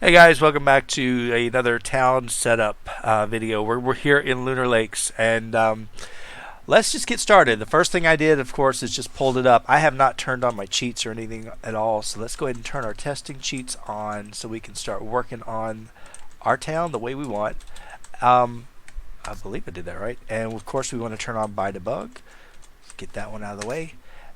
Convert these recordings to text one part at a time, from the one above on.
Hey guys, welcome back to another town setup video. We're here in Lunar Lakes, and let's just get started. The first thing I did, of course, is just pulled it up. I have not turned on my cheats or anything at all, so let's go ahead and turn our testing cheats on so we can start working on our town the way we want. Um, I believe I did that right. And of course, we want to turn on by debug. Get that one out of the way.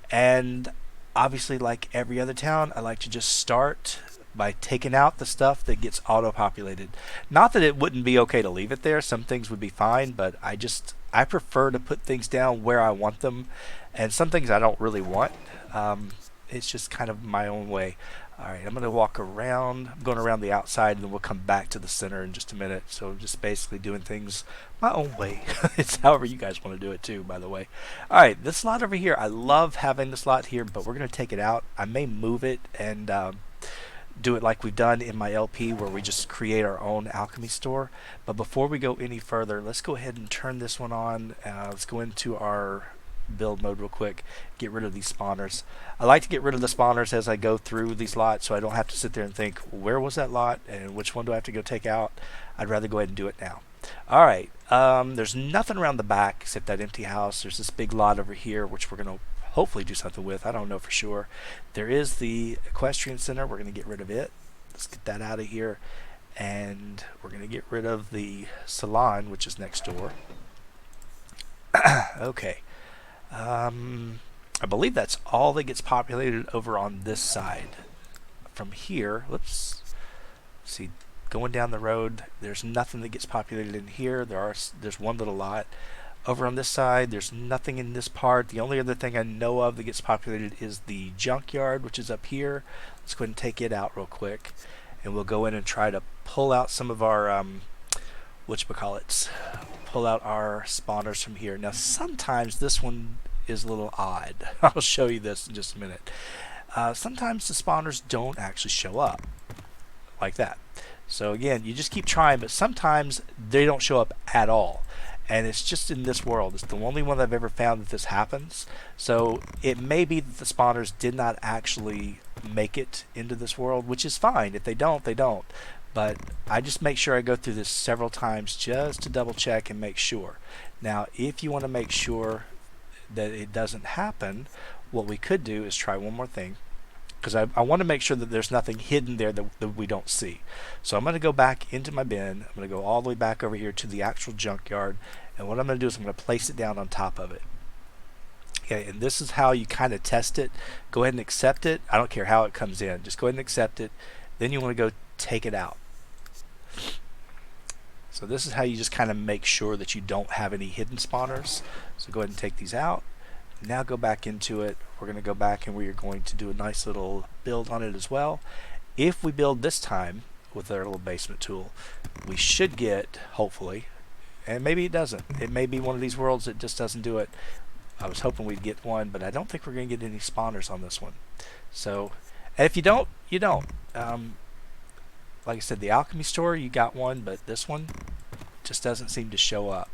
And obviously, like every other town, I like to just start by taking out the stuff that gets auto-populated. Not that it wouldn't be okay to leave it there. Some things would be fine, but I prefer to put things down where I want them, and some things I don't really want. It's just kind of my own way. Alright, I'm going to walk around. I'm going around the outside, and then we'll come back to the center in just a minute. So just basically doing things my own way. It's however you guys want to do it too, by the way. Alright, this slot over here, I love having the slot here, but we're going to take it out. I may move it and do it like we've done in my LP, where we just create our own alchemy store. But before we go any further, let's go ahead and turn this one on. Let's go into our build mode real quick, get rid of these spawners. I like to get rid of the spawners as I go through these lots, so I don't have to sit there and think, where was that lot and which one do I have to go take out. I'd rather go ahead and do it now. Alright, there's nothing around the back except that empty house. There's this big lot over here which we're going to hopefully do something with. I don't know for sure. There is the equestrian center. We're going to get rid of it. Let's get that out of here. And we're going to get rid of the salon, which is next door. Okay. I believe that's all that gets populated over on this side. From here, let's see, going down the road, there's nothing that gets populated in here. There's one little lot. Over on this side, there's nothing in this part. The only other thing I know of that gets populated is the junkyard, which is up here. Let's go ahead and take it out real quick, and we'll go in and try to pull out some of our whatchamacallits, pull out our spawners from here. Now, sometimes this one is a little odd. I'll show you this in just a minute. Sometimes the spawners don't actually show up like that. So again, you just keep trying, but sometimes they don't show up at all. And it's just in this world. It's the only one I've ever found that this happens. So it may be that the spawners did not actually make it into this world, which is fine. If they don't, they don't. But I just make sure I go through this several times just to double check and make sure. Now, if you want to make sure that it doesn't happen, what we could do is try one more thing. Because I want to make sure that there's nothing hidden there that we don't see. So I'm going to go back into my bin. I'm going to go all the way back over here to the actual junkyard. And what I'm going to do is I'm going to place it down on top of it. Okay, and this is how you kind of test it. Go ahead and accept it. I don't care how it comes in. Just go ahead and accept it. Then you want to go take it out. So this is how you just kind of make sure that you don't have any hidden spawners. So go ahead and take these out. Now go back into it. We're going to go back and we're going to do a nice little build on it as well. If we build this time with our little basement tool, we should get, hopefully, and maybe it doesn't. It may be one of these worlds that just doesn't do it. I was hoping we'd get one, but I don't think we're going to get any spawners on this one. So, and if you don't, you don't. Like I said, the alchemy store, you got one, but this one just doesn't seem to show up.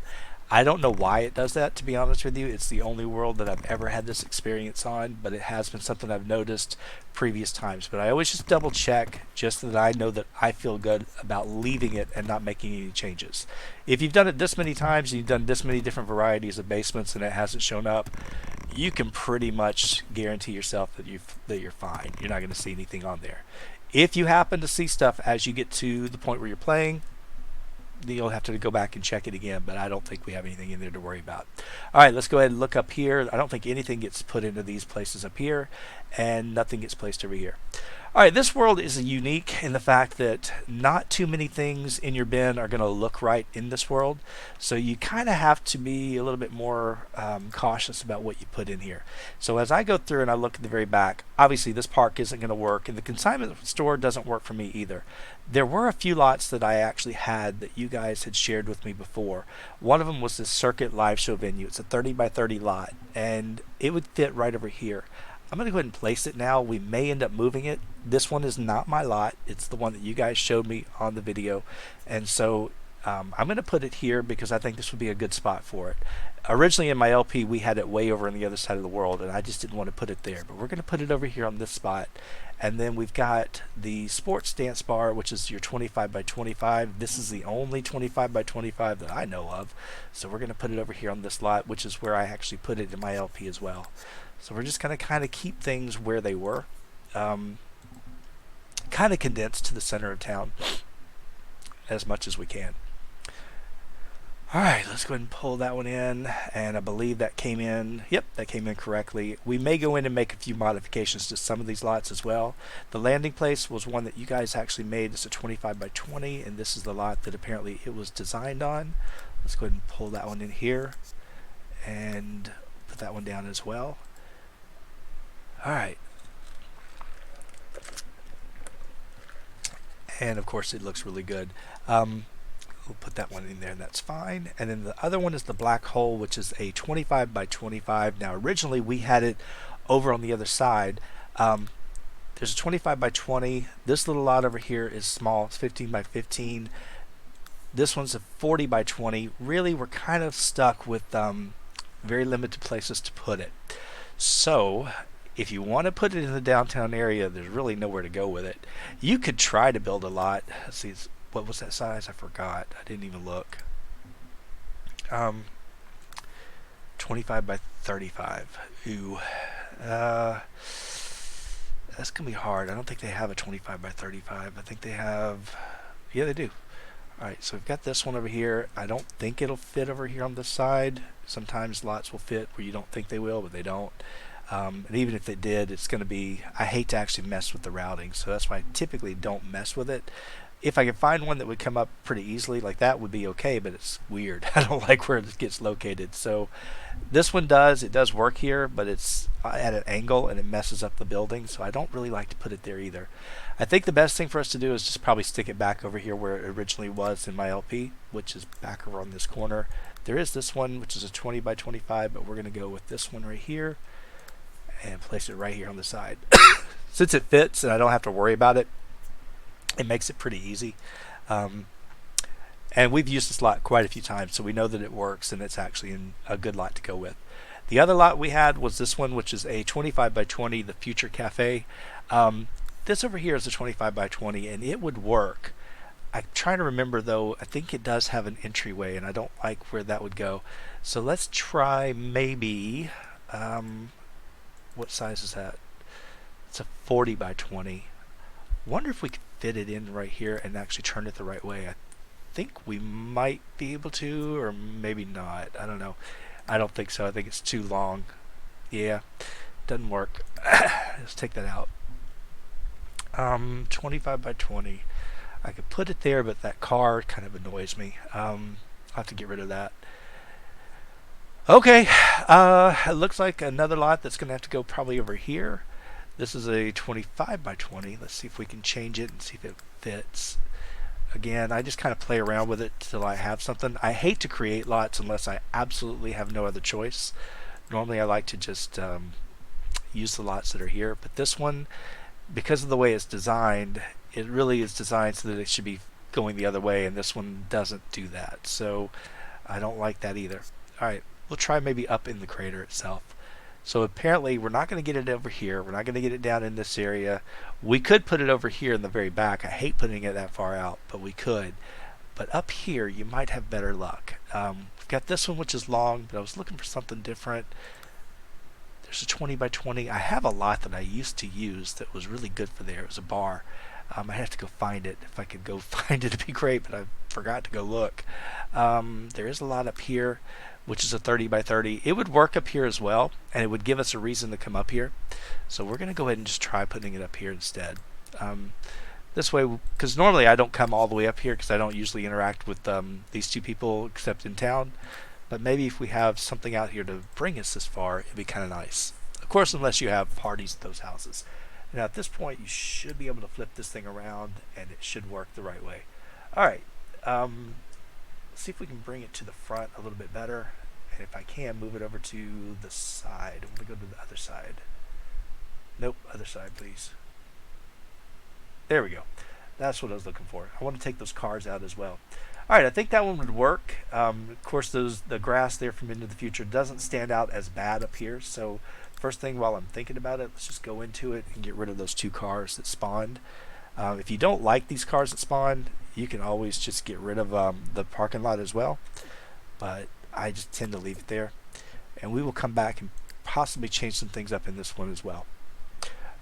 I don't know why it does that, to be honest with you. It's the only world that I've ever had this experience on, but it has been something I've noticed previous times. But I always just double check just so that I know that I feel good about leaving it and not making any changes. If you've done it this many times and you've done this many different varieties of basements and it hasn't shown up, you can pretty much guarantee yourself that you're fine. You're not going to see anything on there. If you happen to see stuff as you get to the point where you're playing, you'll have to go back and check it again, but I don't think we have anything in there to worry about. Alright, let's go ahead and look up here. I don't think anything gets put into these places up here, and nothing gets placed over here. Alright, this world is unique in the fact that not too many things in your bin are going to look right in this world, so you kind of have to be a little bit more cautious about what you put in here. So as I go through and I look at the very back, obviously this park isn't going to work, and the consignment store doesn't work for me either. There were a few lots that I actually had that you guys had shared with me before. One of them was this circuit live show venue. It's a 30 by 30 lot, and it would fit right over here. I'm going to go ahead and place it now. We may end up moving it. This one is not my lot. It's the one that you guys showed me on the video. And so I'm going to put it here because I think this would be a good spot for it. Originally in my LP, we had it way over on the other side of the world, and I just didn't want to put it there. But we're going to put it over here on this spot. And then we've got the sports dance bar, which is your 25 by 25. This is the only 25 by 25 that I know of. So we're going to put it over here on this lot, which is where I actually put it in my LP as well. So we're just going to kind of keep things where they were. Kind of condensed to the center of town as much as we can. Alright, let's go ahead and pull that one in, and I believe that came in. Yep, that came in correctly. We may go in and make a few modifications to some of these lots as well. The landing place was one that you guys actually made. It's a 25 by 20, and this is the lot that apparently it was designed on. Let's go ahead and pull that one in here and put that one down as well. Alright. And of course it looks really good. We'll put that one in there, and that's fine. And then the other one is the black hole, which is a 25 by 25. Now originally we had it over on the other side. There's a 25 by 20. This little lot over here is small. It's 15 by 15. This one's a 40 by 20. Really, we're kind of stuck with very limited places to put it. So if you want to put it in the downtown area, there's really nowhere to go with it. You could try to build a lot. Let's see, what was that size? I forgot. I didn't even look. 25 by 35. Ooh. That's going to be hard. I don't think they have a 25 by 35. I think they have... Yeah, they do. Alright, so we've got this one over here. I don't think it'll fit over here on this side. Sometimes lots will fit where you don't think they will, but they don't. And even if they did, it's going to be... I hate to actually mess with the routing, so that's why I typically don't mess with it. If I could find one that would come up pretty easily, like that would be okay, but it's weird. I don't like where it gets located. So this one does. It does work here, but it's at an angle and it messes up the building, so I don't really like to put it there either. I think the best thing for us to do is just probably stick it back over here where it originally was in my LP, which is back over on this corner. There is this one, which is a 20 by 25, but we're going to go with this one right here and place it right here on the side. Since it fits and I don't have to worry about it, it makes it pretty easy. And we've used this lot quite a few times, so we know that it works and it's actually a good lot to go with. The other lot we had was this one, which is a 25 by 20, the Future Cafe. This over here is a 25 by 20, and it would work. I'm trying to remember, though, I think it does have an entryway, and I don't like where that would go. So let's try maybe... what size is that? It's a 40 by 20. Wonder if we could fit it in right here and actually turn it the right way. I think we might be able to, or maybe not. I don't know. I don't think so. I think it's too long. Yeah, doesn't work. Let's take that out. 25 by 20. I could put it there, but that car kind of annoys me. I'll have to get rid of that. Okay, it looks like another lot that's going to have to go probably over here. This is a 25 by 20. Let's see if we can change it and see if it fits. Again, I just kind of play around with it till I have something. I hate to create lots unless I absolutely have no other choice. Normally I like to just use the lots that are here, but this one, because of the way it's designed, it really is designed so that it should be going the other way, and this one doesn't do that. So I don't like that either. Alright, we'll try maybe up in the crater itself. So apparently we're not going to get it over here. We're not going to get it down in this area. We could put it over here in the very back. I hate putting it that far out, but we could. But up here, you might have better luck. We've got this one, which is long, but I was looking for something different. There's a 20 by 20. I have a lot that I used to use that was really good for there. It was a bar. I have to go find it. If I could go find it, it'd be great, but I forgot to go look. There is a lot up here, which is a 30 by 30. It would work up here as well, and it would give us a reason to come up here. So we're going to go ahead and just try putting it up here instead. This way, because normally I don't come all the way up here because I don't usually interact with these two people except in town. But maybe if we have something out here to bring us this far, it'd be kind of nice. Of course, unless you have parties at those houses. Now at this point, you should be able to flip this thing around, and it should work the right way. Alright. See if we can bring it to the front a little bit better, and if I can, move it over to the side. I want to go to the other side. Nope, other side, please. There we go. That's what I was looking for. I want to take those cars out as well. All right, I think that one would work. Of course, the grass there from Into the Future doesn't stand out as bad up here. So first thing while I'm thinking about it, let's just go into it and get rid of those two cars that spawned. If you don't like these cars that spawn, you can always just get rid of the parking lot as well. But I just tend to leave it there. And we will come back and possibly change some things up in this one as well.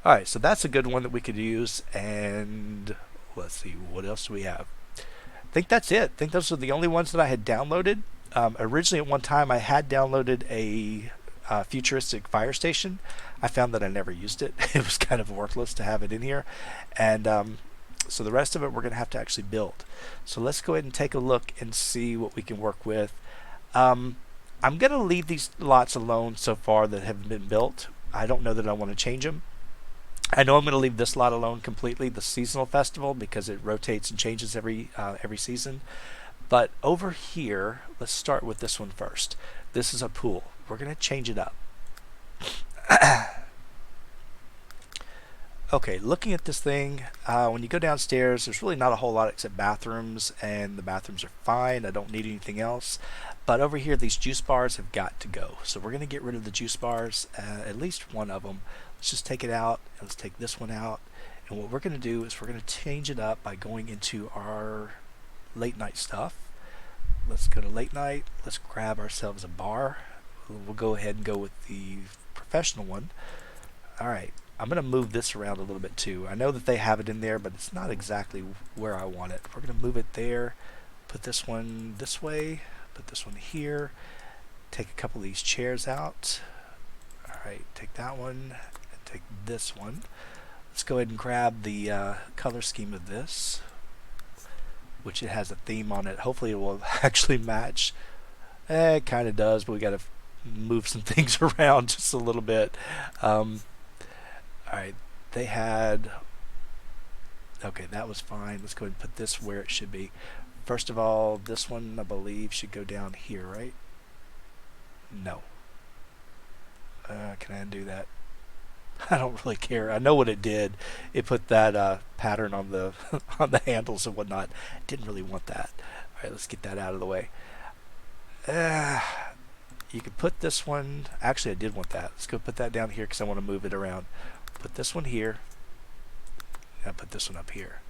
All right, so that's a good one that we could use. And let's see, what else do we have? I think that's it. I think those are the only ones that I had downloaded. Originally, at one time, I had downloaded a futuristic fire station. I found that I never used it. It was kind of worthless to have it in here. And so the rest of it we're going to have to actually build. So let's go ahead and take a look and see what we can work with. I'm going to leave these lots alone so far that have been built. I don't know that I want to change them. I know I'm going to leave this lot alone completely, the seasonal festival, because it rotates and changes every season. But over here, let's start with this one first. This is a pool. We're going to change it up. Okay, looking at this thing, when you go downstairs, there's really not a whole lot except bathrooms, and the bathrooms are fine. I don't need anything else. But over here, these juice bars have got to go. So we're going to get rid of the juice bars, at least one of them. Let's just take it out, and let's take this one out. And what we're going to do is we're going to change it up by going into our late night stuff. Let's go to late night. Let's grab ourselves a bar. We'll go ahead and go with the professional one. All right. I'm going to move this around a little bit too. I know that they have it in there, but it's not exactly where I want it. We're going to move it there, put this one this way, put this one here, take a couple of these chairs out. All right, take that one, and take this one. Let's go ahead and grab the color scheme of this, which it has a theme on it. Hopefully it will actually match. It kind of does, but we got to move some things around just a little bit. Alright, they had... Okay, that was fine. Let's go ahead and put this where it should be. First of all, this one, I believe, should go down here, right? No. Can I undo that? I don't really care. I know what it did. It put that pattern on the on the handles and whatnot. Didn't really want that. Alright, let's get that out of the way. You could put this one... Actually, I did want that. Let's go put that down here because I want to move it around. Put this one here. And I'll put this one up here.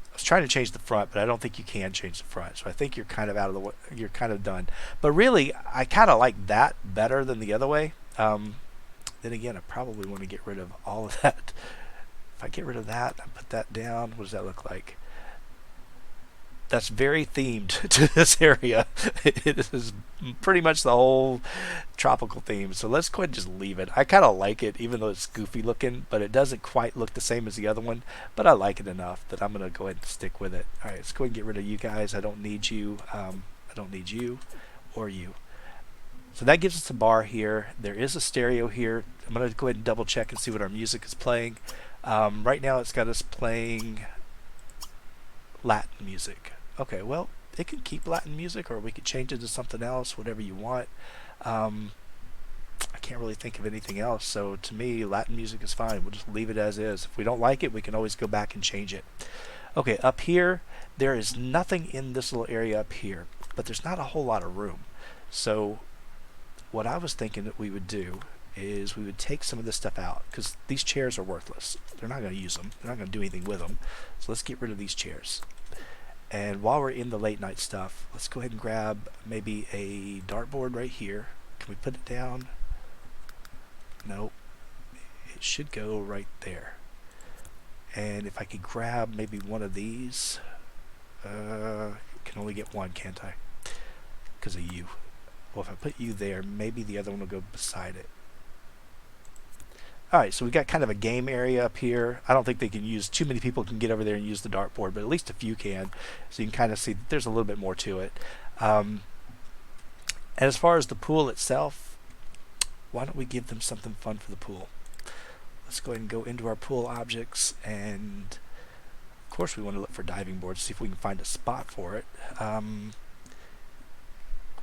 I was trying to change the front, but I don't think you can change the front. So I think you're kind of out of the way. You're kind of done. But really, I kind of like that better than the other way. Then again, I probably want to get rid of all of that. If I get rid of that, I put that down. What does that look like? That's very themed to this area. It is pretty much the whole tropical theme. So let's go ahead and just leave it. I kind of like it, even though it's goofy looking, but it doesn't quite look the same as the other one. But I like it enough that I'm going to go ahead and stick with it. All right, let's go ahead and get rid of you guys. I don't need you. I don't need you or you. So that gives us a bar here. There is a stereo here. I'm going to go ahead and double check and see what our music is playing. Right now it's got us playing Latin music. Okay, well, it can keep Latin music, or we could change it to something else, whatever you want. I can't really think of anything else, so to me, Latin music is fine. We'll just leave it as is. If we don't like it, we can always go back and change it. Okay, up here, there is nothing in this little area up here, but there's not a whole lot of room. So what I was thinking that we would do is we would take some of this stuff out, because these chairs are worthless. They're not going to use them. They're not going to do anything with them. So let's get rid of these chairs. And while we're in the late night stuff, let's go ahead and grab maybe a dartboard right here. Can we put it down? Nope. It should go right there. And if I could grab maybe one of these, can only get one, can't I? Because of you. Well, if I put you there, maybe the other one will go beside it. Alright, so we got kind of a game area up here. I don't think they can use, too many people can get over there and use the dartboard, but at least a few can. So you can kind of see that there's a little bit more to it. And as far as the pool itself, why don't we give them something fun for the pool? Let's go ahead and go into our pool objects, and of course we want to look for diving boards, see if we can find a spot for it.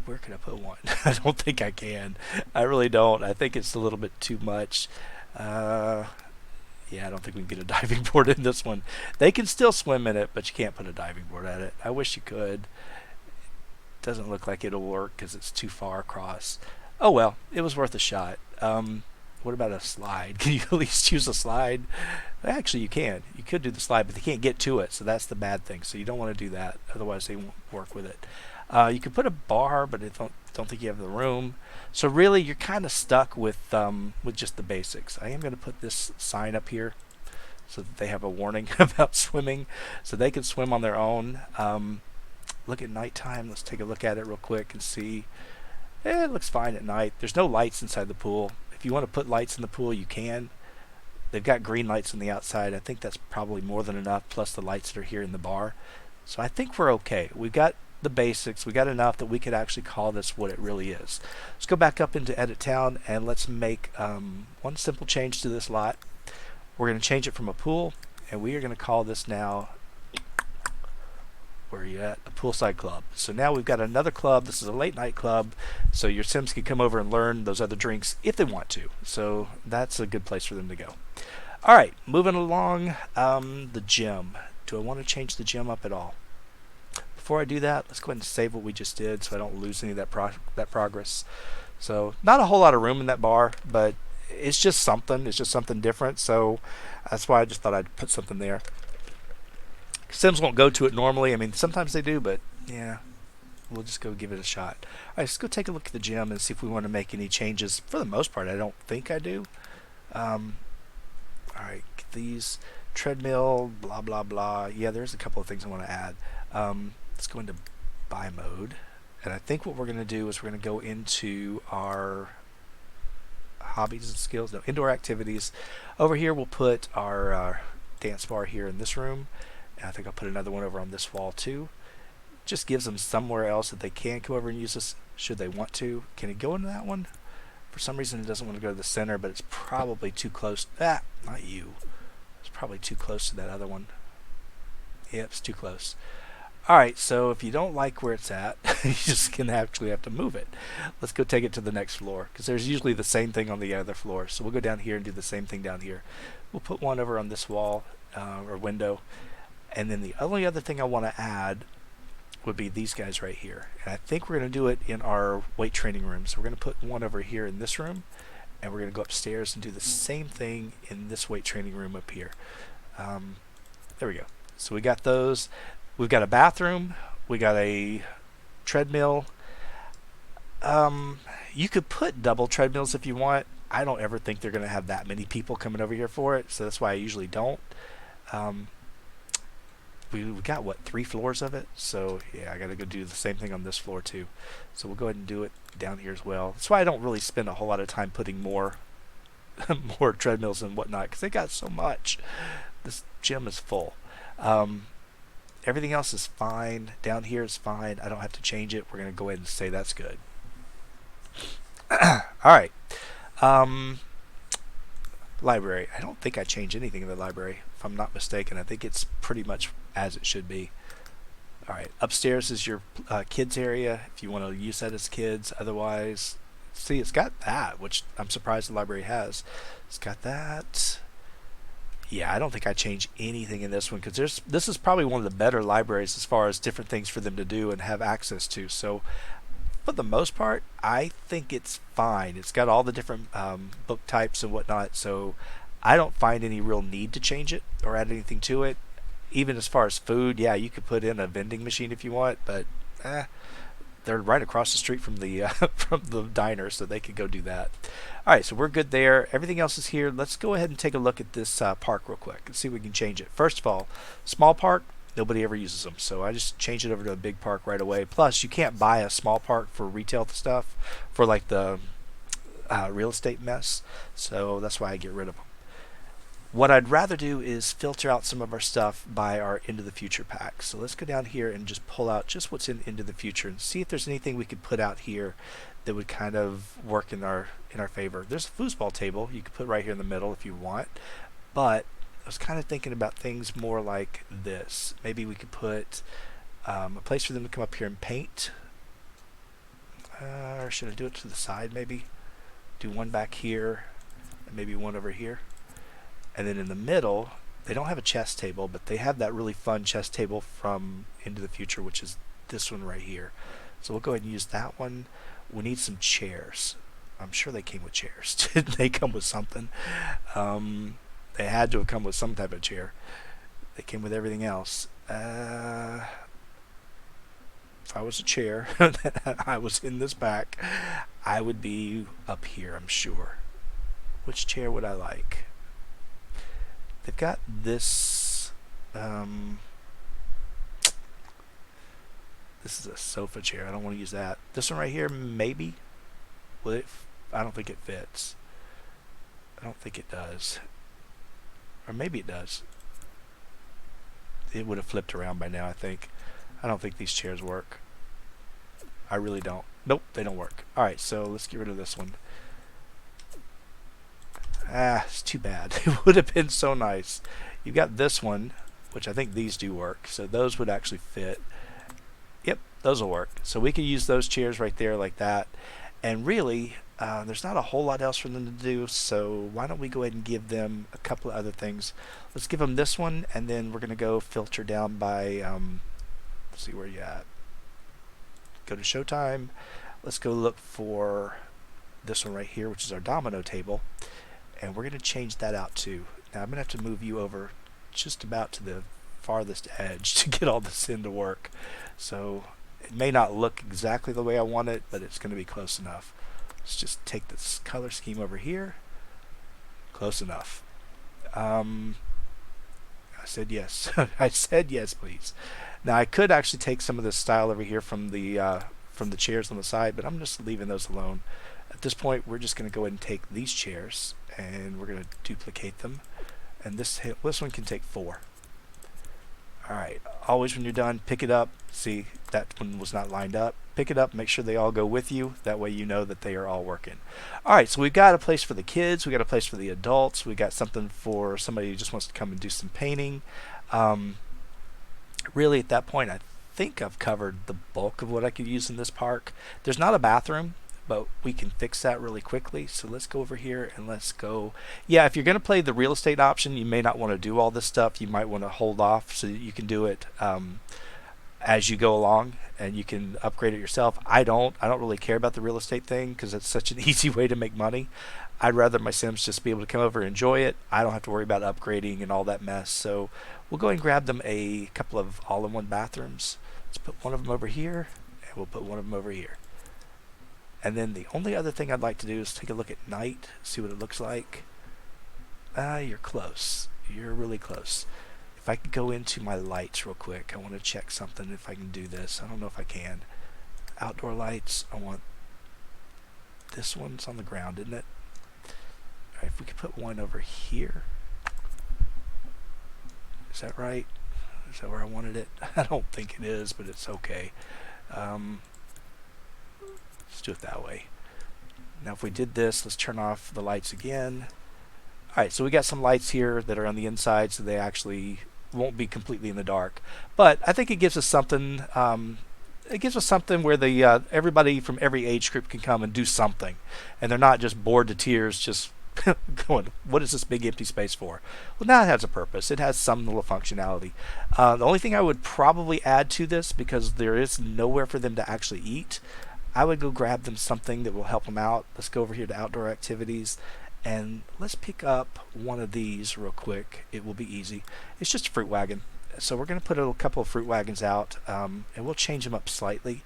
Where could I put one? I don't think I can. I really don't. I think it's a little bit too much. Yeah, I don't think we can get a diving board in this one. They can still swim in it, but you can't put a diving board at it. I wish you could. Doesn't look like it'll work because it's too far across. Oh well, it was worth a shot. What about a slide? Can you at least use a slide? Actually, you can. You could do the slide, but they can't get to it, so that's the bad thing. So you don't want to do that, otherwise they won't work with it. You could put a bar, but I don't think you have the room. So really, you're kind of stuck with just the basics. I am going to put this sign up here so that they have a warning about swimming, so they can swim on their own. Look at nighttime. Let's take a look at it real quick and see. It looks fine at night. There's no lights inside the pool. If you want to put lights in the pool, you can. They've got green lights on the outside. I think that's probably more than enough, plus the lights that are here in the bar. So I think we're okay. We've got the basics. We got enough that we could actually call this what it really is. Let's go back up into Edit Town and let's make one simple change to this lot. We're going to change it from a pool, and we are going to call this now, where are you at? A poolside club. So now we've got another club. This is a late night club, so your Sims can come over and learn those other drinks if they want to. So that's a good place for them to go. All right, moving along. The gym. Do I want to change the gym up at all? Before I do that, let's go ahead and save what we just did so I don't lose any of that progress. So not a whole lot of room in that bar, but it's just something. It's just something different. So that's why I just thought I'd put something there. Sims won't go to it normally. I mean, sometimes they do, but yeah, we'll just go give it a shot. All right, let's go take a look at the gym and see if we want to make any changes. For the most part, I don't think I do. All right, these treadmill, blah, blah, blah. Yeah, there's a couple of things I want to add. Let's go into buy mode. And I think what we're going to do is we're going to go into our hobbies and skills. No, indoor activities. Over here, we'll put our dance bar here in this room. And I think I'll put another one over on this wall too. Just gives them somewhere else that they can come over and use this should they want to. Can it go into that one? For some reason it doesn't want to go to the center, but it's probably too close. Ah, not you. It's probably too close to that other one. Yep, it's too close. Alright, so if you don't like where it's at, you just can actually have to move it. Let's go take it to the next floor, because there's usually the same thing on the other floor. So we'll go down here and do the same thing down here. We'll put one over on this wall or window. And then the only other thing I want to add would be these guys right here. And I think we're going to do it in our weight training room. So we're going to put one over here in this room, and we're going to go upstairs and do the same thing in this weight training room up here. There we go. So we got those. We've got a bathroom. We got a treadmill. You could put double treadmills if you want. I don't ever think they're going to have that many people coming over here for it, so that's why I usually don't. We got, what, 3 floors of it? So, yeah, I got to go do the same thing on this floor, too. So we'll go ahead and do it down here as well. That's why I don't really spend a whole lot of time putting more more treadmills and whatnot, because they got so much. This gym is full. Everything else is fine. Down here is fine. I don't have to change it. We're going to go ahead and say that's good. All right. Library. I don't think I changed anything in the library, if I'm not mistaken. I think it's pretty much as it should be. Alright, upstairs is your kids area, if you want to use that as kids. Otherwise, see, it's got that, which I'm surprised the library has. It's got that. Yeah, I don't think I changed anything in this one, because this is probably one of the better libraries as far as different things for them to do and have access to. So for the most part, I think it's fine. It's got all the different book types and whatnot, so I don't find any real need to change it or add anything to it. Even as far as food, yeah, you could put in a vending machine if you want, but they're right across the street from the from the diner, so they could go do that. All right, so we're good there. Everything else is here. Let's go ahead and take a look at this park real quick and see if we can change it. First of all, small park. Nobody ever uses them, so I just changed it over to a big park right away. Plus, you can't buy a small park for retail stuff, for like the real estate mess, so that's why I get rid of them. What I'd rather do is filter out some of our stuff by our Into the Future pack. So let's go down here and just pull out just what's in Into the Future and see if there's anything we could put out here that would kind of work in our favor. There's a foosball table you could put right here in the middle if you want, but I was kind of thinking about things more like this. Maybe we could put a place for them to come up here and paint. Or should I do it to the side maybe? Do one back here and maybe one over here. And then in the middle, they don't have a chess table, but they have that really fun chess table from Into the Future, which is this one right here. So we'll go ahead and use that one. We need some chairs. I'm sure they came with chairs. Didn't they come with something? They had to have come with some type of chair. They came with everything else. If I was a chair I was in this pack, I would be up here, I'm sure. Which chair would I like? They've got this. This is a sofa chair. I don't want to use that. This one right here, maybe. Will it? I don't think it fits. I don't think it does. Or maybe it does. It would have flipped around by now, I think. I don't think these chairs work. I really don't. Nope, they don't work. Alright, so let's get rid of this one. It's too bad. It would have been so nice. You've got this one, which I think these do work. So those would actually fit. Yep, those will work. So we could use those chairs right there like that. And really, there's not a whole lot else for them to do, so why don't we go ahead and give them a couple of other things. Let's give them this one, and then we're going to go filter down by, let's see where you at. Go to Showtime. Let's go look for this one right here, which is our domino table. And we're going to change that out too. Now I'm going to have to move you over just about to the farthest edge to get all this in to work. So it may not look exactly the way I want it, but it's going to be close enough. Let's just take this color scheme over here. Close enough. I said yes. I said yes, please. Now I could actually take some of this style over here from the chairs on the side, but I'm just leaving those alone. At this point, we're just going to go ahead and take these chairs and we're going to duplicate them. And this one can take 4. Alright, always when you're done, pick it up. See, that one was not lined up. Pick it up, make sure they all go with you. That way you know that they are all working. Alright, so we've got a place for the kids. We've got a place for the adults. We've got something for somebody who just wants to come and do some painting. Really, at that point, I think I've covered the bulk of what I could use in this park. There's not a bathroom, but we can fix that really quickly. So let's go over here and let's go. Yeah, if you're going to play the real estate option, you may not want to do all this stuff. You might want to hold off so that you can do it as you go along and you can upgrade it yourself. I don't really care about the real estate thing because it's such an easy way to make money. I'd rather my Sims just be able to come over and enjoy it. I don't have to worry about upgrading and all that mess. So we'll go ahead and grab them a couple of all-in-one bathrooms. Let's put one of them over here and we'll put one of them over here. And then the only other thing I'd like to do is take a look at night, see what it looks like. You're close. You're really close. If I could go into my lights real quick, I want to check something if I can do this. I don't know if I can. Outdoor lights, I want this one's on the ground, isn't it? Alright, if we could put one over here. Is that right? Is that where I wanted it? I don't think it is, but it's okay. Let's do it that way. Now if we did this, let's turn off the lights again. Alright, so we got some lights here that are on the inside so they actually won't be completely in the dark. But I think it gives us something where the everybody from every age group can come and do something. And they're not just bored to tears just going, what is this big empty space for? Well, now it has a purpose. It has some little functionality. The only thing I would probably add to this, because there is nowhere for them to actually eat, I would go grab them something that will help them out. Let's go over here to outdoor activities and let's pick up one of these real quick. It will be easy. It's just a fruit wagon. So we're going to put a couple of fruit wagons out and we'll change them up slightly.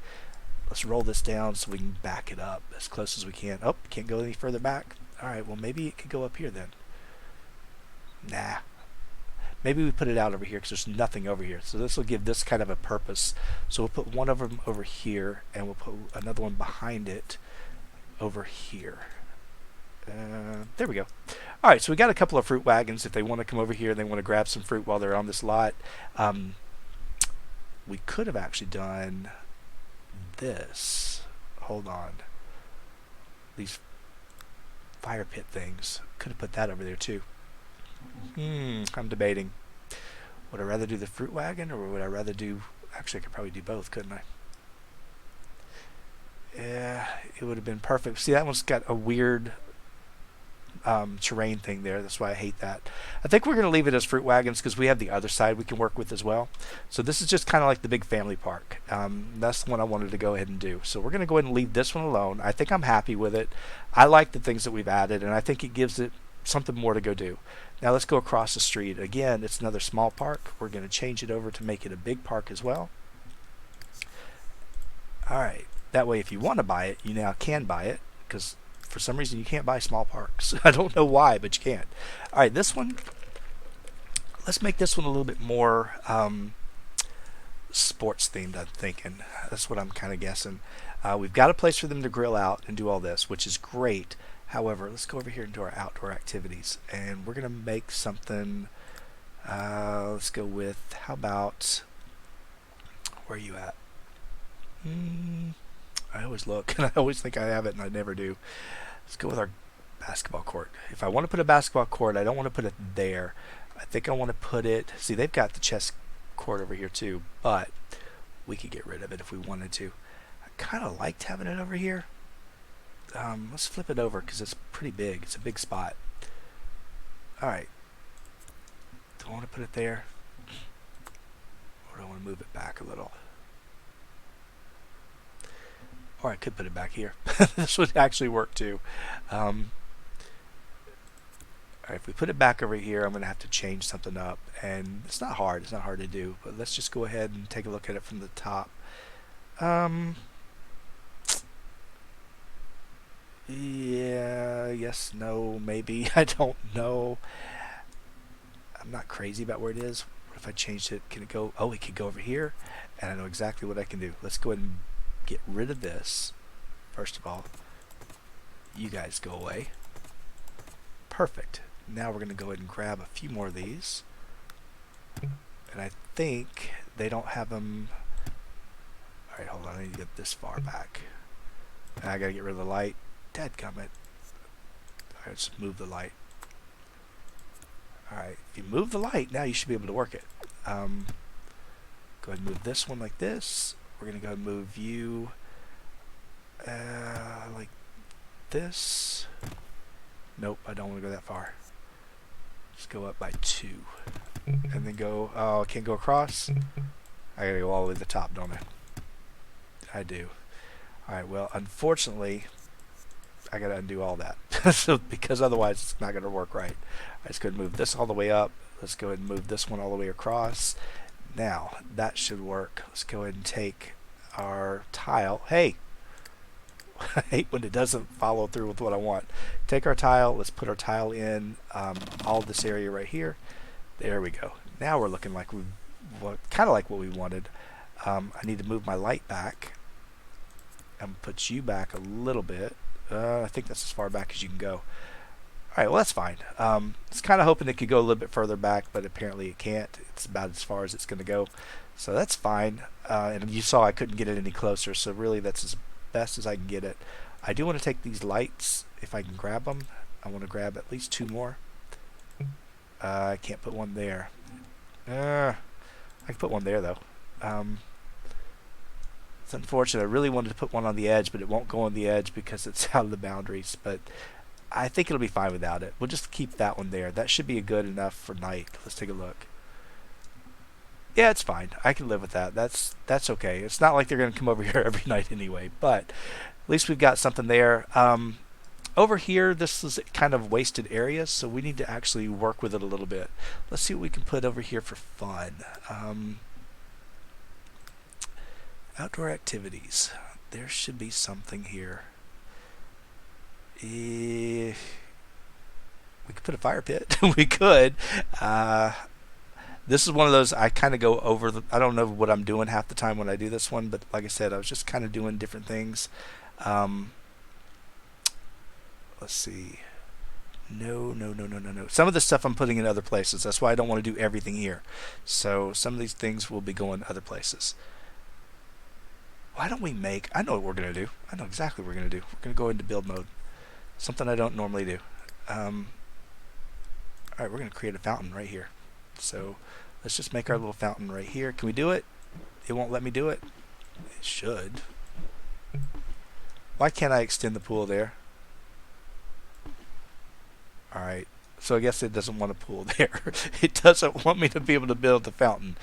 Let's roll this down so we can back it up as close as we can. Oh, can't go any further back. Alright, well maybe it could go up here then. Nah. Maybe we put it out over here because there's nothing over here. So this will give this kind of a purpose. So we'll put one of them over here and we'll put another one behind it over here. There we go. Alright, so we got a couple of fruit wagons. If they want to come over here and they want to grab some fruit while they're on this lot. We could have actually done this. Hold on. These fire pit things. Could have put that over there too. I'm debating. Would I rather do the fruit wagon or would I rather do... Actually, I could probably do both, couldn't I? Yeah, it would have been perfect. See, that one's got a weird terrain thing there. That's why I hate that. I think we're going to leave it as fruit wagons because we have the other side we can work with as well. So this is just kind of like the big family park. That's the one I wanted to go ahead and do. So we're going to go ahead and leave this one alone. I think I'm happy with it. I like the things that we've added, and I think it gives it something more to go do. Now let's go across the street. Again, it's another small park. We're going to change it over to make it a big park as well. Alright, that way if you want to buy it, you now can buy it, because for some reason you can't buy small parks. I don't know why, but you can't. Alright, this one, let's make this one a little bit more sports themed, I'm thinking. That's what I'm kind of guessing. We've got a place for them to grill out and do all this, which is great. However, let's go over here and do our outdoor activities, and we're going to make something, let's go with, how about, where are you at? I always look and I always think I have it and I never do. Let's go with our basketball court. If I want to put a basketball court, I don't want to put it there. I think I want to put it, see, they've got the chess court over here too, but we could get rid of it if we wanted to. I kind of liked having it over here. Let's flip it over because it's pretty big. It's a big spot. Alright. Do I want to put it there? Or do I want to move it back a little? Or I could put it back here. This would actually work too. Alright, if we put it back over here, I'm going to have to change something up. And it's not hard. It's not hard to do. But let's just go ahead and take a look at it from the top. Yeah, yes, no, maybe. I don't know. I'm not crazy about where it is. What if I changed it? Can it go? Oh, it could go over here. And I know exactly what I can do. Let's go ahead and get rid of this. First of all, you guys go away. Perfect. Now we're going to go ahead and grab a few more of these. And I think they don't have them. Alright, hold on. I need to get this far back. I got to get rid of the light. Dadgummit. Alright, let's move the light. Alright, if you move the light, now you should be able to work it. Go ahead and move this one like this. We're going to go and move you like this. Nope, I don't want to go that far. Just go up by 2. And then go, oh, I can't go across. I gotta go all the way to the top, don't I? I do. Alright, well, unfortunately, I gotta undo all that. So, because otherwise it's not gonna work right. Let's go ahead and move this all the way up. Let's go ahead and move this one all the way across. Now, that should work. Let's go ahead and take our tile. Hey! I hate when it doesn't follow through with what I want. Take our tile. Let's put our tile in all this area right here. There we go. Now we're looking like we kind of like what we wanted. I need to move my light back and put you back a little bit. I think that's as far back as you can go. Alright, well that's fine. It's kind of hoping it could go a little bit further back, but apparently it can't. It's about as far as it's going to go. So that's fine. And you saw I couldn't get it any closer, so really that's as best as I can get it. I do want to take these lights, if I can grab them. I want to grab at least 2 more. I can't put one there. I can put one there though. It's unfortunate. I really wanted to put one on the edge, but it won't go on the edge because it's out of the boundaries. But I think it'll be fine without it. We'll just keep that one there. That should be good enough for night. Let's take a look. Yeah, it's fine. I can live with that. That's okay. It's not like they're going to come over here every night anyway, but at least we've got something there. Over here, this is kind of wasted area, so we need to actually work with it a little bit. Let's see what we can put over here for fun. Outdoor activities. There should be something here. We could put a fire pit. We could. This is one of those I kind of go over the, I don't know what I'm doing half the time when I do this one, but like I said, I was just kind of doing different things. Let's see. No. Some of the stuff I'm putting in other places. That's why I don't want to do everything here. So some of these things will be going other places. Why don't we make, I know what we're going to do. I know exactly what we're going to do. We're going to go into build mode. Something I don't normally do. Alright, we're going to create a fountain right here. So let's just make our little fountain right here. Can we do it? It won't let me do it. It should. Why can't I extend the pool there? Alright, so I guess it doesn't want a pool there. It doesn't want me to be able to build the fountain.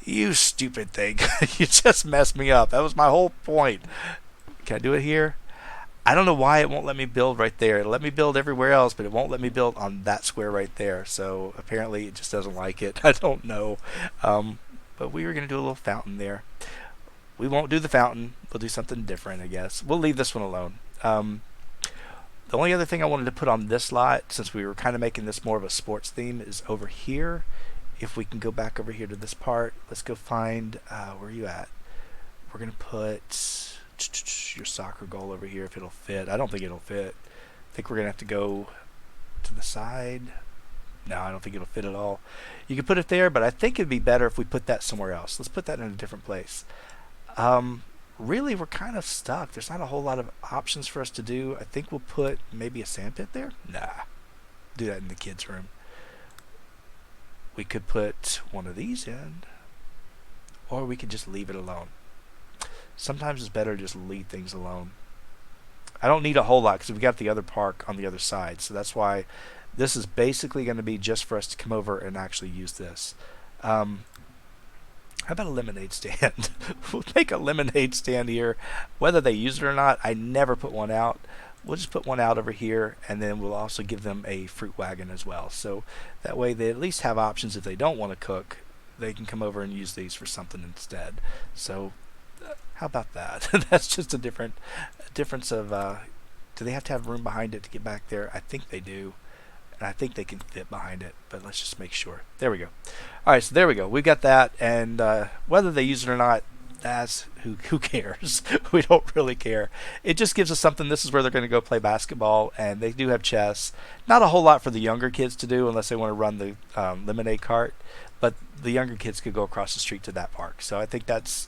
You stupid thing. You just messed me up. That was my whole point. Can I do it here? I don't know why it won't let me build right there. It'll let me build everywhere else, but it won't let me build on that square right there. So apparently it just doesn't like it. I don't know. But we were going to do a little fountain there. We won't do the fountain. We'll do something different, I guess. We'll leave this one alone. The only other thing I wanted to put on this lot, since we were kind of making this more of a sports theme, is over here. If we can go back over here to this part, let's go find, where are you at? We're going to put your soccer goal over here if it'll fit. I don't think it'll fit. I think we're going to have to go to the side. No, I don't think it'll fit at all. You can put it there, but I think it'd be better if we put that somewhere else. Let's put that in a different place. Really, we're kind of stuck. There's not a whole lot of options for us to do. I think we'll put maybe a sandpit there. Nah, do that in the kids' room. We could put one of these in, or we could just leave it alone. Sometimes it's better to just leave things alone. I don't need a whole lot because we've got the other park on the other side, so that's why this is basically going to be just for us to come over and actually use this. How about a lemonade stand? We'll make a lemonade stand here. Whether they use it or not, I never put one out. We'll just put one out over here, and then we'll also give them a fruit wagon as well. So that way they at least have options. If they don't want to cook, they can come over and use these for something instead. So how about that? That's just a difference of, do they have to have room behind it to get back there? I think they do. And I think they can fit behind it, but let's just make sure. There we go. All right, so there we go. We got that, and whether they use it or not, that's who cares? We don't really care. It just gives us something. This is where they're going to go play basketball, and they do have chess. Not a whole lot for the younger kids to do unless they want to run the lemonade cart, but the younger kids could go across the street to that park. So I think that's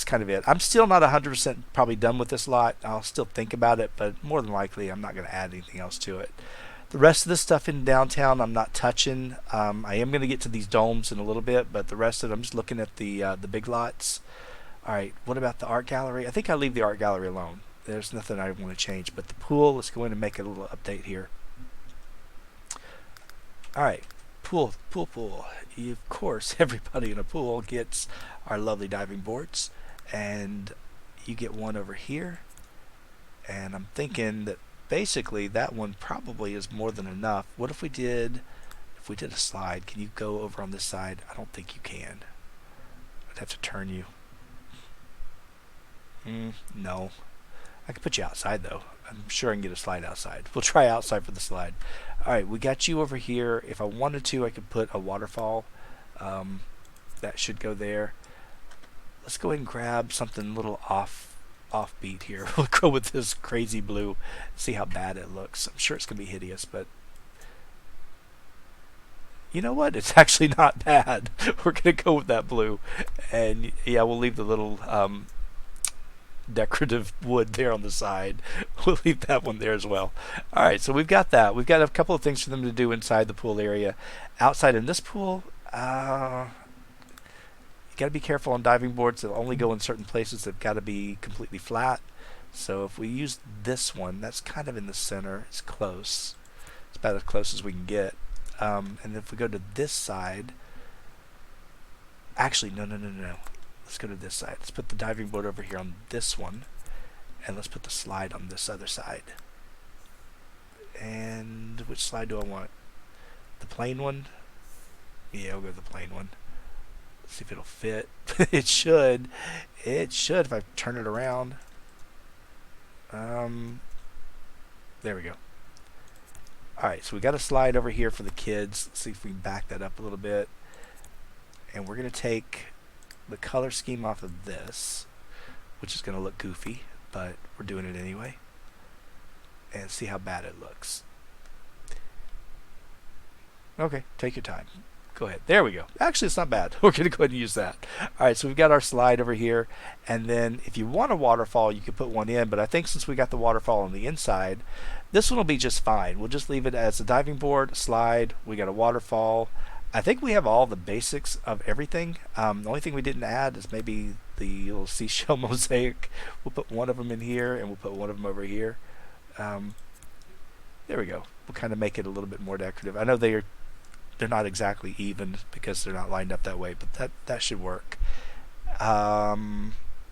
kind of it. I'm still not 100% probably done with this lot. I'll still think about it, but more than likely I'm not going to add anything else to it. The rest of the stuff in downtown I'm not touching. I am going to get to these domes in a little bit, but the rest of it I'm just looking at the big lots. All right, what about the art gallery? I think I'll leave the art gallery alone. There's nothing I want to change. But the pool, let's go in and make a little update here. All right, pool. Of course, everybody in a pool gets our lovely diving boards, and you get one over here. And I'm thinking that basically that one probably is more than enough. What if we did a slide? Can you go over on this side? I don't think you can. I'd have to turn you. No. I could put you outside though. I'm sure I can get a slide outside. We'll try outside for the slide. Alright, we got you over here. If I wanted to, I could put a waterfall. That should go there. Let's go ahead and grab something a little offbeat here. We'll go with this crazy blue. See how bad it looks. I'm sure it's going to be hideous, but you know what? It's actually not bad. We're going to go with that blue. And yeah, we'll leave the little decorative wood there on the side. We'll leave that one there as well. Alright, so we've got that. We've got a couple of things for them to do inside the pool area. Outside in this pool, you got to be careful on diving boards. They'll only go in certain places. They've got to be completely flat. So if we use this one, that's kind of in the center. It's close. It's about as close as we can get. And if we go to this side, actually, no. Let's go to this side. Let's put the diving board over here on this one, and let's put the slide on this other side. And which slide do I want? The plain one? Yeah, we'll go with the plain one. Let's see if it'll fit. It should. It should if I turn it around. There we go. Alright, so we got a slide over here for the kids. Let's see if we can back that up a little bit. And we're going to take the color scheme off of this, which is going to look goofy, but we're doing it anyway. And see how bad it looks. Okay, take your time. Go ahead. There we go. Actually, it's not bad. We're going to go ahead and use that. All right, so we've got our slide over here. And then if you want a waterfall, you could put one in. But I think since we got the waterfall on the inside, this one will be just fine. We'll just leave it as a diving board, a slide. We got a waterfall. I think we have all the basics of everything. The only thing we didn't add is maybe the little seashell mosaic. We'll put one of them in here, and we'll put one of them over here. There we go. We'll kind of make it a little bit more decorative. I know they're not exactly even because they're not lined up that way, but that should work.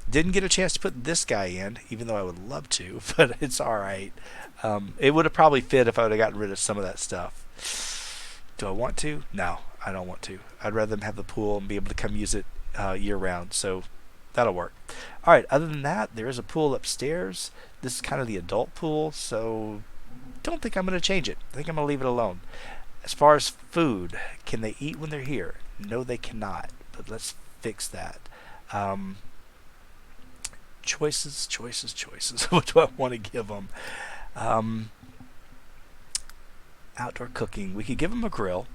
Didn't get a chance to put this guy in, even though I would love to, but it's all right. It would have probably fit if I would have gotten rid of some of that stuff. Do I want to? No, I don't want to. I'd rather them have the pool and be able to come use it year round. So that'll work. All right. Other than that, there is a pool upstairs. This is kind of the adult pool, so don't think I'm going to change it. I think I'm going to leave it alone. As far as food, can they eat when they're here? No, they cannot. But let's fix that. Choices. What do I want to give them? Outdoor cooking. We could give them a grill,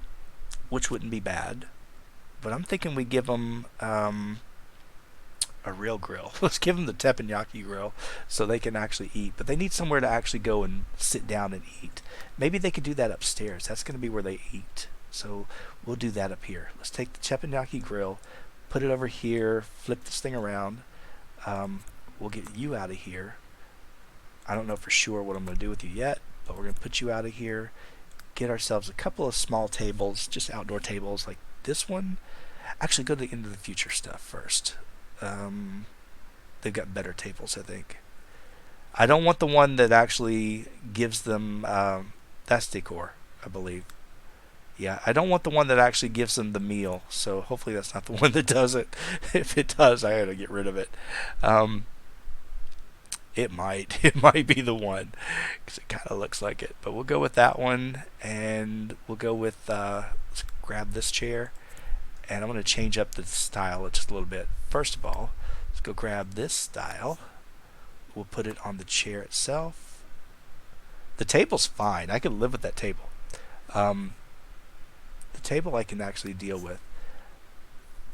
which wouldn't be bad. But I'm thinking we give them a real grill. Let's give them the teppanyaki grill so they can actually eat. But they need somewhere to actually go and sit down and eat. Maybe they could do that upstairs. That's going to be where they eat. So we'll do that up here. Let's take the teppanyaki grill, put it over here, flip this thing around. We'll get you out of here. I don't know for sure what I'm going to do with you yet, but we're going to put you out of here. Get ourselves a couple of small tables, just outdoor tables like this one. Actually, go to the Into the Future stuff first. They've got better tables, I think. I don't want the one that actually gives them, that's decor, I believe. Yeah, I don't want the one that actually gives them the meal, so hopefully that's not the one that does it. If it does, I gotta get rid of it. It might be the one, because it kind of looks like it. But we'll go with that one, and we'll go with, let's grab this chair, and I'm going to change up the style just a little bit. First of all, let's go grab this style. We'll put it on the chair itself. The table's fine. I can live with that table. The table I can actually deal with.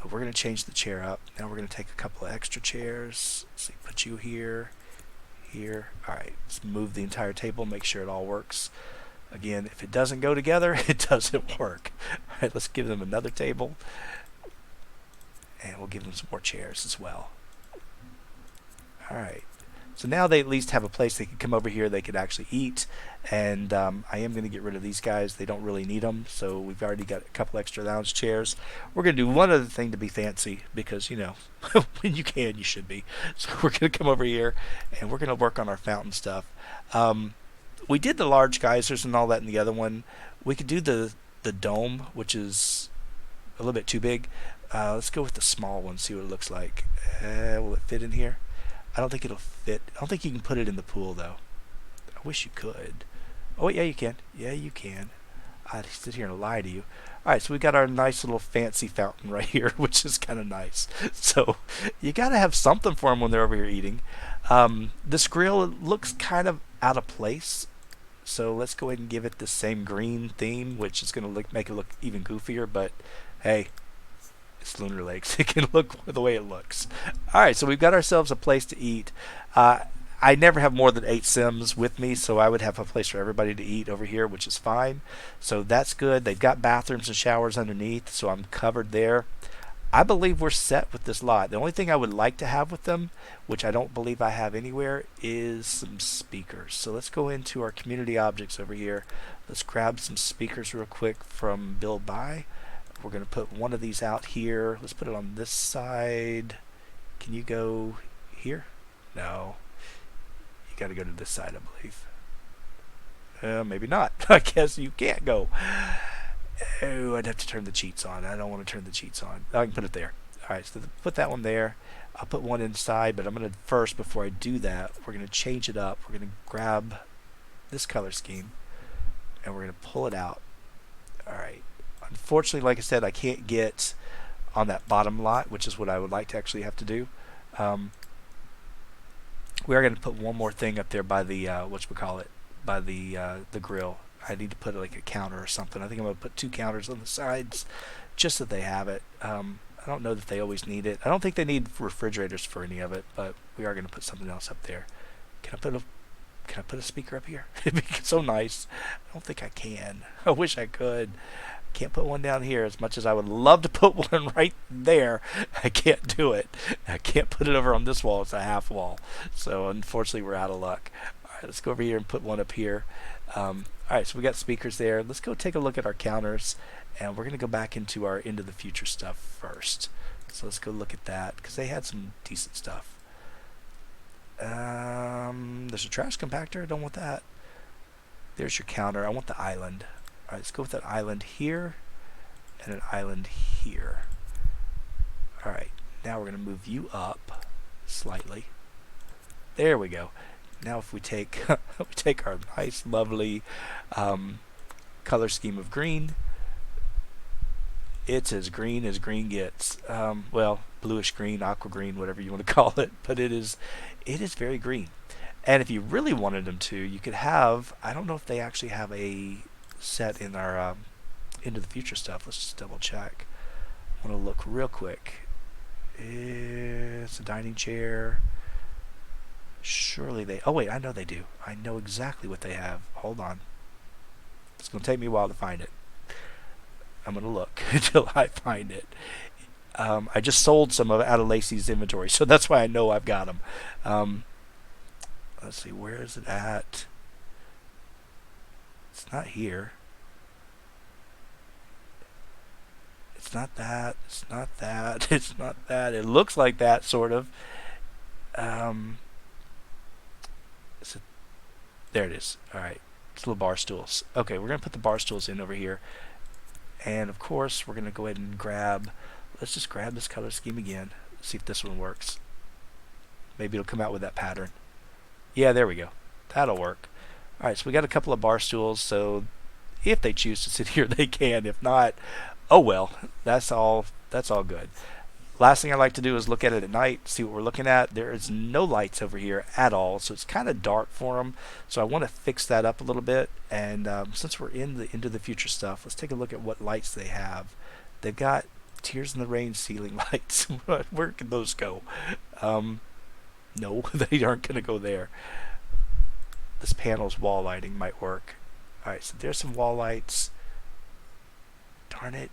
But we're going to change the chair up. Now we're going to take a couple of extra chairs. Let's see, put you here, here. Alright, let's move the entire table, make sure it all works. Again, if it doesn't go together, it doesn't work. Alright, let's give them another table. And we'll give them some more chairs as well. Alright. So now they at least have a place they can come over here, they could actually eat. And I am going to get rid of these guys. They don't really need them. So we've already got a couple extra lounge chairs. We're going to do one other thing to be fancy because, you know, when you can, you should be. So we're going to come over here and we're going to work on our fountain stuff. We did the large geysers and all that in the other one. We could do the dome, which is a little bit too big. Let's go with the small one, see what it looks like. Will it fit in here? I don't think it'll fit. I don't think you can put it in the pool, though. I wish you could. Oh, yeah, you can. Yeah, you can. I'd sit here and lie to you. Alright, so we got our nice little fancy fountain right here, which is kind of nice. So, you got to have something for them when they're over here eating. This grill looks kind of out of place. So, let's go ahead and give it the same green theme, which is going to make it look even goofier. But, hey, it's Lunar Lakes. It can look the way it looks. Alright, so we've got ourselves a place to eat. I never have more than 8 Sims with me, so I would have a place for everybody to eat over here, which is fine. So that's good. They've got bathrooms and showers underneath, so I'm covered there. I believe we're set with this lot. The only thing I would like to have with them, which I don't believe I have anywhere, is some speakers. So let's go into our community objects over here. Let's grab some speakers real quick from Build By. We're going to put one of these out here. Let's put it on this side. Can you go here? No. You got to go to this side, I believe. Maybe not. I guess you can't go. Oh, I'd have to turn the cheats on. I don't want to turn the cheats on. I can put it there. Alright, so put that one there. I'll put one inside, but I'm going to first, before I do that, we're going to change it up. We're going to grab this color scheme, and we're going to pull it out. Alright. Unfortunately, like I said, I can't get on that bottom lot, which is what I would like to actually have to do. We are going to put one more thing up there by the by the grill. I need to put like a counter or something. I think I'm going to put 2 counters on the sides, just so they have it. I don't know that they always need it. I don't think they need refrigerators for any of it, but we are going to put something else up there. Can I put a speaker up here? It'd be so nice. I don't think I can. I wish I could. Can't put one down here as much as I would love to put one right there. I can't do it. I can't put it over on this wall. It's a half wall. So unfortunately we're out of luck. Alright, right, let's go over here and put one up here. All right, so we got speakers there. Let's go take a look at our counters, and we're going to go back into our into the future stuff first. So let's go look at that because they had some decent stuff. There's a trash compactor. I don't want that. There's your counter. I want the island. All right, let's go with that island here and an island here. All right, now we're going to move you up slightly. There we go. Now if we take we take our nice, lovely color scheme of green, it's as green gets. Well, bluish green, aqua green, whatever you want to call it, but it is very green. And if you really wanted them to, you could have, I don't know if they actually have a set in our into the future stuff. Let's just double check. I want to look real quick. It's a dining chair. Surely they, oh wait, I know they do. I know exactly what they have. Hold on. It's going to take me a while to find it. I'm going to look until I find it. I just sold some of it out of Lacey's inventory, so that's why I know I've got them. Let's see, where is it at? It's not here. It's not that. It's not that. It's not that. It looks like that, sort of. There it is. All right. It's little bar stools. Okay, we're going to put the bar stools in over here. And, of course, we're going to go ahead and grab... Let's just grab this color scheme again. See if this one works. Maybe it'll come out with that pattern. Yeah, there we go. That'll work. All right, so we got a couple of bar stools. So if they choose to sit here, they can. If not, oh well. That's all good. Last thing I like to do is look at it at night, see what we're looking at. There is no lights over here at all, so it's kind of dark for them. So I want to fix that up a little bit. And since we're into the future stuff, let's take a look at what lights they have. They've got Tears in the Rain ceiling lights. Where can those go? No, they aren't going to go there. This panel's wall lighting might work. All right, so there's some wall lights. Darn it.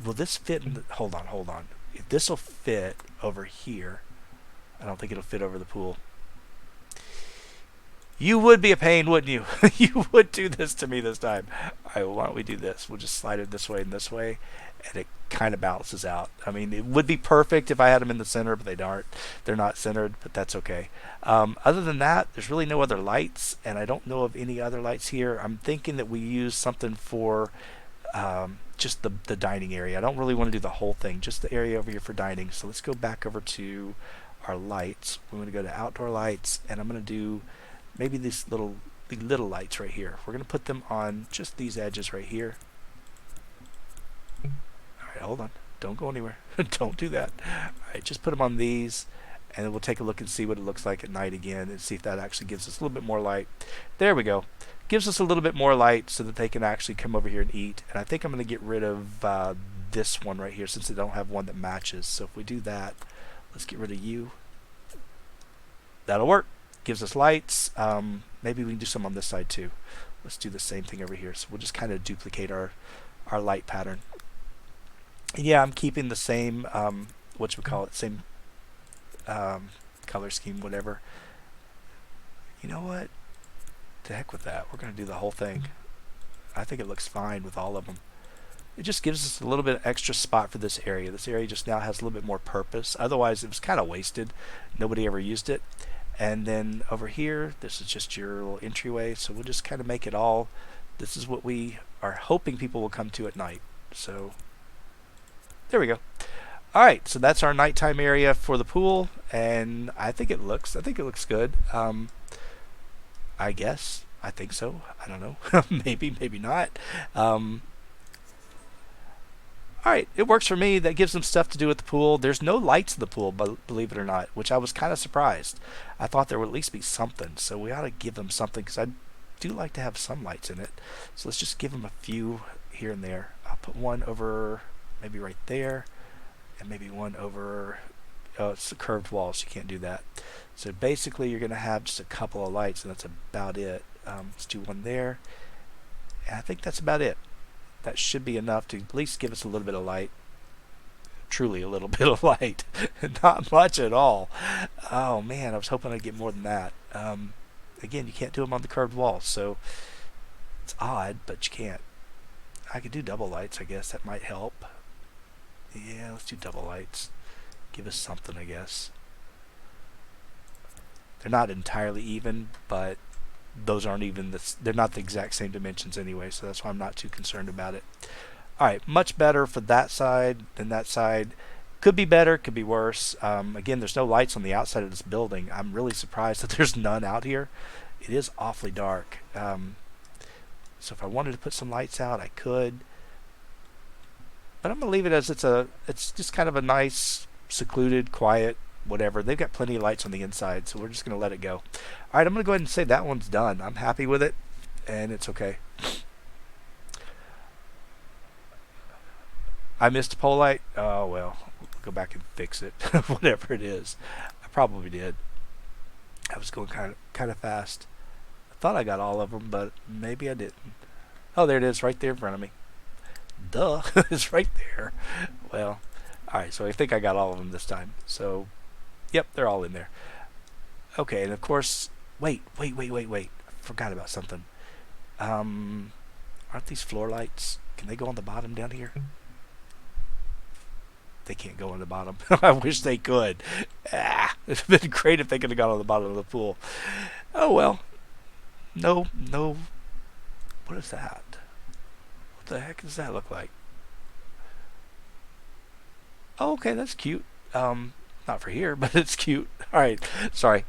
Will this fit in the... Hold on. If this will fit over here, I don't think it'll fit over the pool. You would be a pain, wouldn't you? You would do this to me this time. All right, well, why don't we do this? We'll just slide it this way and this way, and it kind of balances out. I mean, it would be perfect if I had them in the center, but they aren't. They're not centered, but that's okay. Other than that, there's really no other lights, and I don't know of any other lights here. I'm thinking that we use something for... just the dining area. I don't really want to do the whole thing, just the area over here for dining. So let's go back over to our lights. We're going to go to outdoor lights, and I'm going to do maybe these little lights right here. We're going to put them on just these edges right here. Alright, hold on. Don't go anywhere. Don't do that. Alright, just put them on these, and then we'll take a look and see what it looks like at night again and see if that actually gives us a little bit more light. There we go. Gives us a little bit more light so that they can actually come over here and eat. And I think I'm going to get rid of this one right here since they don't have one that matches. So if we do that, let's get rid of you. That'll work. Gives us lights. Maybe we can do some on this side too. Let's do the same thing over here. So we'll just kind of duplicate our light pattern. And yeah, I'm keeping the same, same color scheme, whatever. You know what? To heck with that. We're going to do the whole thing. I think it looks fine with all of them. It just gives us a little bit of extra spot for this area. This area just now has a little bit more purpose. Otherwise, it was kind of wasted. Nobody ever used it. And then over here, this is just your little entryway. So we'll just kind of make it all. This is what we are hoping people will come to at night. So there we go. All right, so that's our nighttime area for the pool, and I think it looks good. I guess. I think so. I don't know. Maybe not. Alright, it works for me. That gives them stuff to do at the pool. There's no lights in the pool, believe it or not, which I was kind of surprised. I thought there would at least be something, so we ought to give them something, because I do like to have some lights in it. So let's just give them a few here and there. I'll put one over maybe right there, and maybe one over... Oh, it's a curved wall, so you can't do that. So basically, you're going to have just a couple of lights, and that's about it. Let's do one there. And I think that's about it. That should be enough to at least give us a little bit of light. Truly a little bit of light. Not much at all. Oh, man, I was hoping I'd get more than that. again, you can't do them on the curved walls, so it's odd, but you can't. I could do double lights, I guess. That might help. Yeah, let's do double lights. Give us something, I guess. They're not entirely even, but those aren't even they're not the exact same dimensions anyway, so that's why I'm not too concerned about it. Alright, much better for that side than that side. Could be better, could be worse. Again, there's no lights on the outside of this building. I'm really surprised that there's none out here. It is awfully dark. So if I wanted to put some lights out, I could. But I'm going to leave it as it's just kind of a nice, secluded, quiet, whatever. They've got plenty of lights on the inside, so we're just going to let it go. Alright, I'm going to go ahead and say that one's done. I'm happy with it, and it's okay. I missed a pole light. Oh, well, we'll go back and fix it. Whatever it is. I probably did. I was going kind of fast. I thought I got all of them, but maybe I didn't. Oh, there it is, right there in front of me. Duh, it's right there. Well, alright, so I think I got all of them this time. So, yep, they're all in there. Okay, and of course, wait. I forgot about something. Aren't these floor lights? Can they go on the bottom down here? They can't go on the bottom. I wish they could. It'd have been great if they could have got on the bottom of the pool. Oh well. No. What is that? What the heck does that look like? Oh, okay, that's cute. Not for here, but it's cute. Alright, sorry.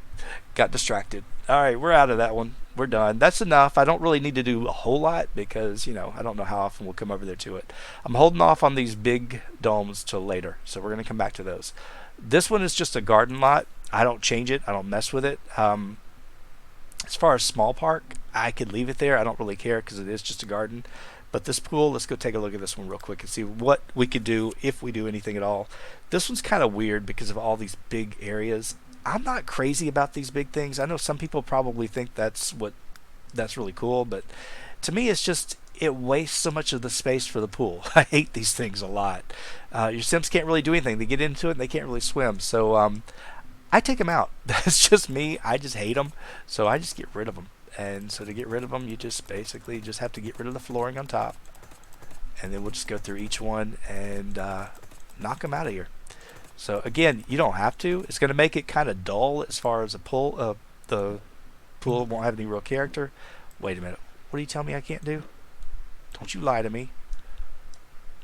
Got distracted. Alright, we're out of that one. We're done. That's enough. I don't really need to do a whole lot because, I don't know how often we'll come over there to it. I'm holding off on these big domes till later, so we're going to come back to those. This one is just a garden lot. I don't change it. I don't mess with it. As far as small park, I could leave it there. I don't really care because it is just a garden. But this pool, let's go take a look at this one real quick and see what we could do if we do anything at all. This one's kind of weird because of all these big areas. I'm not crazy about these big things. I know some people probably think that's really cool, but to me it's just it wastes so much of the space for the pool. I hate these things a lot. Your Sims can't really do anything. They get into it and they can't really swim. So I take them out. That's just me. I just hate them. So I just get rid of them. And so to get rid of them, you just basically just have to get rid of the flooring on top. And then we'll just go through each one and knock them out of here. So again, you don't have to. It's going to make it kind of dull as far as the pool won't have any real character. Wait a minute. What do you tell me I can't do? Don't you lie to me.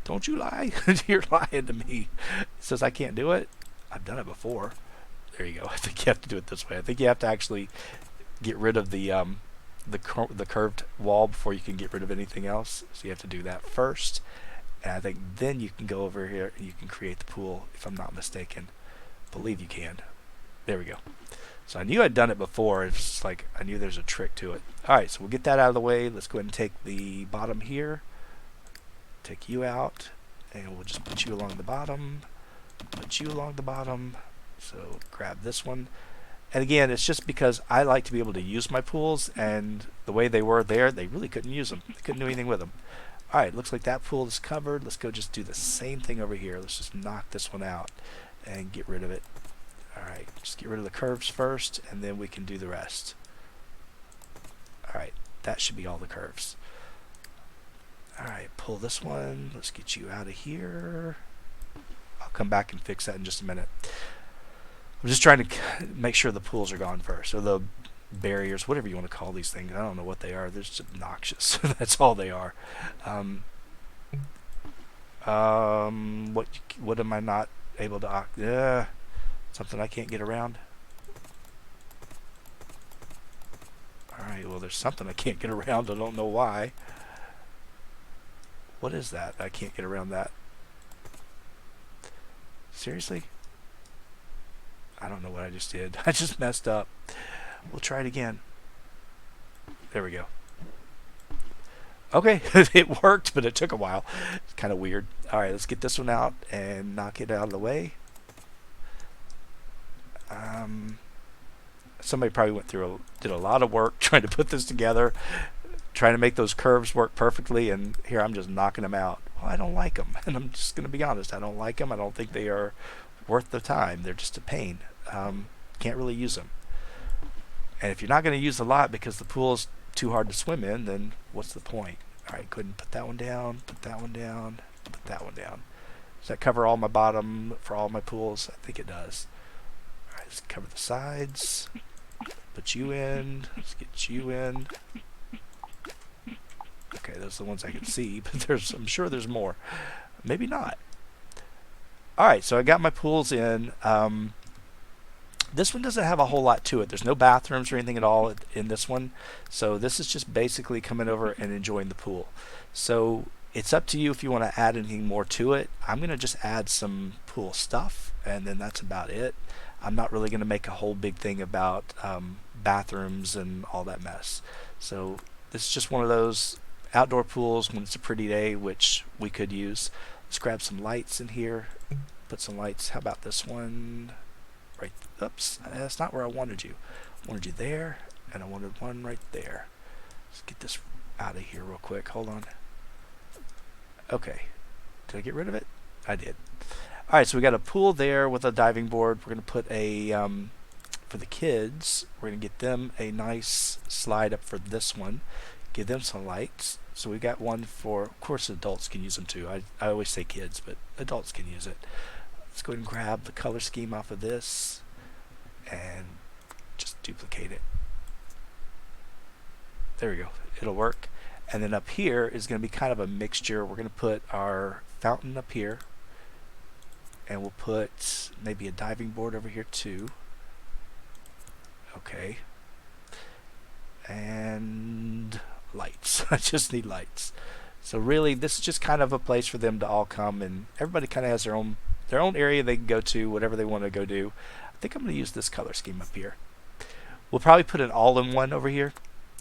Don't you lie. You're lying to me. It says I can't do it. I've done it before. There you go. I think you have to do it this way. I think you have to actually get rid of the curved wall before you can get rid of anything else. So you have to do that first. And I think then you can go over here and you can create the pool, if I'm not mistaken. I believe you can. There we go. So I knew I'd done it before. It's just like I knew there's a trick to it. Alright, so we'll get that out of the way. Let's go ahead and take the bottom here. Take you out. And we'll just put you along the bottom. Put you along the bottom. So grab this one. And again, it's just because I like to be able to use my pools, and the way they were there, they really couldn't use them. They couldn't do anything with them. Alright, looks like that pool is covered. Let's go just do the same thing over here. Let's just knock this one out and get rid of it. Alright, just get rid of the curves first, and then we can do the rest. Alright, that should be all the curves. Alright, pull this one. Let's get you out of here. I'll come back and fix that in just a minute. I'm just trying to make sure the pools are gone first, or the barriers, whatever you want to call these things. I don't know what they are. They're just obnoxious. That's all they are. What am I not able to? Something I can't get around. All right. Well, there's something I can't get around. I don't know why. What is that? I can't get around that. Seriously? I don't know what I just did. I just messed up. We'll try it again. There we go. Okay, it worked, but it took a while. It's kind of weird. Alright, let's get this one out and knock it out of the way. Somebody probably did a lot of work trying to put this together, trying to make those curves work perfectly, and here I'm just knocking them out. Well, I don't like them, and I'm just going to be honest. I don't like them. I don't think they are worth the time. They're just a pain. Can't really use them. And if you're not going to use a lot because the pool is too hard to swim in, then what's the point? All right, go ahead and put that one down, put that one down, put that one down. Does that cover all my bottom for all my pools? I think it does. All right, let's cover the sides. Put you in. Let's get you in. Okay, those are the ones I can see, but I'm sure there's more. Maybe not. All right, so I got my pools in. This one doesn't have a whole lot to it. There's no bathrooms or anything at all in this one. So this is just basically coming over and enjoying the pool. So it's up to you if you want to add anything more to it. I'm going to just add some pool stuff, and then that's about it. I'm not really going to make a whole big thing about bathrooms and all that mess. So this is just one of those outdoor pools when it's a pretty day, which we could use. Let's grab some lights in here. Put some lights. How about this one? Right. Oops. That's not where I wanted you. I wanted you there, and I wanted one right there. Let's get this out of here real quick. Hold on. Okay. Did I get rid of it? I did. All right, so we got a pool there with a diving board. We're going to put a, for the kids, we're going to get them a nice slide up for this one. Give them some lights. So we got one for, of course, adults can use them too. I always say kids, but adults can use it. Let's go ahead and grab the color scheme off of this and just duplicate it. There we go. It'll work. And then up here is going to be kind of a mixture. We're going to put our fountain up here. And we'll put maybe a diving board over here too. Okay. And lights. I just need lights. So really, this is just kind of a place for them to all come, and everybody kind of has their own area they can go to, whatever they want to go do. I think I'm going to use this color scheme up here. We'll probably put an all-in-one over here,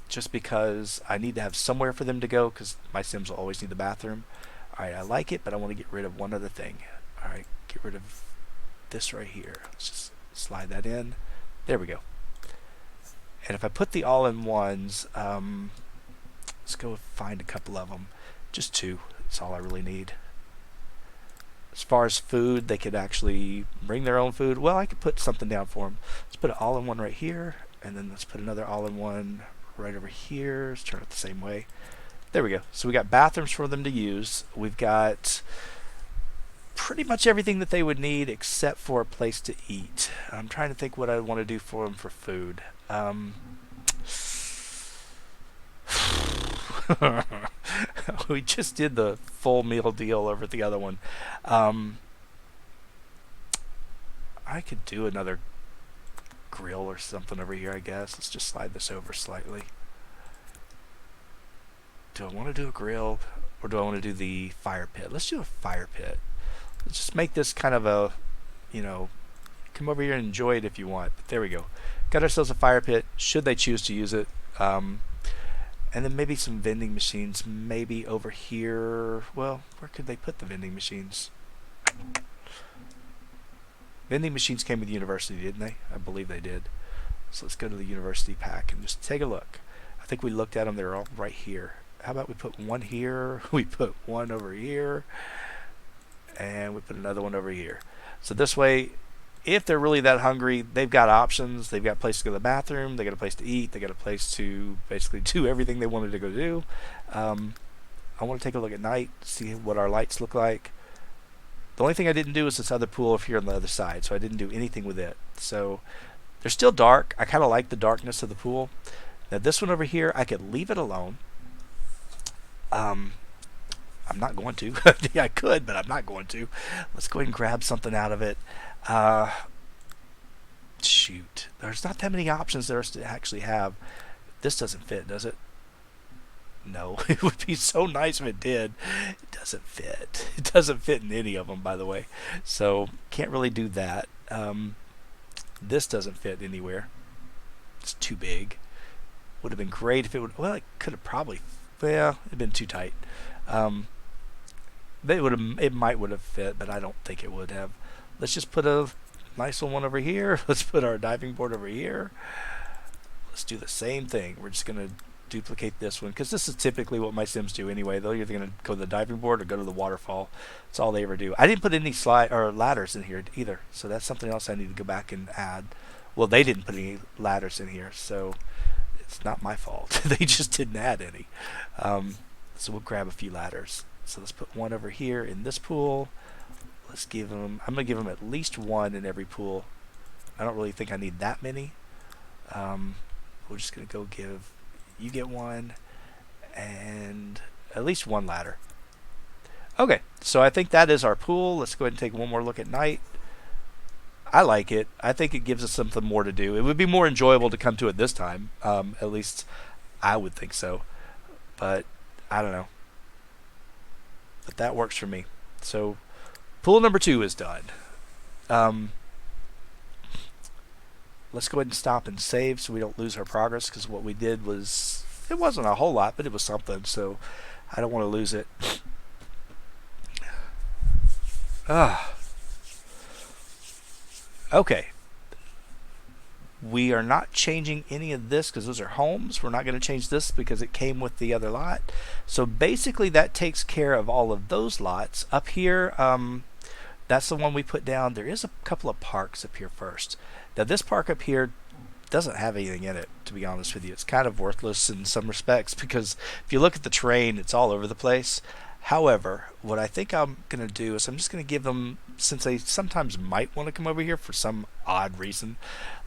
just because I need to have somewhere for them to go, because my Sims will always need the bathroom. All right, I like it, but I want to get rid of one other thing. All right, get rid of this right here. Let's just slide that in. There we go. And if I put the all-in-ones, let's go find a couple of them. Just two. That's all I really need. As far as food, they could actually bring their own food. Well, I could put something down for them. Let's put an all-in-one right here, and then let's put another all-in-one right over here. Let's turn it the same way. There we go. So we got bathrooms for them to use. We've got pretty much everything that they would need except for a place to eat. I'm trying to think what I want to do for them for food. We just did the full meal deal over at the other one. I could do another grill or something over here, I guess. Let's just slide this over slightly. Do I want to do a grill, or do I want to do the fire pit? Let's do a fire pit. Let's just make this kind of a, come over here and enjoy it if you want. But there we go. Got ourselves a fire pit, should they choose to use it. And then maybe some vending machines, maybe over here. Well, where could they put the vending machines? Vending machines came with the university, didn't they? I believe they did. So let's go to the university pack and just take a look. I think we looked at them. They're all right here. How about we put one here? We put one over here. And we put another one over here. So this way, if they're really that hungry, they've got options. They've got a place to go to the bathroom. They got a place to eat. They got a place to basically do everything they wanted to go do. I want to take a look at night, see what our lights look like. The only thing I didn't do is this other pool over here on the other side, so I didn't do anything with it. So they're still dark. I kind of like the darkness of the pool. Now this one over here, I could leave it alone. I'm not going to. Yeah, I could, but I'm not going to. Let's go ahead and grab something out of it. Shoot. There's not that many options there to actually have. This doesn't fit, does it? No. It would be so nice if it did. It doesn't fit. It doesn't fit in any of them, by the way. So, can't really do that. This doesn't fit anywhere. It's too big. Would have been great if it would. Well, it could have probably. Well, it'd been too tight. It might would have fit, but I don't think it would have. Let's just put a nice one over here. Let's put our diving board over here. Let's do the same thing. We're just going to duplicate this one, because this is typically what my Sims do anyway. They're either going to go to the diving board or go to the waterfall. That's all they ever do. I didn't put any slide or ladders in here either, so that's something else I need to go back and add. Well, they didn't put any ladders in here, so it's not my fault. They just didn't add any. So we'll grab a few ladders. So let's put one over here in this pool. Let's give them, I'm going to give them at least one in every pool. I don't really think I need that many. We're just going to go give, you get one, and at least one ladder. Okay, so I think that is our pool. Let's go ahead and take one more look at night. I like it. I think it gives us something more to do. It would be more enjoyable to come to it this time. At least I would think so. But I don't know. But that works for me. So pool number 2 is done. Let's go ahead and stop and save so we don't lose our progress, because what we did was, it wasn't a whole lot, but it was something. So I don't want to lose it. Okay. We are not changing any of this because those are homes. We're not going to change this because it came with the other lot. So basically that takes care of all of those lots. Up here, that's the one we put down. There is a couple of parks up here first. Now this park up here doesn't have anything in it, to be honest with you. It's kind of worthless in some respects because if you look at the terrain, it's all over the place. However, what I think I'm going to do is I'm just going to give them, since they sometimes might want to come over here for some odd reason,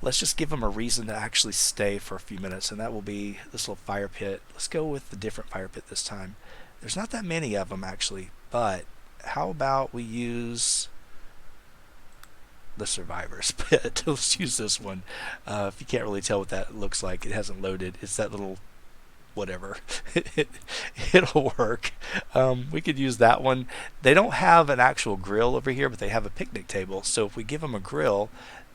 let's just give them a reason to actually stay for a few minutes, and that will be this little fire pit. Let's go with the different fire pit this time. There's not that many of them actually, but how about we use the survivor's pit? Let's use this one. If you can't really tell what that looks like, it hasn't loaded. It's that little whatever. It'll work. We could use that one. They don't have an actual grill over here, but they have a picnic table. So if we give them a grill,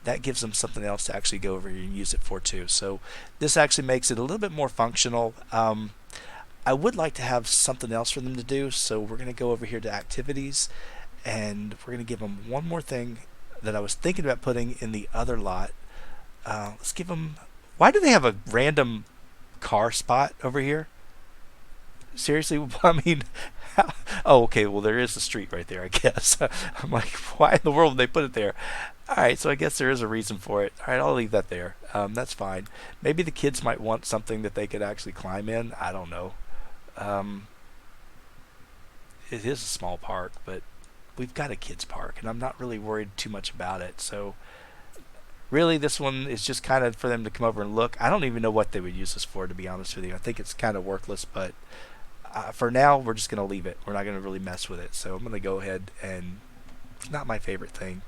that gives them something else to actually go over here and use it for too. So this actually makes it a little bit more functional. I would like to have something else for them to do, so we're going to go over here to activities, and we're going to give them one more thing that I was thinking about putting in the other lot. Let's give them, why do they have a random car spot over here? Seriously? I mean, oh, okay, well, there is a street right there, I guess. I'm like, why in the world would they put it there? Alright, so I guess there is a reason for it. Alright, I'll leave that there. That's fine. Maybe the kids might want something that they could actually climb in. I don't know. It is a small park, but we've got a kids park, and I'm not really worried too much about it. So really, this one is just kind of for them to come over and look. I don't even know what they would use this for, to be honest with you. I think it's kind of worthless, but for now, we're just going to leave it. We're not going to really mess with it. So I'm going to go ahead, and it's not my favorite thing.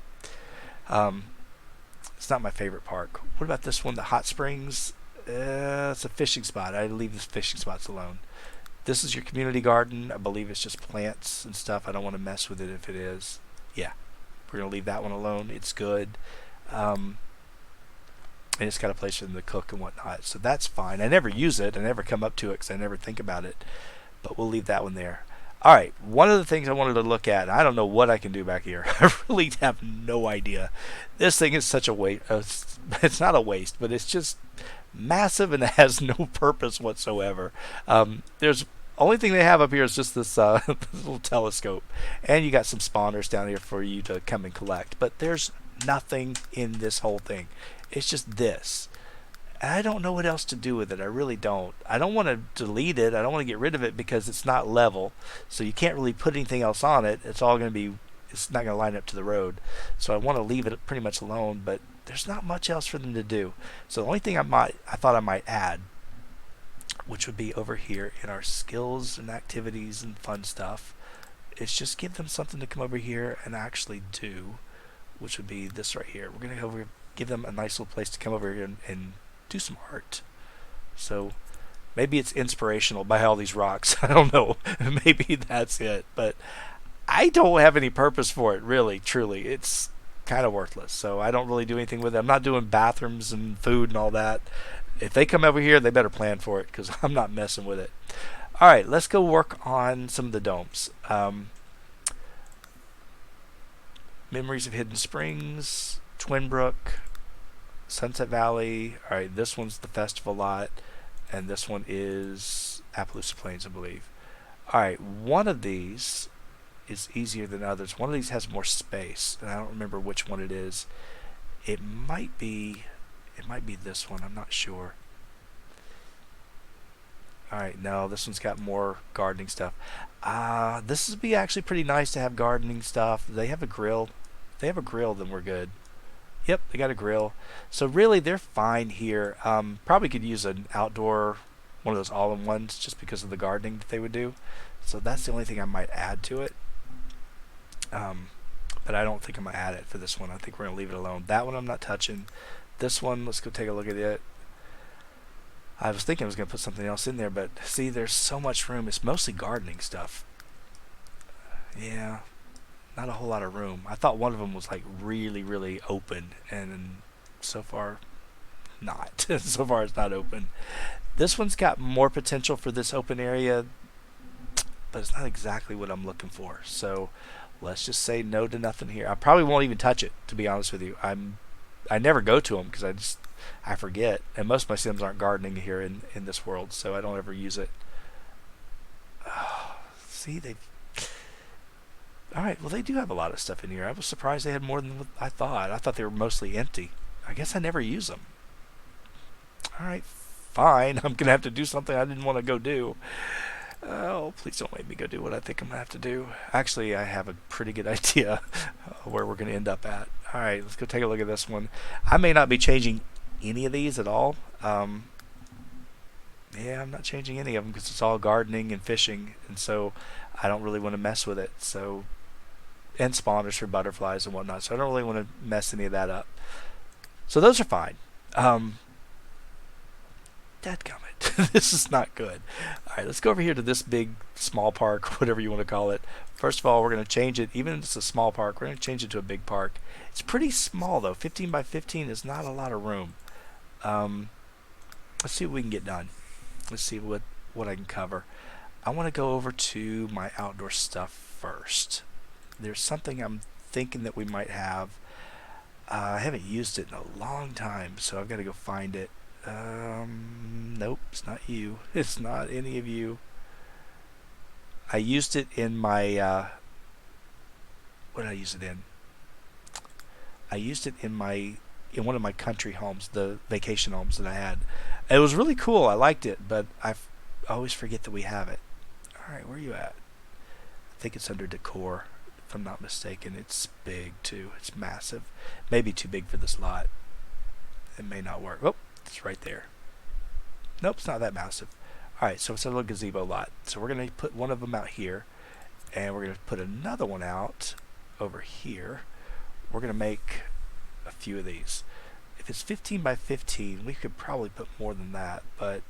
It's not my favorite park. What about this one, the hot springs? It's a fishing spot. I leave the fishing spots alone. This is your community garden. I believe it's just plants and stuff. I don't want to mess with it if it is. Yeah, we're going to leave that one alone. It's good. And it's got a place for them to cook and whatnot, so that's fine. I never use it. I never come up to it because I never think about it, but we'll leave that one there. Alright, one of the things I wanted to look at, and I don't know what I can do back here. I really have no idea. This thing is such a waste. It's not a waste, but it's just massive and it has no purpose whatsoever. There's only thing they have up here is just this little telescope, and you got some spawners down here for you to come and collect, but there's nothing in this whole thing. It's just this. And I don't know what else to do with it. I really don't. I don't want to delete it. I don't want to get rid of it because it's not level. So you can't really put anything else on it. It's all going to be, it's not going to line up to the road. So I want to leave it pretty much alone, but there's not much else for them to do. So the only thing I thought I might add, which would be over here in our skills and activities and fun stuff, is just give them something to come over here and actually do, which would be this right here. We're going to go over, give them a nice little place to come over here and do some art. So maybe it's inspirational by all these rocks. I don't know. Maybe that's it. But I don't have any purpose for it, really, truly. It's kind of worthless. So I don't really do anything with it. I'm not doing bathrooms and food and all that. If they come over here, they better plan for it because I'm not messing with it. All right, let's go work on some of the domes. Memories of Hidden Springs, Twinbrook, Sunset Valley. All right, this one's the festival lot, and this one is Appaloosa Plains, I believe. All right, one of these is easier than others. One of these has more space, and I don't remember which one it is. It might be It might be this one. I'm not sure. Alright, no, this one's got more gardening stuff. This would be actually pretty nice to have gardening stuff. They have a grill. If they have a grill, then we're good. Yep, they got a grill. So really, they're fine here. Probably could use an outdoor, one of those all-in-ones, just because of the gardening that they would do. So that's the only thing I might add to it. But I don't think I'm going to add it for this one. I think we're going to leave it alone. That one I'm not touching. This one, let's go take a look at it. I was thinking I was going to put something else in there, but see, there's so much room. It's mostly gardening stuff. Yeah, not a whole lot of room. I thought one of them was like really, really open, and so far, not. So far, it's not open. This one's got more potential for this open area, but it's not exactly what I'm looking for. So let's just say no to nothing here. I probably won't even touch it, to be honest with you. I never go to them because I forget, and most of my sims aren't gardening here in this world, so I don't ever use it. See, they. All right, well, they do have a lot of stuff in here. I was surprised they had more than what I thought. I thought they were mostly empty. I guess I never use them. All right, fine. I'm gonna have to do something I didn't want to go do. Oh, please don't make me go do what I think I'm gonna have to do. Actually, I have a pretty good idea where we're gonna end up at. All right, let's go take a look at this one. I may not be changing any of these at all. Yeah, I'm not changing any of them because it's all gardening and fishing, and so I don't really want to mess with it. So, and spawners for butterflies and whatnot. So I don't really want to mess any of that up. So those are fine. Dadgummit. This is not good. Alright, let's go over here to this big small park, whatever you want to call it. First of all, we're going to change it, even if it's a small park, we're going to change it to a big park. It's pretty small though. 15 by 15 is not a lot of room. Let's see what we can get done. Let's see what I can cover. I want to go over to my outdoor stuff first. There's something I'm thinking that we might have. I haven't used it in a long time, so I've got to go find it. Nope, it's not you. It's not any of you. I used it in my, what did I use it in? I used it in one of my country homes, the vacation homes that I had. It was really cool. I liked it, but I always forget that we have it. Alright, where are you at? I think it's under decor, if I'm not mistaken. It's big, too. It's massive. Maybe too big for this lot. It may not work. Oh, it's right there. Nope, it's not that massive. Alright, so it's a little gazebo lot. So we're going to put one of them out here, and we're going to put another one out over here. We're going to make a few of these. If it's 15 by 15, we could probably put more than that, but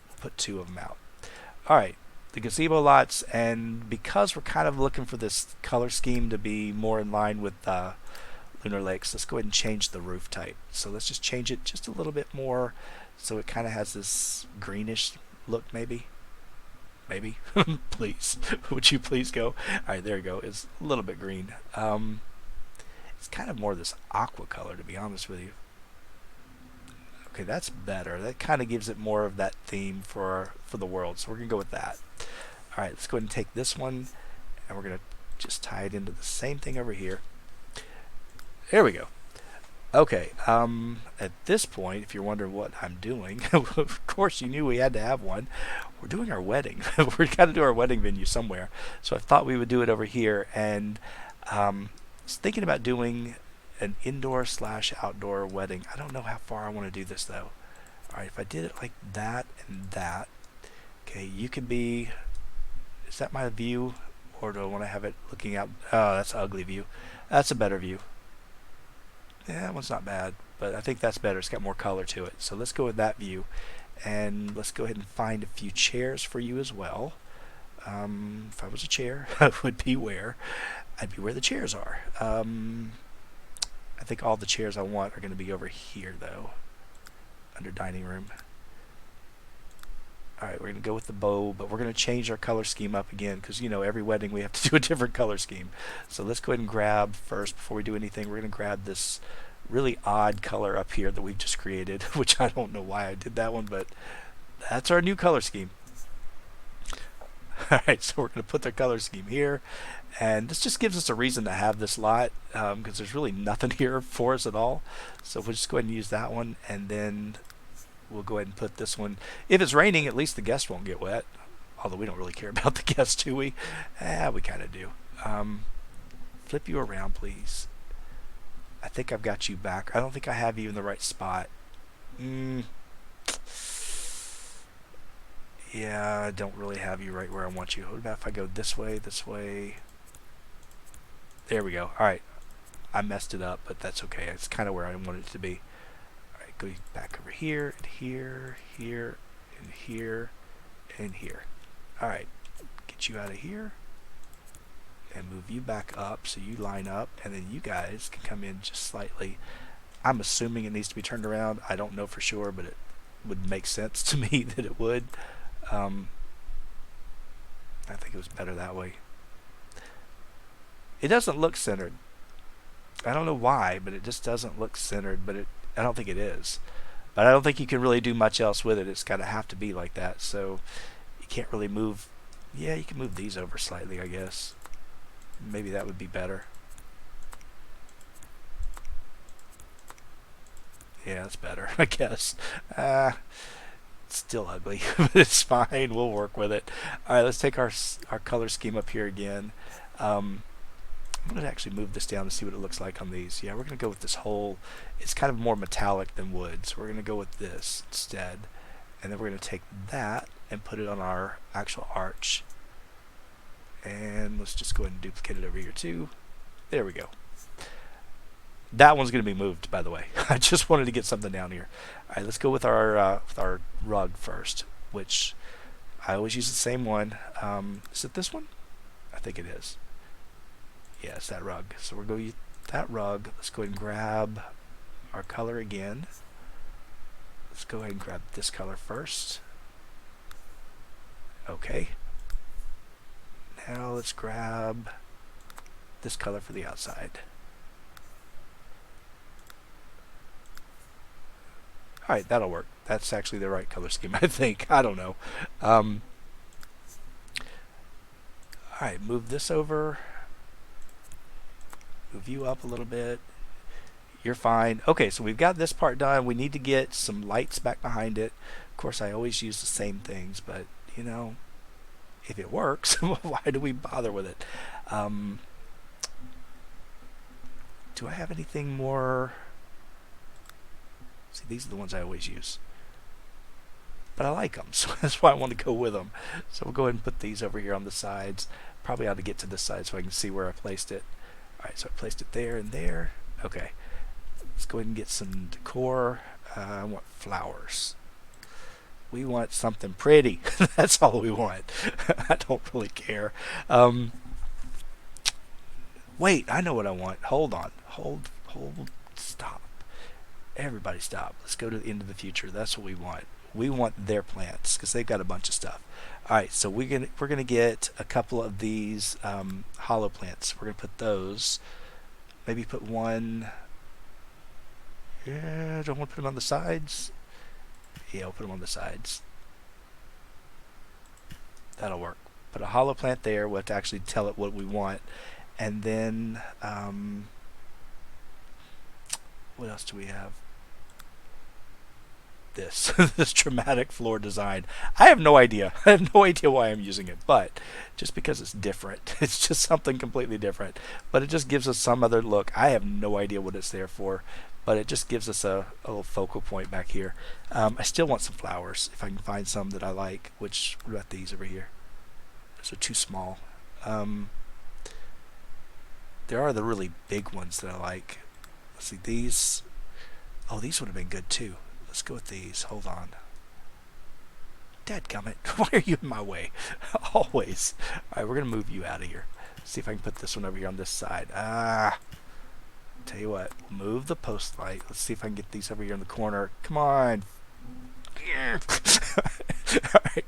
we'll put two of them out. Alright, the gazebo lots, and because we're kind of looking for this color scheme to be more in line with Lunar Lakes, let's go ahead and change the roof type. So let's just change it just a little bit more so it kind of has this greenish look, maybe. Maybe. Please. Would you please go? Alright, there you go. It's a little bit green. It's kind of more this aqua color, to be honest with you. Okay, that's better. That kind of gives it more of that theme for the world. So we're going to go with that. Alright, let's go ahead and take this one, and we're going to just tie it into the same thing over here. There we go. Okay, at this point, if you're wondering what I'm doing, of course you knew we had to have one. We're doing our wedding. We've got to do our wedding venue somewhere. So I thought we would do it over here, and I was thinking about doing an indoor/outdoor wedding. I don't know how far I want to do this, though. Alright, if I did it like that and that, okay, you can be, is that my view, or do I want to have it looking out? Oh, that's an ugly view. That's a better view. Yeah, that one's not bad, but I think that's better. It's got more color to it. So let's go with that view, and let's go ahead and find a few chairs for you as well. If I was a chair, I would be where? I'd be where the chairs are. I think all the chairs I want are going to be over here, though, under dining room. Alright, we're going to go with the bow, but we're going to change our color scheme up again, because, you know, every wedding we have to do a different color scheme. So let's go ahead and grab, first, before we do anything, we're going to grab this really odd color up here that we've just created, which I don't know why I did that one, but that's our new color scheme. Alright, so we're going to put the color scheme here. And this just gives us a reason to have this lot, because there's really nothing here for us at all. So we'll just go ahead and use that one, and then we'll go ahead and put this one. If it's raining, at least the guest won't get wet. Although we don't really care about the guest, do we? We kind of do. Flip you around, please. I think I've got you back. I don't think I have you in the right spot. Yeah, I don't really have you right where I want you. What about if I go this way, this way? There we go. Alright. I messed it up, but that's okay. It's kind of where I want it to be. Alright, go back over here, and here, here, and here, and here. Alright. Get you out of here. And move you back up so you line up, and then you guys can come in just slightly. I'm assuming it needs to be turned around. I don't know for sure, but it would make sense to me that it would. I think it was better that way. It doesn't look centered. I don't know why, but it just doesn't look centered, but I don't think it is. But I don't think you can really do much else with it. It's got to have to be like that, so you can't really move. Yeah, you can move these over slightly, I guess. Maybe that would be better. Yeah, that's better, I guess. It's still ugly, but it's fine. We'll work with it. All right, let's take our color scheme up here again. I'm going to actually move this down to see what it looks like on these. Yeah, we're going to go with this whole. It's kind of more metallic than wood, so we're going to go with this instead. And then we're going to take that and put it on our actual arch. And let's just go ahead and duplicate it over here too. There we go. That one's going to be moved, by the way. I just wanted to get something down here. All right, let's go with our rug first, which I always use the same one. Is it this one? I think it is. Yeah, it's that rug. So we're going to use that rug. Let's go ahead and grab our color again. Let's go ahead and grab this color first. Okay. Now let's grab this color for the outside. Alright, that'll work. That's actually the right color scheme, I think. I don't know. Alright, move this over. Move you up a little bit. You're fine. Okay, so we've got this part done. We need to get some lights back behind it. Of course, I always use the same things, but, you know, if it works, why do we bother with it? Do I have anything more? See, these are the ones I always use. But I like them, so that's why I want to go with them. So we'll go ahead and put these over here on the sides. Probably ought to get to this side so I can see where I placed it. Alright, so I placed it there and there. Okay. Let's go ahead and get some decor. I want flowers. We want something pretty. That's all we want. I don't really care. Wait, I know what I want. Hold on. Hold. Stop. Everybody stop. Let's go to the end of the future. That's what we want. We want their plants because they've got a bunch of stuff. All right, so we're gonna get a couple of these hollow plants. We're gonna put those. Maybe put one. Yeah, don't want to put them on the sides. Yeah, I'll put them on the sides. That'll work. Put a hollow plant there. We'll have to actually tell it what we want, and then what else do we have? This this dramatic floor design. I have no idea. I have no idea why I'm using it, but just because it's different. It's just something completely different. But it just gives us some other look. I have no idea what it's there for, but it just gives us a little focal point back here. I still want some flowers if I can find some that I like. What about these over here? Those are too small. There are the really big ones that I like. Let's see, these. Oh, these would have been good too. Let's go with these. Hold on. Dadgummit. Why are you in my way? Always. Alright, we're going to move you out of here. See if I can put this one over here on this side. Tell you what. Move the post light. Let's see if I can get these over here in the corner. Come on. Alright.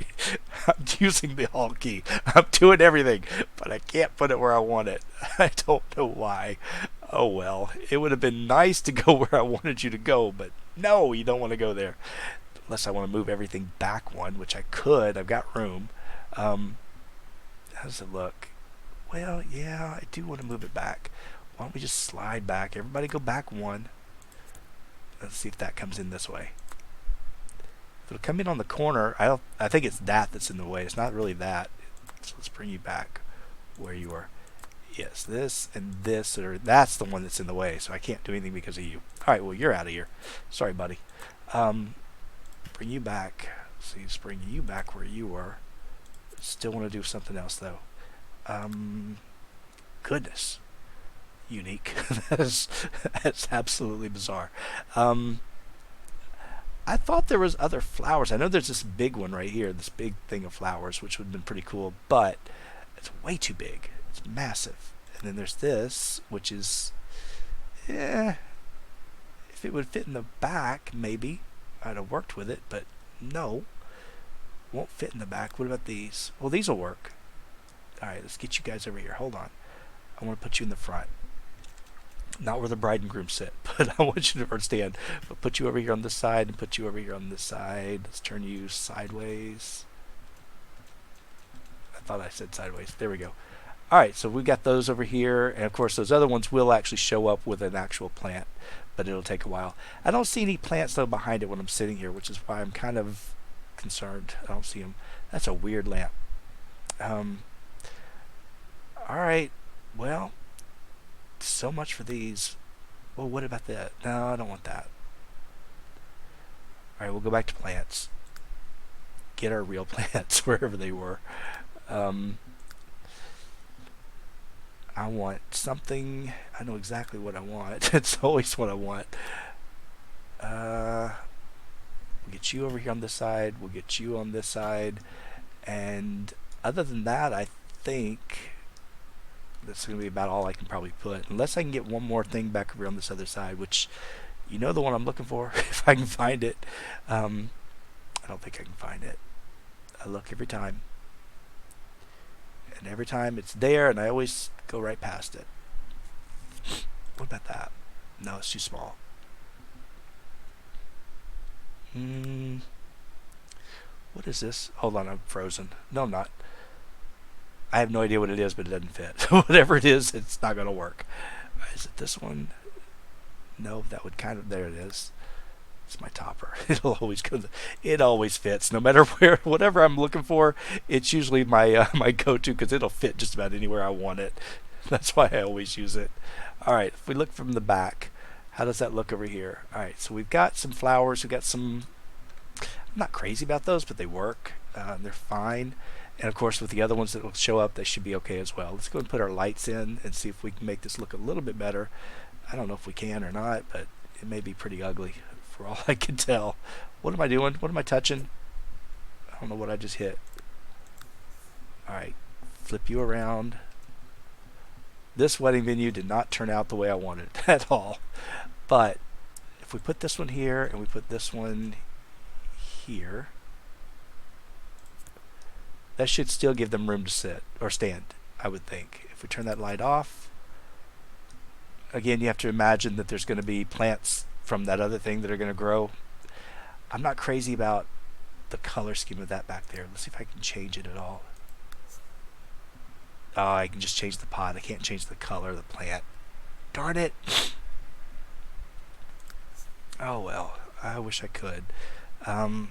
I'm using the Alt key. I'm doing everything, but I can't put it where I want it. I don't know why. Oh well. It would have been nice to go where I wanted you to go, but no, you don't want to go there. Unless I want to move everything back one, which I could. I've got room. How does it look? Well, yeah, I do want to move it back. Why don't we just slide back? Everybody go back one. Let's see if that comes in this way. If it'll come in on the corner, I think it's that's in the way. It's not really that. So let's bring you back where you are. Yes, this and this, or that's the one that's in the way, so I can't do anything because of you. Alright, well, you're out of here. Sorry, buddy. Bring you back. So you just bring you back where you were. Still want to do something else, though. Goodness. Unique. that's absolutely bizarre. I thought there was other flowers. I know there's this big one right here, this big thing of flowers, which would have been pretty cool, but it's way too big. It's massive. And then there's this, which is, if it would fit in the back, maybe I'd have worked with it, but no, won't fit in the back. What about these? Well, these will work. All right, let's get you guys over here. Hold on. I want to put you in the front. Not where the bride and groom sit, but I want you to understand. But put you over here on this side and put you over here on this side. Let's turn you sideways. I thought I said sideways. There we go. Alright, so we got those over here, and of course those other ones will actually show up with an actual plant, but it'll take a while. I don't see any plants though behind it when I'm sitting here, which is why I'm kind of concerned. I don't see them. That's a weird lamp. Alright, well, so much for these. Well, what about that? No, I don't want that. Alright, we'll go back to plants. Get our real plants wherever they were. I want something. I know exactly what I want. It's always what I want. We'll get you over here on this side. We'll get you on this side. And other than that, I think that's going to be about all I can probably put. Unless I can get one more thing back over on this other side, which, you know, the one I'm looking for, if I can find it. I don't think I can find it. I look every time. And every time it's there, and I always go right past it. What about that? No, it's too small. What is this? Hold on, I'm frozen. No, I'm not. I have no idea what it is, but it doesn't fit. Whatever it is, it's not going to work. Is it this one? No, that would kind of... There it is. It's my topper. It'll always go. It always fits, no matter where, whatever I'm looking for. It's usually my my go-to because it'll fit just about anywhere I want it. That's why I always use it. All right, if we look from the back, how does that look over here? All right, so we've got some flowers. We've got some. I'm not crazy about those, but they work. They're fine. And of course, with the other ones that will show up, they should be okay as well. Let's go and put our lights in and see if we can make this look a little bit better. I don't know if we can or not, but it may be pretty ugly. For all I can tell. What am I doing? What am I touching? I don't know what I just hit. Alright, flip you around. This wedding venue did not turn out the way I wanted at all. But if we put this one here and we put this one here, that should still give them room to sit or stand, I would think. If we turn that light off, again, you have to imagine that there's going to be plants from that other thing that are going to grow. I'm not crazy about the color scheme of that back there. Let's see if I can change it at all. Oh, I can just change the pot. I can't change the color of the plant. Darn it. Oh well, I wish I could. Alright,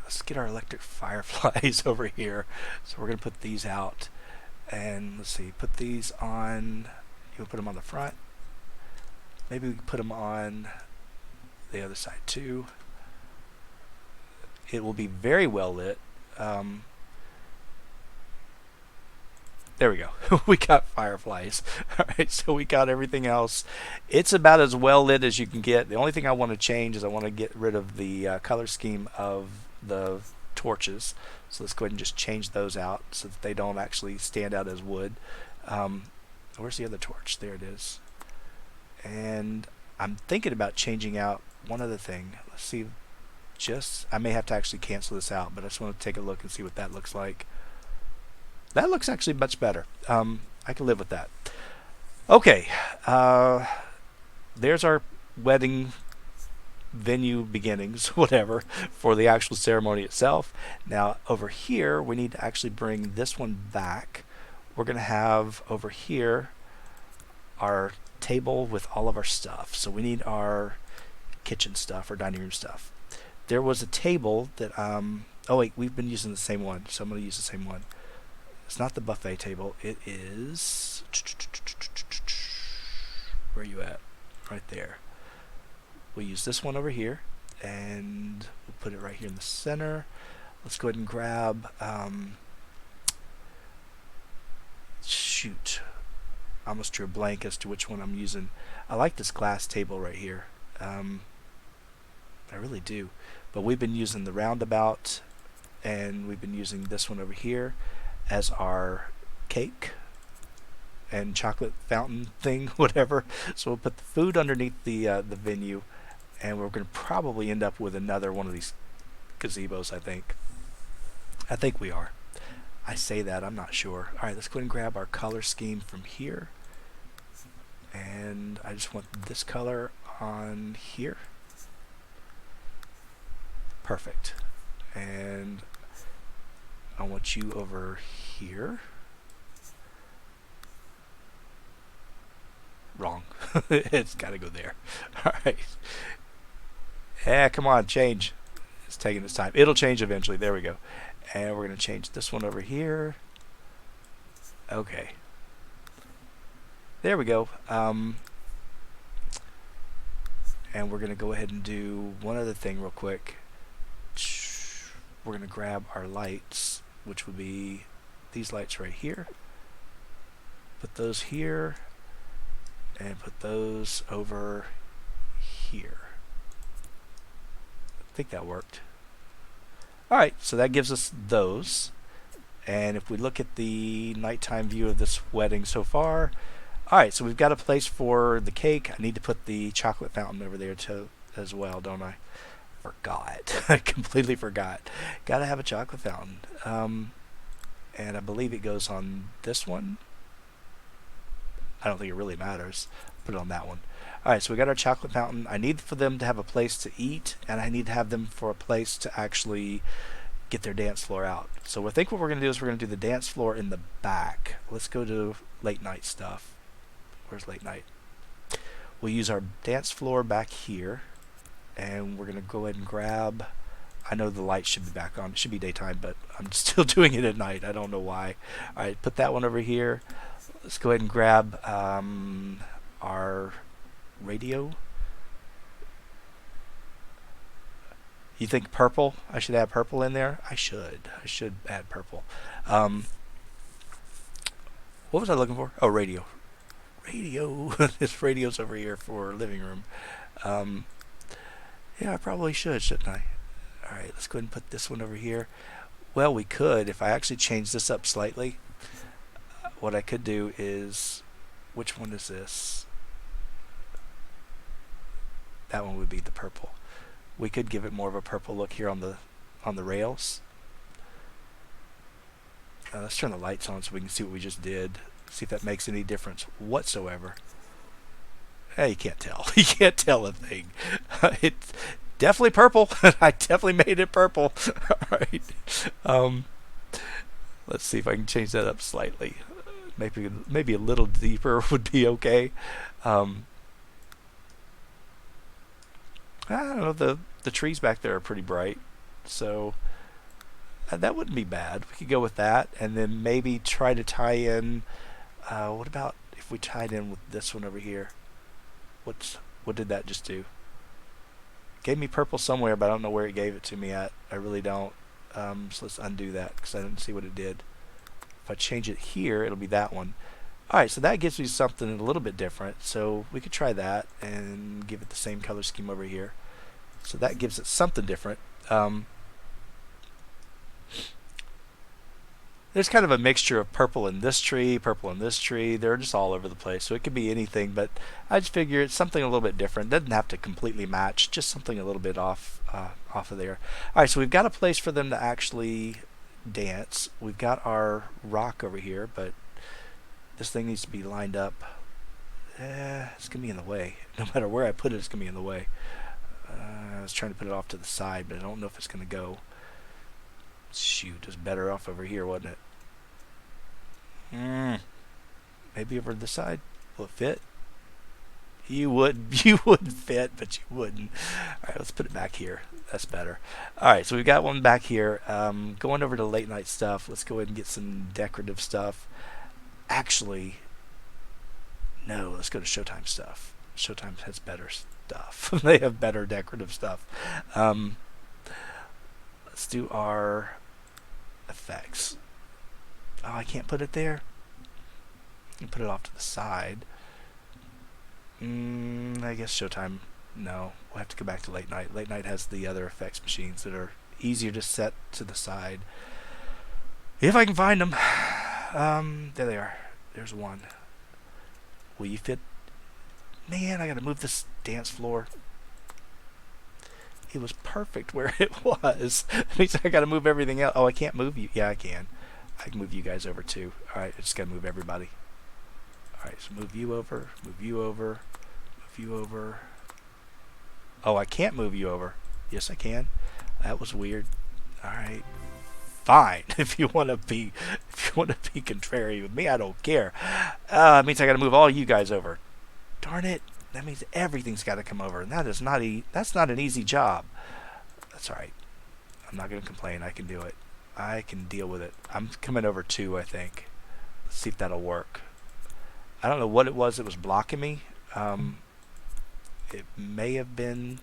let's get our electric fireflies over here. So we're going to put these out. And let's see, put these on. You'll put them on the front. Maybe we can put them on the other side too. It will be very well lit. There we go. We got fireflies. Alright, so we got everything else. It's about as well lit as you can get. The only thing I want to change is I want to get rid of the color scheme of the torches. So let's go ahead and just change those out so that they don't actually stand out as wood. Where's the other torch? There it is. And I'm thinking about changing out one other thing. Let's see. I may have to actually cancel this out, but I just want to take a look and see what that looks like. That looks actually much better. I can live with that. Okay. There's our wedding venue beginnings, whatever, for the actual ceremony itself. Now over here, we need to actually bring this one back. We're going to have over here our table with all of our stuff. So we need our kitchen stuff or dining room stuff. There was a table that, oh wait, we've been using the same one, so I'm going to use the same one. It's not the buffet table. It is, where are you at? Right there. We'll use this one over here, and we'll put it right here in the center. Let's go ahead and grab, shoot, I almost drew a blank as to which one I'm using. I like this glass table right here. I really do. But we've been using the roundabout, and we've been using this one over here as our cake and chocolate fountain thing, whatever. So we'll put the food underneath the venue, and we're going to probably end up with another one of these gazebos, I think. I think we are. I say that, I'm not sure. Alright, let's go ahead and grab our color scheme from here. And I just want this color on here. Perfect. And I want you over here. Wrong. It's got to go there. Alright. Yeah, come on, change. It's taking its time. It'll change eventually. There we go. And we're going to change this one over here. Okay. There we go. And we're going to go ahead and do one other thing real quick. We're going to grab our lights, which would be these lights right here. Put those here. And put those over here. I think that worked. Alright, so that gives us those. And if we look at the nighttime view of this wedding so far, alright, so we've got a place for the cake. I need to put the chocolate fountain over there as well, don't I? Forgot. I completely forgot. Gotta have a chocolate fountain. And I believe it goes on this one. I don't think it really matters. Put it on that one. Alright, so we got our chocolate fountain. I need for them to have a place to eat, and I need to have them for a place to actually get their dance floor out. So I think what we're going to do is we're going to do the dance floor in the back. Let's go to late night stuff. Where's late night? We'll use our dance floor back here, and we're going to go ahead and grab, I know the light should be back on. It should be daytime, but I'm still doing it at night. I don't know why. Alright, put that one over here. Let's go ahead and grab our radio. You think purple? I should add purple in there? I should add purple. What was I looking for? Oh, radio. Radio. This radio's over here for living room. Yeah, I probably should, shouldn't I? Alright, let's go ahead and put this one over here. Well, we could. If I actually change this up slightly, what I could do is, which one is this? That one would be the purple. We could give it more of a purple look here on the rails. Let's turn the lights on so we can see what we just did. See if that makes any difference whatsoever. Hey, you can't tell. You can't tell a thing. It's definitely purple. I definitely made it purple. Alright. Let's see if I can change that up slightly. Maybe a little deeper would be okay. I don't know, the trees back there are pretty bright, so that wouldn't be bad. We could go with that, and then maybe try to tie in, what about if we tied in with this one over here? What did that just do? Gave me purple somewhere, but I don't know where it gave it to me at. I really don't. So let's undo that, because I didn't see what it did. If I change it here, it'll be that one. Alright, so that gives me something a little bit different. So we could try that and give it the same color scheme over here. So that gives it something different. There's kind of a mixture of purple in this tree, purple in this tree. They're just all over the place. So it could be anything, but I just figure it's something a little bit different. Doesn't have to completely match, just something a little bit off of there. Alright, so we've got a place for them to actually dance. We've got our rock over here, but this thing needs to be lined up. It's going to be in the way. No matter where I put it, it's going to be in the way. I was trying to put it off to the side, but I don't know if it's going to go. Shoot, it's better off over here, wasn't it? Maybe over this side. Will it fit? You would, you would fit, but you wouldn't. All right, let's put it back here. That's better. All right, so we've got one back here. Going over to late night stuff. Let's go ahead and get some decorative stuff. Actually, no, let's go to Showtime stuff. Showtime has better stuff. They have better decorative stuff. Let's do our effects. Oh, I can't put it there. I can put it off to the side. I guess Showtime. No, we'll have to go back to Late Night. Late Night has the other effects machines that are easier to set to the side. If I can find them. There they are. There's one. Will you fit? Man, I gotta move this dance floor. It was perfect where it was. It means I gotta move everything else. Oh, I can't move you. Yeah, I can. I can move you guys over too. Alright, I just gotta move everybody. Alright, so move you over, move you over, move you over. Oh, I can't move you over. Yes, I can. That was weird. Alright. Fine. If you want to be contrary with me, I don't care. It means I got to move all you guys over. Darn it! That means everything's got to come over, and that's not an easy job. That's all right. I'm not going to complain. I can do it. I can deal with it. I'm coming over too, I think. Let's see if that'll work. I don't know what it was that was blocking me. It may have been.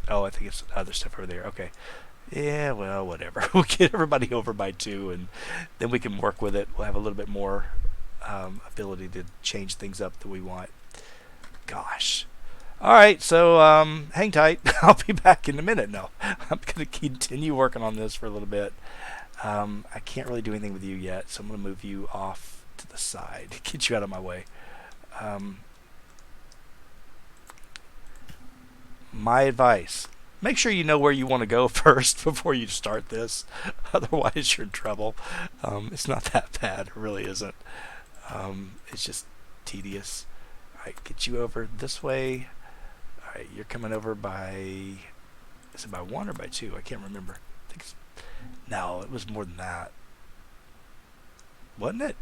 Oh, I think it's other stuff over there. Okay. Yeah, well, whatever. We'll get everybody over by 2, and then we can work with it. We'll have a little bit more ability to change things up that we want. Gosh. All right, so hang tight. I'll be back in a minute. No, I'm going to continue working on this for a little bit. I can't really do anything with you yet, so I'm going to move you off to the side. Get you out of my way. My advice. Make sure you know where you want to go first before you start this. Otherwise, you're in trouble. It's not that bad. It really isn't. It's just tedious. Alright, get you over this way. Alright, you're coming over by... Is it by 1 or by 2? I can't remember. I think it's, no, it was more than that. Wasn't it?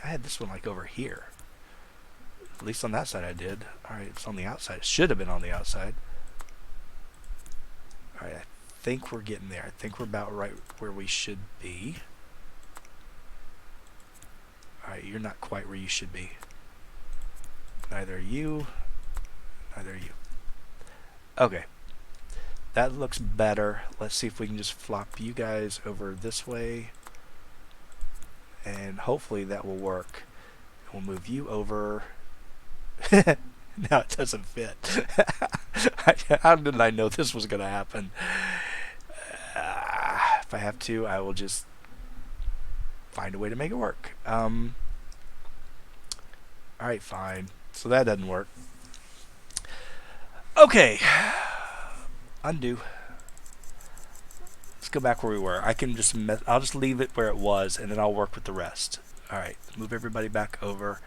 I had this one like over here. At least on that side I did. Alright, it's on the outside. It should have been on the outside. Alright, I think we're getting there. I think we're about right where we should be. Alright, you're not quite where you should be. Neither are you. Neither are you. Okay. That looks better. Let's see if we can just flop you guys over this way. And hopefully that will work. We'll move you over. Now it doesn't fit. How did I know this was going to happen? If I have to, I will just find a way to make it work. Alright, fine. So that doesn't work. Okay. Undo. Let's go back where we were. I can just I'll just leave it where it was, and then I'll work with the rest. Alright, move everybody back over.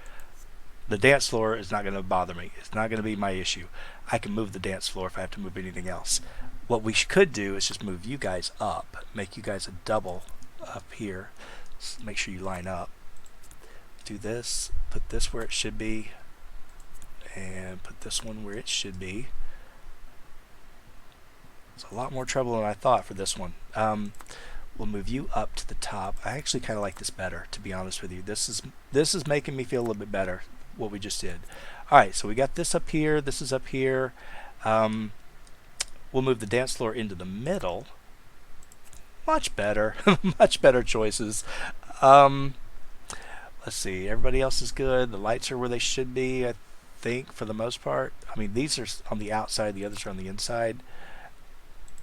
The dance floor is not going to bother me. It's not going to be my issue. I can move the dance floor if I have to move anything else. What we could do is just move you guys up. Make you guys a double up here. Just make sure you line up. Do this. Put this where it should be. And put this one where it should be. It's a lot more trouble than I thought for this one. We'll move you up to the top. I actually kind of like this better, to be honest with you. This is making me feel a little bit better, what we just did. Alright, so we got this up here. This is up here. We'll move the dance floor into the middle. Much better. Much better choices. Let's see. Everybody else is good. The lights are where they should be, I think, for the most part. I mean, these are on the outside. The others are on the inside.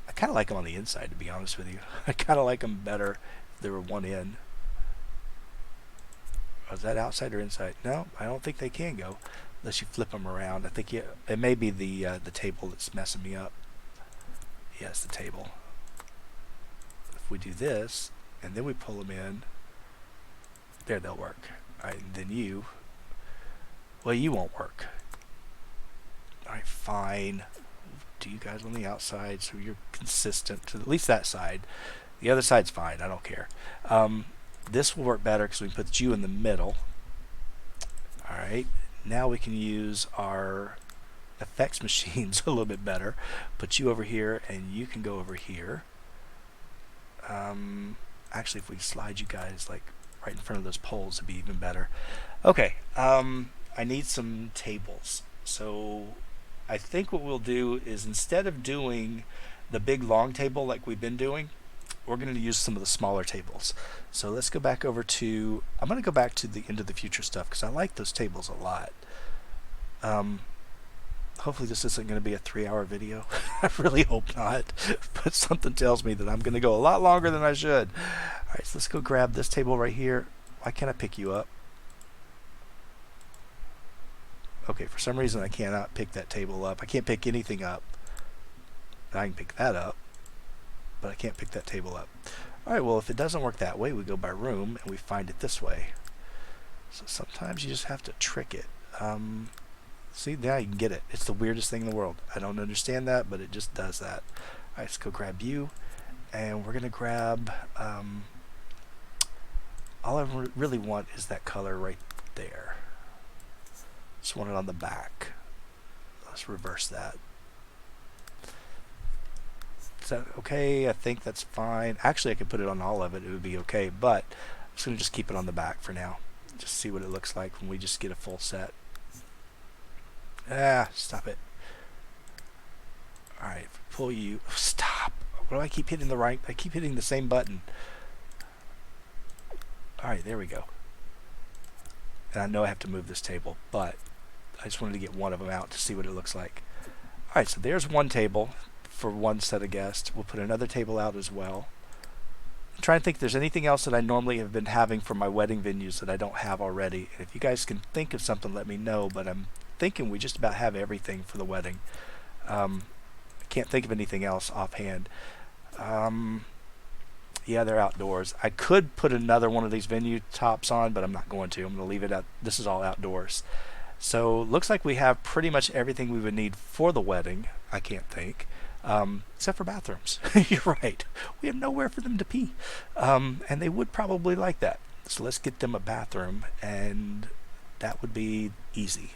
I kind of like them on the inside, to be honest with you. I kind of like them better if there were one in. Is that outside or inside? No, I don't think they can go unless you flip them around. I think it may be the table that's messing me up. Yes, the table. If we do this and then we pull them in, there they'll work. All right, and then you, well, you won't work. Alright, fine. Do you guys on the outside so you're consistent to at least that side. The other side's fine, I don't care. This will work better because we can put you in the middle. Alright, now we can use our effects machines a little bit better. Put you over here and you can go over here. Actually, if we slide you guys like right in front of those poles, it'd be even better. Okay, I need some tables. So I think what we'll do is instead of doing the big long table like we've been doing, we're going to use some of the smaller tables. So let's go back over to, I'm going to go back to the Into the Future stuff because I like those tables a lot. Hopefully this isn't going to be a 3-hour video. I really hope not, but something tells me that I'm going to go a lot longer than I should. Alright, so let's go grab this table right here. Why can't I pick you up? Okay, for some reason I cannot pick that table up. I can't pick anything up. I can pick that up, but I can't pick that table up. Alright, well if it doesn't work that way, we go by room and we find it this way. So sometimes you just have to trick it. See, now you can get it. It's the weirdest thing in the world. I don't understand that, but it just does that. Alright, let's go grab you. And we're going to grab... all I really want is that color right there. Just want it on the back. Let's reverse that. Is that okay? I think that's fine. Actually, I could put it on all of it. It would be okay, but I'm just going to just keep it on the back for now. Just see what it looks like when we just get a full set. Ah, stop it. Alright, pull you. Stop. Why do I keep hitting the right? I keep hitting the same button. Alright, there we go. And I know I have to move this table, but I just wanted to get one of them out to see what it looks like. Alright, so there's one table for one set of guests. We'll put another table out as well. I'm trying to think if there's anything else that I normally have been having for my wedding venues that I don't have already. And if you guys can think of something, let me know, but I'm thinking we just about have everything for the wedding. I can't think of anything else offhand. Yeah, they're outdoors. I could put another one of these venue tops on, but I'm not going to. I'm going to leave it at, this is all outdoors. So looks like we have pretty much everything we would need for the wedding. I can't think. Except for bathrooms. You're right. We have nowhere for them to pee. And they would probably like that. So let's get them a bathroom, and that would be easy.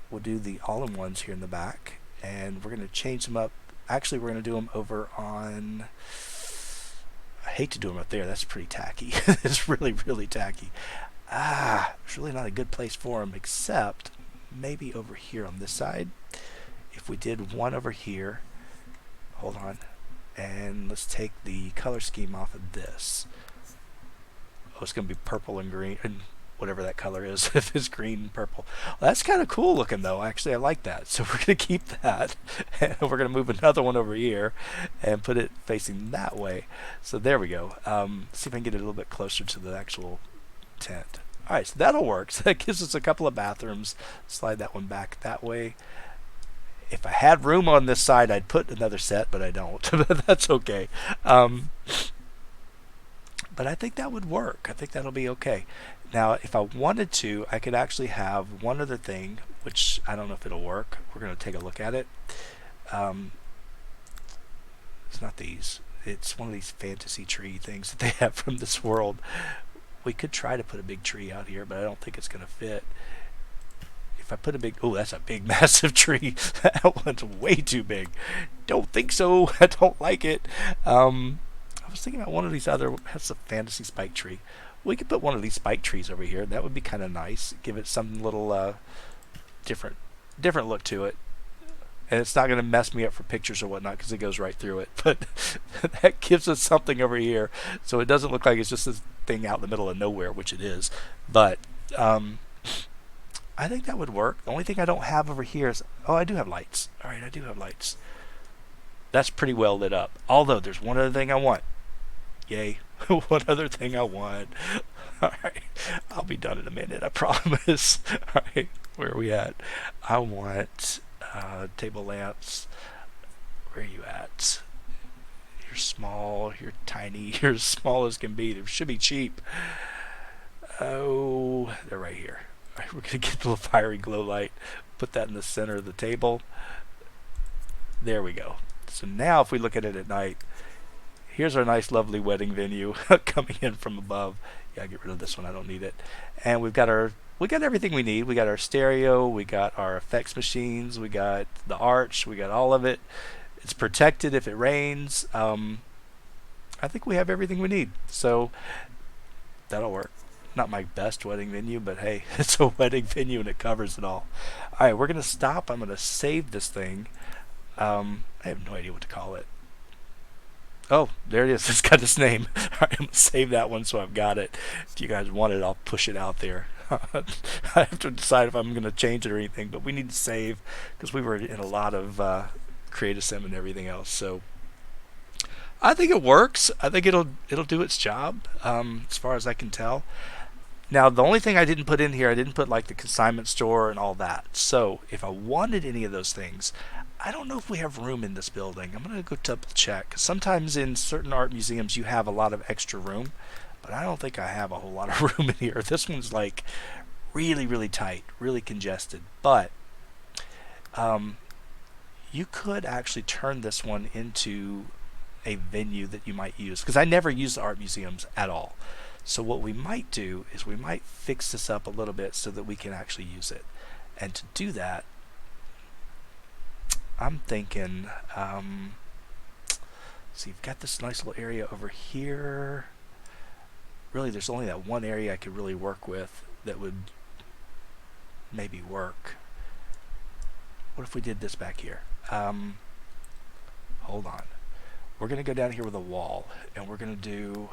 We'll do the all-in-ones here in the back, and we're going to change them up. Actually, we're going to do them over on... I hate to do them up there. That's pretty tacky. It's really, really tacky. It's really not a good place for them, except maybe over here on this side. If we did one over here, hold on, and let's take the color scheme off of this. Oh, it's going to be purple and green, and whatever that color is, if it's green and purple. Well, that's kind of cool looking though. Actually, I like that. So we're going to keep that, and we're going to move another one over here and put it facing that way. So there we go. See if I can get it a little bit closer to the actual tent. Alright, so that'll work. So that gives us a couple of bathrooms. Slide that one back that way. If I had room on this side, I'd put another set, but I don't. That's okay. But I think that would work. I think that'll be okay. Now, if I wanted to, I could actually have one other thing, which I don't know if it'll work. We're going to take a look at it. It's not these. It's one of these fantasy tree things that they have from this world. We could try to put a big tree out here, but I don't think it's going to fit. If I put a big... Oh, that's a big, massive tree. That one's way too big. Don't think so. I don't like it. I was thinking about one of these other... That's a fantasy spike tree. We could put one of these spike trees over here. That would be kind of nice. Give it some little different look to it. And it's not going to mess me up for pictures or whatnot because it goes right through it. But that gives us something over here. So it doesn't look like it's just this thing out in the middle of nowhere, which it is. But I think that would work. The only thing I don't have over here is... Oh, I do have lights. All right, I do have lights. That's pretty well lit up. Although there's one other thing I want. Yay. One other thing I want. Alright. I'll be done in a minute, I promise. Alright. Where are we at? I want table lamps. Where are you at? You're small. You're tiny. You're as small as can be. They should be cheap. Oh, they're right here. Alright, we're going to get the fiery glow light. put that in the center of the table. There we go. So now if we look at it at night, here's our nice lovely wedding venue coming in from above. Yeah, get rid of this one, I don't need it. And we got everything we need. We got our stereo, we got our effects machines, we got the arch, we got all of it. It's protected if it rains. I think we have everything we need. So that'll work. Not my best wedding venue, but hey, it's a wedding venue and it covers it all. Alright, we're going to stop. I'm going to save this thing. I have no idea what to call it. Oh, there it is. It's got its name. Alright, I'm going to save that one so I've got it. If you guys want it, I'll push it out there. I have to decide if I'm going to change it or anything, but we need to save because we were in a lot of Creative Sim and everything else. So I think it works. I think it'll do its job as far as I can tell. Now, the only thing I didn't put in here, I didn't put like the consignment store and all that. So if I wanted any of those things, I don't know if we have room in this building. I'm going to go double check. Sometimes in certain art museums you have a lot of extra room, but I don't think I have a whole lot of room in here. This one's like really, really tight, really congested. But you could actually turn this one into a venue that you might use, because I never use the art museums at all. So what we might do is we might fix this up a little bit so that we can actually use it. And to do that, I'm thinking, so you've got this nice little area over here. Really, there's only that one area I could really work with that would maybe work. What if we did this back here? Hold on. We're going to go down here with a wall, and we're going to do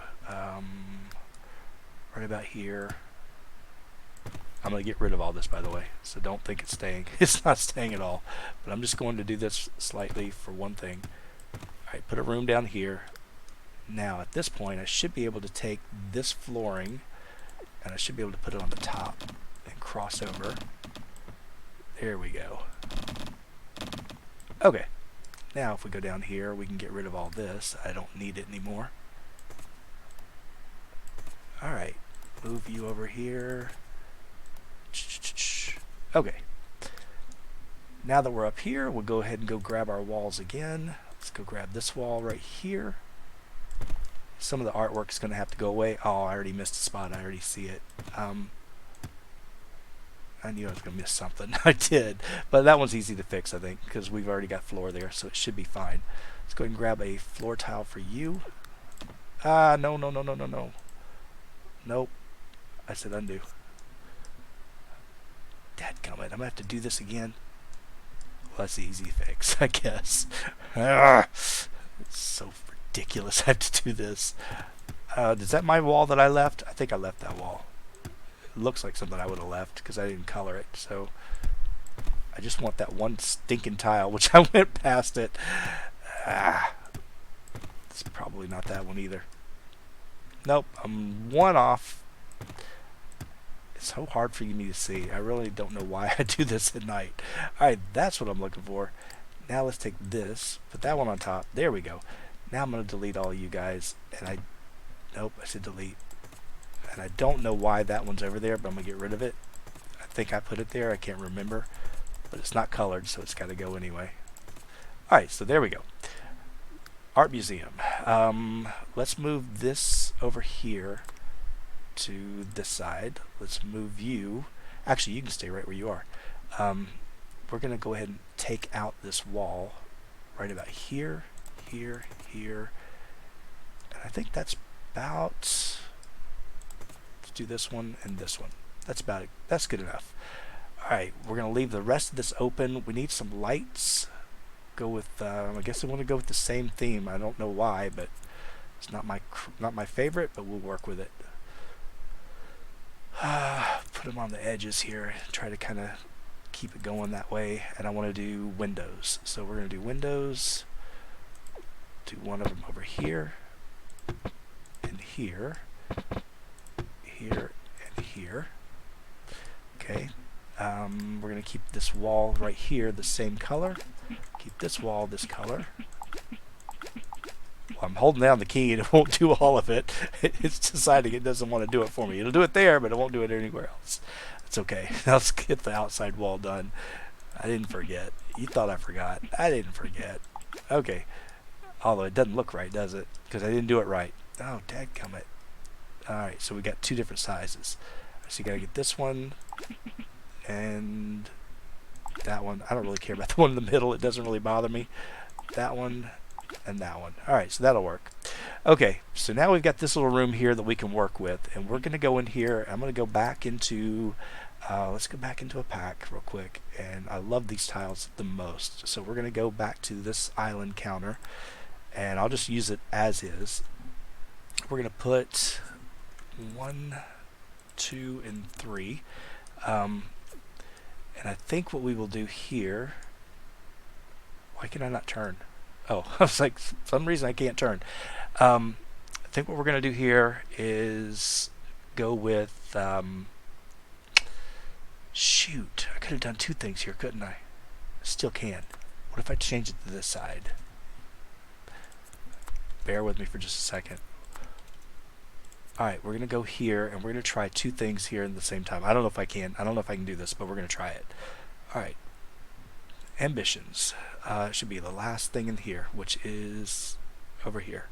right about here. I'm going to get rid of all this, by the way, so don't think it's staying. It's not staying at all, but I'm just going to do this slightly for one thing. Alright, put a room down here. Now, at this point, I should be able to take this flooring, and I should be able to put it on the top and cross over. There we go. Okay. Now, if we go down here, we can get rid of all this. I don't need it anymore. Alright, move you over here. Okay. Now that we're up here, we'll go ahead and go grab our walls again. Let's go grab this wall right here. Some of the artwork is going to have to go away. Oh, I already missed a spot. I already see it. I knew I was going to miss something. I did. But that one's easy to fix, I think, because we've already got floor there, so it should be fine. Let's go ahead and grab a floor tile for you. No. Nope. I said undo. Dadgummit, I'm going to have to do this again. Well, that's the easy fix, I guess. It's so ridiculous I have to do this. Is that my wall that I left? I think I left that wall. It looks like something I would have left because I didn't color it. So I just want that one stinking tile, which I went past it. It's probably not that one either. Nope, I'm one off. It's so hard for me to see. I really don't know why I do this at night. Alright, that's what I'm looking for. Now let's take this, put that one on top. There we go. Now I'm going to delete all you guys. And nope, I said delete. And I don't know why that one's over there, but I'm going to get rid of it. I think I put it there. I can't remember. But it's not colored, so it's got to go anyway. Alright, so there we go. Art Museum. Let's move this over here to this side. Let's move you. Actually, you can stay right where you are. We're going to go ahead and take out this wall right about here, here, here. And I think that's about... Let's do this one and this one. That's about it. That's good enough. Alright, we're going to leave the rest of this open. We need some lights. Go with, I guess I want to go with the same theme. I don't know why, but it's not my favorite, but we'll work with it. Put them on the edges here. Try to kind of keep it going that way. And I want to do windows. So we're going to do windows. Do one of them over here. And here. Here and here. Okay. We're going to keep this wall right here the same color. Keep this wall this color. Well, I'm holding down the key and it won't do all of it. It's deciding it doesn't want to do it for me. It'll do it there, but it won't do it anywhere else. It's okay. Now let's get the outside wall done. I didn't forget. You thought I forgot. I didn't forget. Okay. Although it doesn't look right, does it? Because I didn't do it right. Oh, dadgummit. Alright, so we got two different sizes. So you gotta get this one and that one. I don't really care about the one in the middle. It doesn't really bother me. That one and that one. Alright, so that'll work. Okay, so now we've got this little room here that we can work with. And we're going to go in here. I'm going to go back into... let's go back into a pack real quick. And I love these tiles the most. So we're going to go back to this island counter. And I'll just use it as is. We're going to put 1, 2, and 3. And I think what we will do here... Why can I not turn? Oh, I was like, for some reason I can't turn. I think what we're going to do here is go with... shoot, I could have done two things here, couldn't I? Still can. What if I change it to this side? Bear with me for just a second. Alright, we're going to go here, and we're going to try two things here at the same time. I don't know if I can. I don't know if I can do this, but we're going to try it. Alright. Ambitions. Should be the last thing in here, which is over here.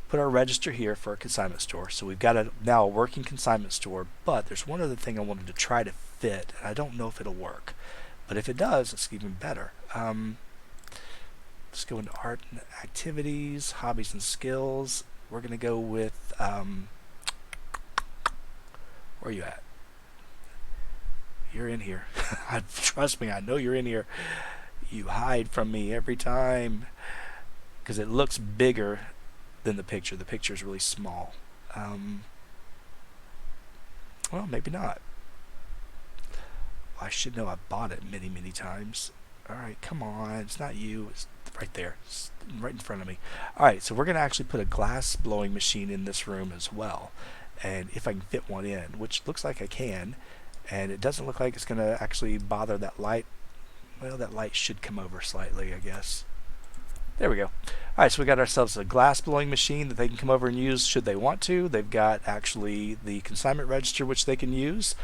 Put our register here for a consignment store. So we've got now a working consignment store, but there's one other thing I wanted to try to fit, and I don't know if it'll work. But if it does, it's even better. Let's go into art and activities, hobbies and skills. We're going to go with... where are you at? You're in here. Trust me, I know you're in here. You hide from me every time because it looks bigger than the picture. The picture is really small. Well, maybe not. I should know I bought it many, many times. Alright, come on. It's not you. It's right there. It's right in front of me. Alright, so we're going to actually put a glass blowing machine in this room as well. And if I can fit one in, which looks like I can, and it doesn't look like it's going to actually bother that light. Well, that light should come over slightly, I guess. There we go. Alright, so we got ourselves a glass blowing machine that they can come over and use should they want to. They've got actually the consignment register which they can use.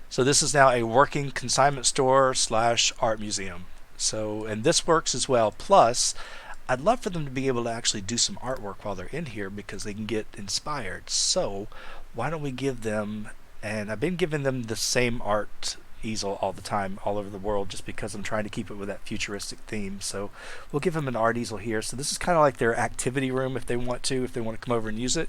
So this is now a working consignment store / art museum. So, and this works as well. Plus, I'd love for them to be able to actually do some artwork while they're in here because they can get inspired. So why don't we give them, and I've been giving them the same art easel all the time all over the world just because I'm trying to keep it with that futuristic theme. So we'll give them an art easel here. So this is kind of like their activity room if they want to come over and use it,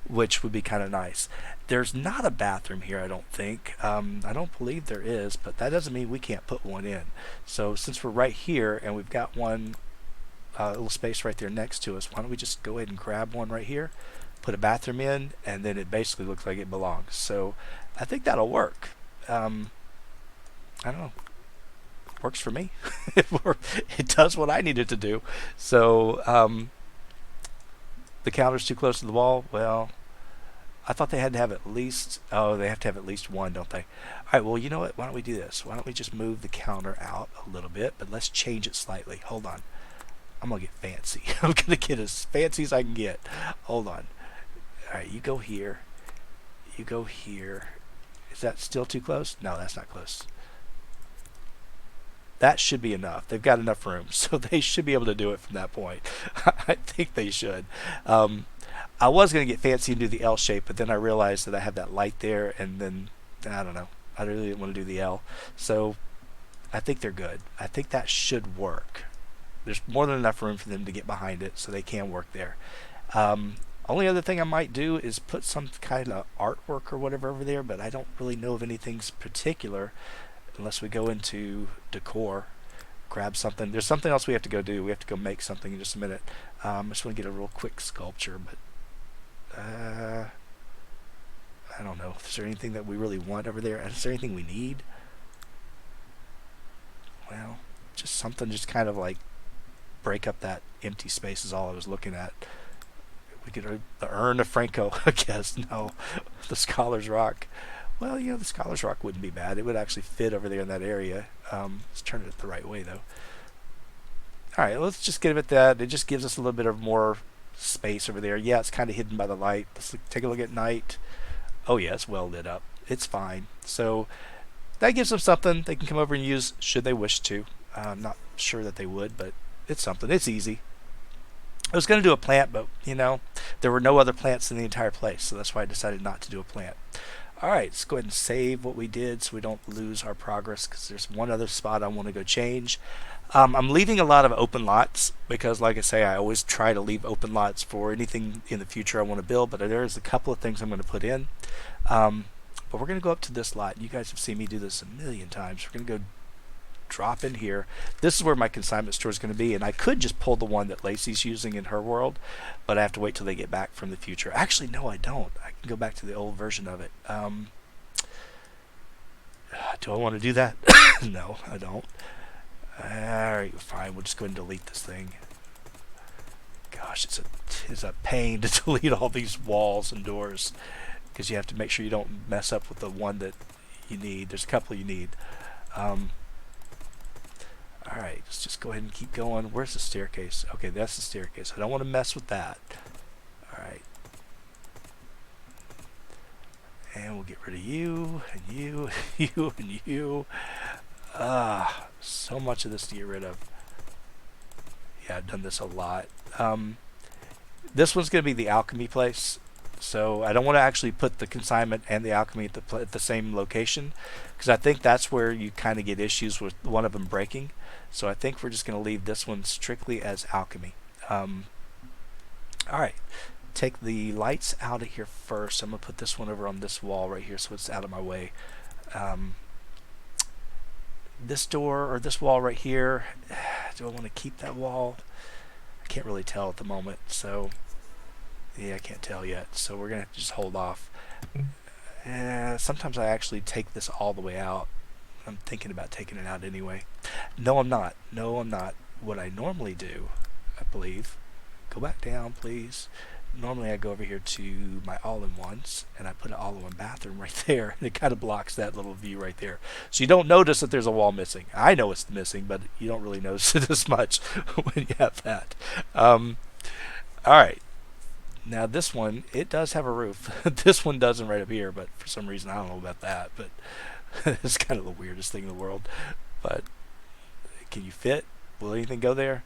which would be kind of nice. There's not a bathroom here, I don't think. I don't believe there is, but that doesn't mean we can't put one in. So since we're right here and we've got one little space right there next to us, why don't we just go ahead and grab one right here, put a bathroom in, and then it basically looks like it belongs. So I think that'll work. I don't know. Works for me. It does what I need it to do. So the counter's too close to the wall. Well, I thought they had to have at least... Oh, they have to have at least one, don't they? Alright, well, you know what? Why don't we do this? Why don't we just move the counter out a little bit, but let's change it slightly. Hold on. I'm going to get fancy. I'm going to get as fancy as I can get. Hold on. Alright, you go here. You go here. Is that still too close? No, that's not close. That should be enough. They've got enough room, so they should be able to do it from that point. I think they should. I was going to get fancy and do the L shape, but then I realized that I have that light there, and then, I don't know. I really didn't want to do the L. So I think they're good. I think that should work. There's more than enough room for them to get behind it, so they can work there. Only other thing I might do is put some kind of artwork or whatever over there, but I don't really know of anything particular unless we go into decor, grab something. There's something else we have to go do. We have to go make something in just a minute. I just want to get a real quick sculpture, but I don't know. Is there anything that we really want over there? Is there anything we need? Well, just something just kind of like break up that empty space is all I was looking at. We could the urn of Franco, I guess. No, the Scholar's Rock. Well, you know, the Scholar's Rock wouldn't be bad. It would actually fit over there in that area. Let's turn it the right way, though. Alright, let's just give it that. It just gives us a little bit of more space over there. Yeah, it's kind of hidden by the light. Let's take a look at night. Oh, yeah, it's well lit up. It's fine. So that gives them something they can come over and use should they wish to. I'm not sure that they would, but it's something. It's easy. I was going to do a plant, but there were no other plants in the entire place, so that's why I decided not to do a plant. All right, let's go ahead and save what we did so we don't lose our progress, because there's one other spot I want to go change. I'm leaving a lot of open lots because, like I say, I always try to leave open lots for anything in the future I want to build, but there's a couple of things I'm going to put in. But we're going to go up to this lot. You guys have seen me do this a million times. We're going to go drop in here. This is where my consignment store is going to be, and I could just pull the one that Lacey's using in her world, but I have to wait till they get back from the future. Actually, no, I don't. I can go back to the old version of it. Do I want to do that? No, I don't. Alright, fine. We'll just go ahead and delete this thing. Gosh, it's a pain to delete all these walls and doors, because you have to make sure you don't mess up with the one that you need. There's a couple you need. Alright, let's just go ahead and keep going. Where's the staircase? Okay, that's the staircase. I don't want to mess with that. Alright. And we'll get rid of you, and you, you, and you. So much of this to get rid of. Yeah, I've done this a lot. This one's going to be the alchemy place. So I don't want to actually put the consignment and the alchemy at the same location, because I think that's where you kind of get issues with one of them breaking. So I think we're just going to leave this one strictly as alchemy. Alright, take the lights out of here first. I'm going to put this one over on this wall right here so it's out of my way. This door or this wall right here, do I want to keep that wall? I can't really tell at the moment, so yeah, I can't tell yet, so we're gonna have to just hold off. Sometimes I actually take this all the way out. I'm thinking about taking it out anyway. No, I'm not. No, I'm not. What I normally do, I believe, go back down, please. Normally I go over here to my all-in-ones, and I put an all-in-one bathroom right there, and it kind of blocks that little view right there. So you don't notice that there's a wall missing. I know it's missing, but you don't really notice it as much when you have that. Alright. Now this one, it does have a roof. This one doesn't right up here, but for some reason I don't know about that, but it's kind of the weirdest thing in the world. But can you fit? Will anything go there?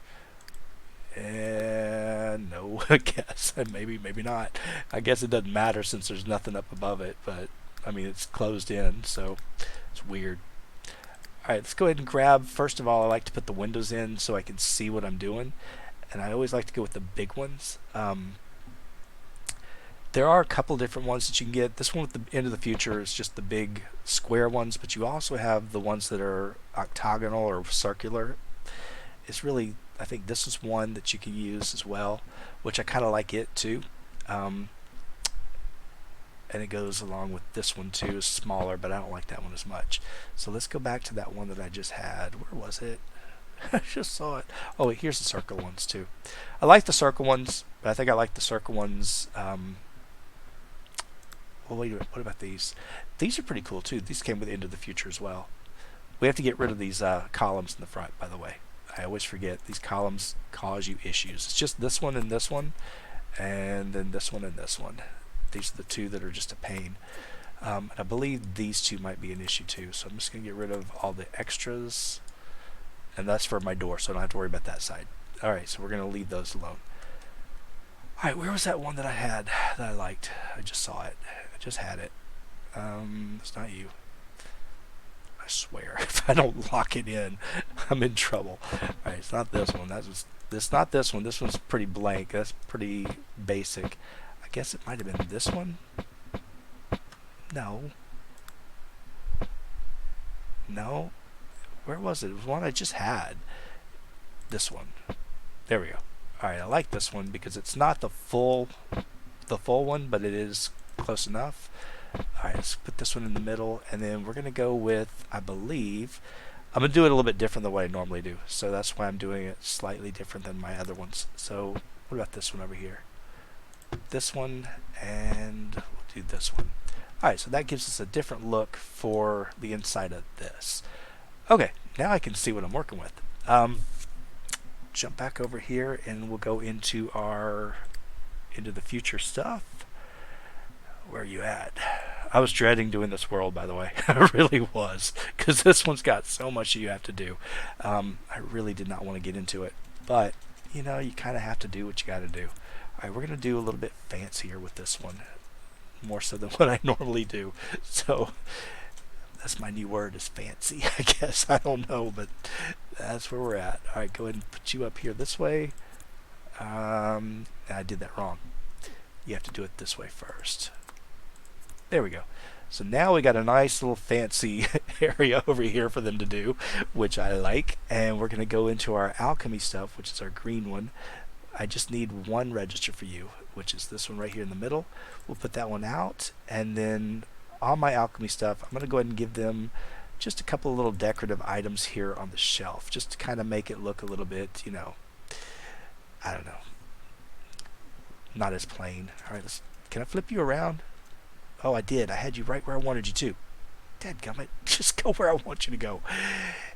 No, I guess. Maybe not. I guess it doesn't matter since there's nothing up above it, but I mean it's closed in, so it's weird. Alright, let's go ahead and grab, first of all, I like to put the windows in so I can see what I'm doing, and I always like to go with the big ones. There are a couple different ones that you can get. This one with the End of the Future is just the big square ones, but you also have the ones that are octagonal or circular. It's really, I think this is one that you can use as well, which I kind of like it too. And it goes along with this one too, is smaller, but I don't like that one as much. So let's go back to that one that I just had. Where was it? I just saw it. Oh, wait, here's the circle ones too. I like the circle ones, but I think I like the circle ones. Well, wait a minute. What about these? These are pretty cool too. These came with End of the Future as well. We have to get rid of these columns in the front, by the way. I always forget. These columns cause you issues. It's just this one, and then this one and this one. These are the two that are just a pain. And I believe these two might be an issue too. So I'm just going to get rid of all the extras. And that's for my door, so I don't have to worry about that side. Alright, so we're going to leave those alone. Alright, where was that one that I had that I liked? I just saw it. I just had it. It's not you. I swear, if I don't lock it in, I'm in trouble. Alright, it's not this one. It's not this one. This one's pretty blank. That's pretty basic. I guess it might have been this one. No. No. Where was it? It was one I just had. This one. There we go. Alright, I like this one because it's not the full one, but it is close enough. Alright, let's put this one in the middle, and then we're going to go with, I believe, I'm going to do it a little bit different than what I normally do. So that's why I'm doing it slightly different than my other ones. So what about this one over here? This one, and we'll do this one. Alright, so that gives us a different look for the inside of this. Okay, now I can see what I'm working with. Jump back over here, and we'll go into our Into the Future stuff. Where are you at? I was dreading doing this world, by the way. I really was, because this one's got so much you have to do. I really did not want to get into it, but you know, you kind of have to do what you got to do. All right, we're gonna do a little bit fancier with this one, more so than what I normally do. So that's my new word, is fancy. I guess, I don't know, but that's where we're at. All right, go ahead and put you up here this way. I did that wrong. You have to do it this way first. There we go. So now we got a nice little fancy area over here for them to do, which I like. And we're going to go into our alchemy stuff, which is our green one. I just need one register for you, which is this one right here in the middle. We'll put that one out. And then on my alchemy stuff, I'm going to go ahead and give them just a couple of little decorative items here on the shelf, just to kind of make it look a little bit, you know, I don't know, not as plain. All right, can I flip you around? Oh, I did. I had you right where I wanted you to. Dadgummit. Just go where I want you to go.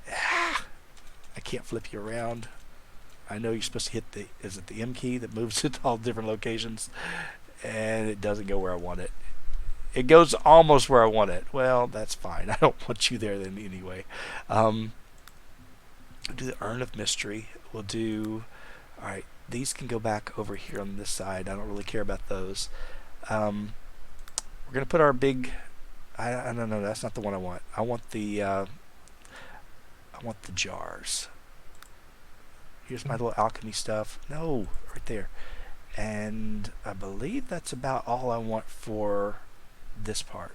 I can't flip you around. I know you're supposed to hit the, is it the M key that moves it to all different locations? And it doesn't go where I want it. It goes almost where I want it. Well, that's fine. I don't want you there then anyway. We'll do the Urn of Mystery. We'll do, all right, these can go back over here on this side. I don't really care about those. We're going to put our big, I don't know, that's not the one I want. I want the jars. Here's my little alchemy stuff. No, right there. And I believe that's about all I want for this part.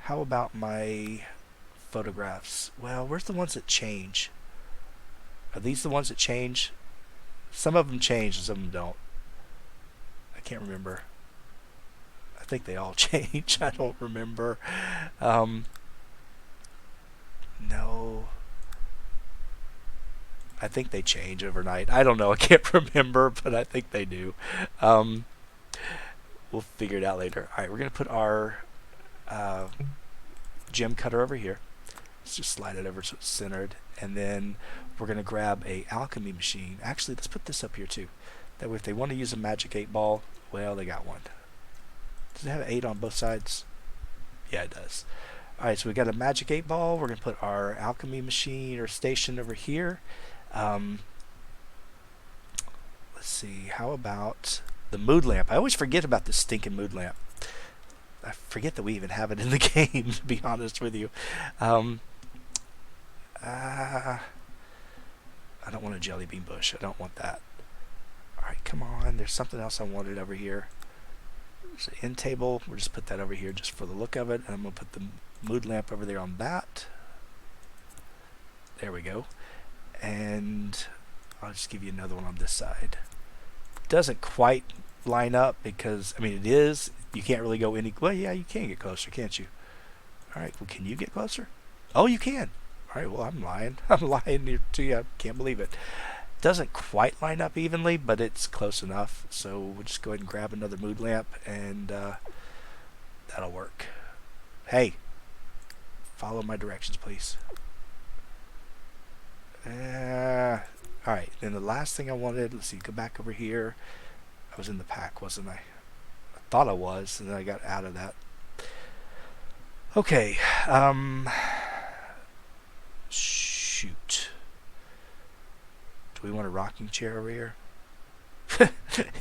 How about my photographs? Well, where's the ones that change? Are these the ones that change? Some of them change and some of them don't. I can't remember. I think they all change. I don't remember. No. I think they change overnight. I don't know. I can't remember, but I think they do. We'll figure it out later. All right, we're going to put our gem cutter over here. Let's just slide it over so it's centered. And then we're going to grab a alchemy machine. Actually, let's put this up here too. That way if they want to use a magic 8 ball, well, they got one. Does it have 8 on both sides? Yeah, it does. Alright, so we got a magic 8 ball. We're going to put our alchemy machine or station over here. Let's see, how about the mood lamp? I always forget about this stinking mood lamp. I forget that we even have it in the game, to be honest with you. I don't want a jelly bean bush. I don't want that. Alright, come on. There's something else I wanted over here. There's an end table. We'll just put that over here just for the look of it. And I'm going to put the mood lamp over there on that. There we go. And I'll just give you another one on this side. Doesn't quite line up because, I mean, it is. You can't really go any... Well, yeah, you can get closer, can't you? Alright, well, can you get closer? Oh, you can. Alright, well, I'm lying. I'm lying here to you. I can't believe it. Doesn't quite line up evenly, but it's close enough. So we'll just go ahead and grab another mood lamp, and that'll work. Hey, follow my directions, please. Alright, then the last thing I wanted, let's see, go back over here. I was in the pack, wasn't I? I thought I was, and then I got out of that. Okay, shoot. Do we want a rocking chair over here?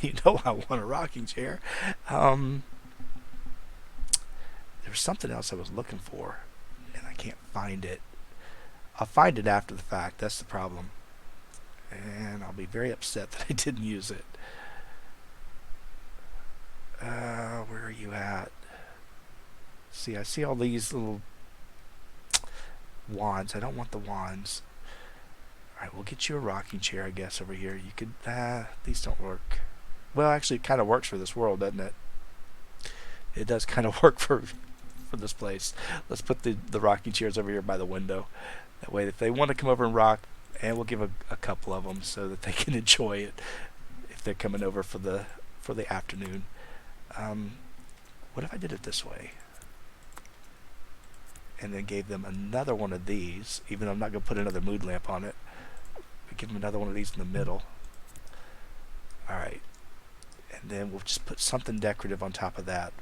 You know I want a rocking chair. There was something else I was looking for, and I can't find it. I'll find it after the fact. That's the problem. And I'll be very upset that I didn't use it. Where are you at? See, I see all these little wands. I don't want the wands. Alright, we'll get you a rocking chair, I guess, over here. You could... these don't work. Well, actually, it kind of works for this world, doesn't it? It does kind of work for this place. Let's put the rocking chairs over here by the window. That way, if they want to come over and rock, and we'll give a couple of them so that they can enjoy it if they're coming over for the afternoon. What if I did it this way? And then gave them another one of these, even though I'm not going to put another mood lamp on it. But give them another one of these in the middle. Alright. And then we'll just put something decorative on top of that.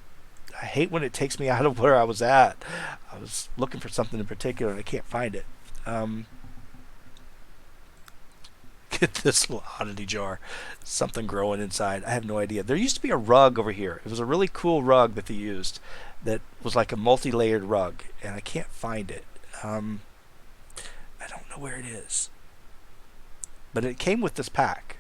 I hate when it takes me out of where I was at. I was looking for something in particular and I can't find it. Um, Get this little oddity jar. Something growing inside. I have no idea. There used to be a rug over here. It was a really cool rug that they used that was like a multi-layered rug, and I can't find it. Um, I don't know where it is. But it came with this pack.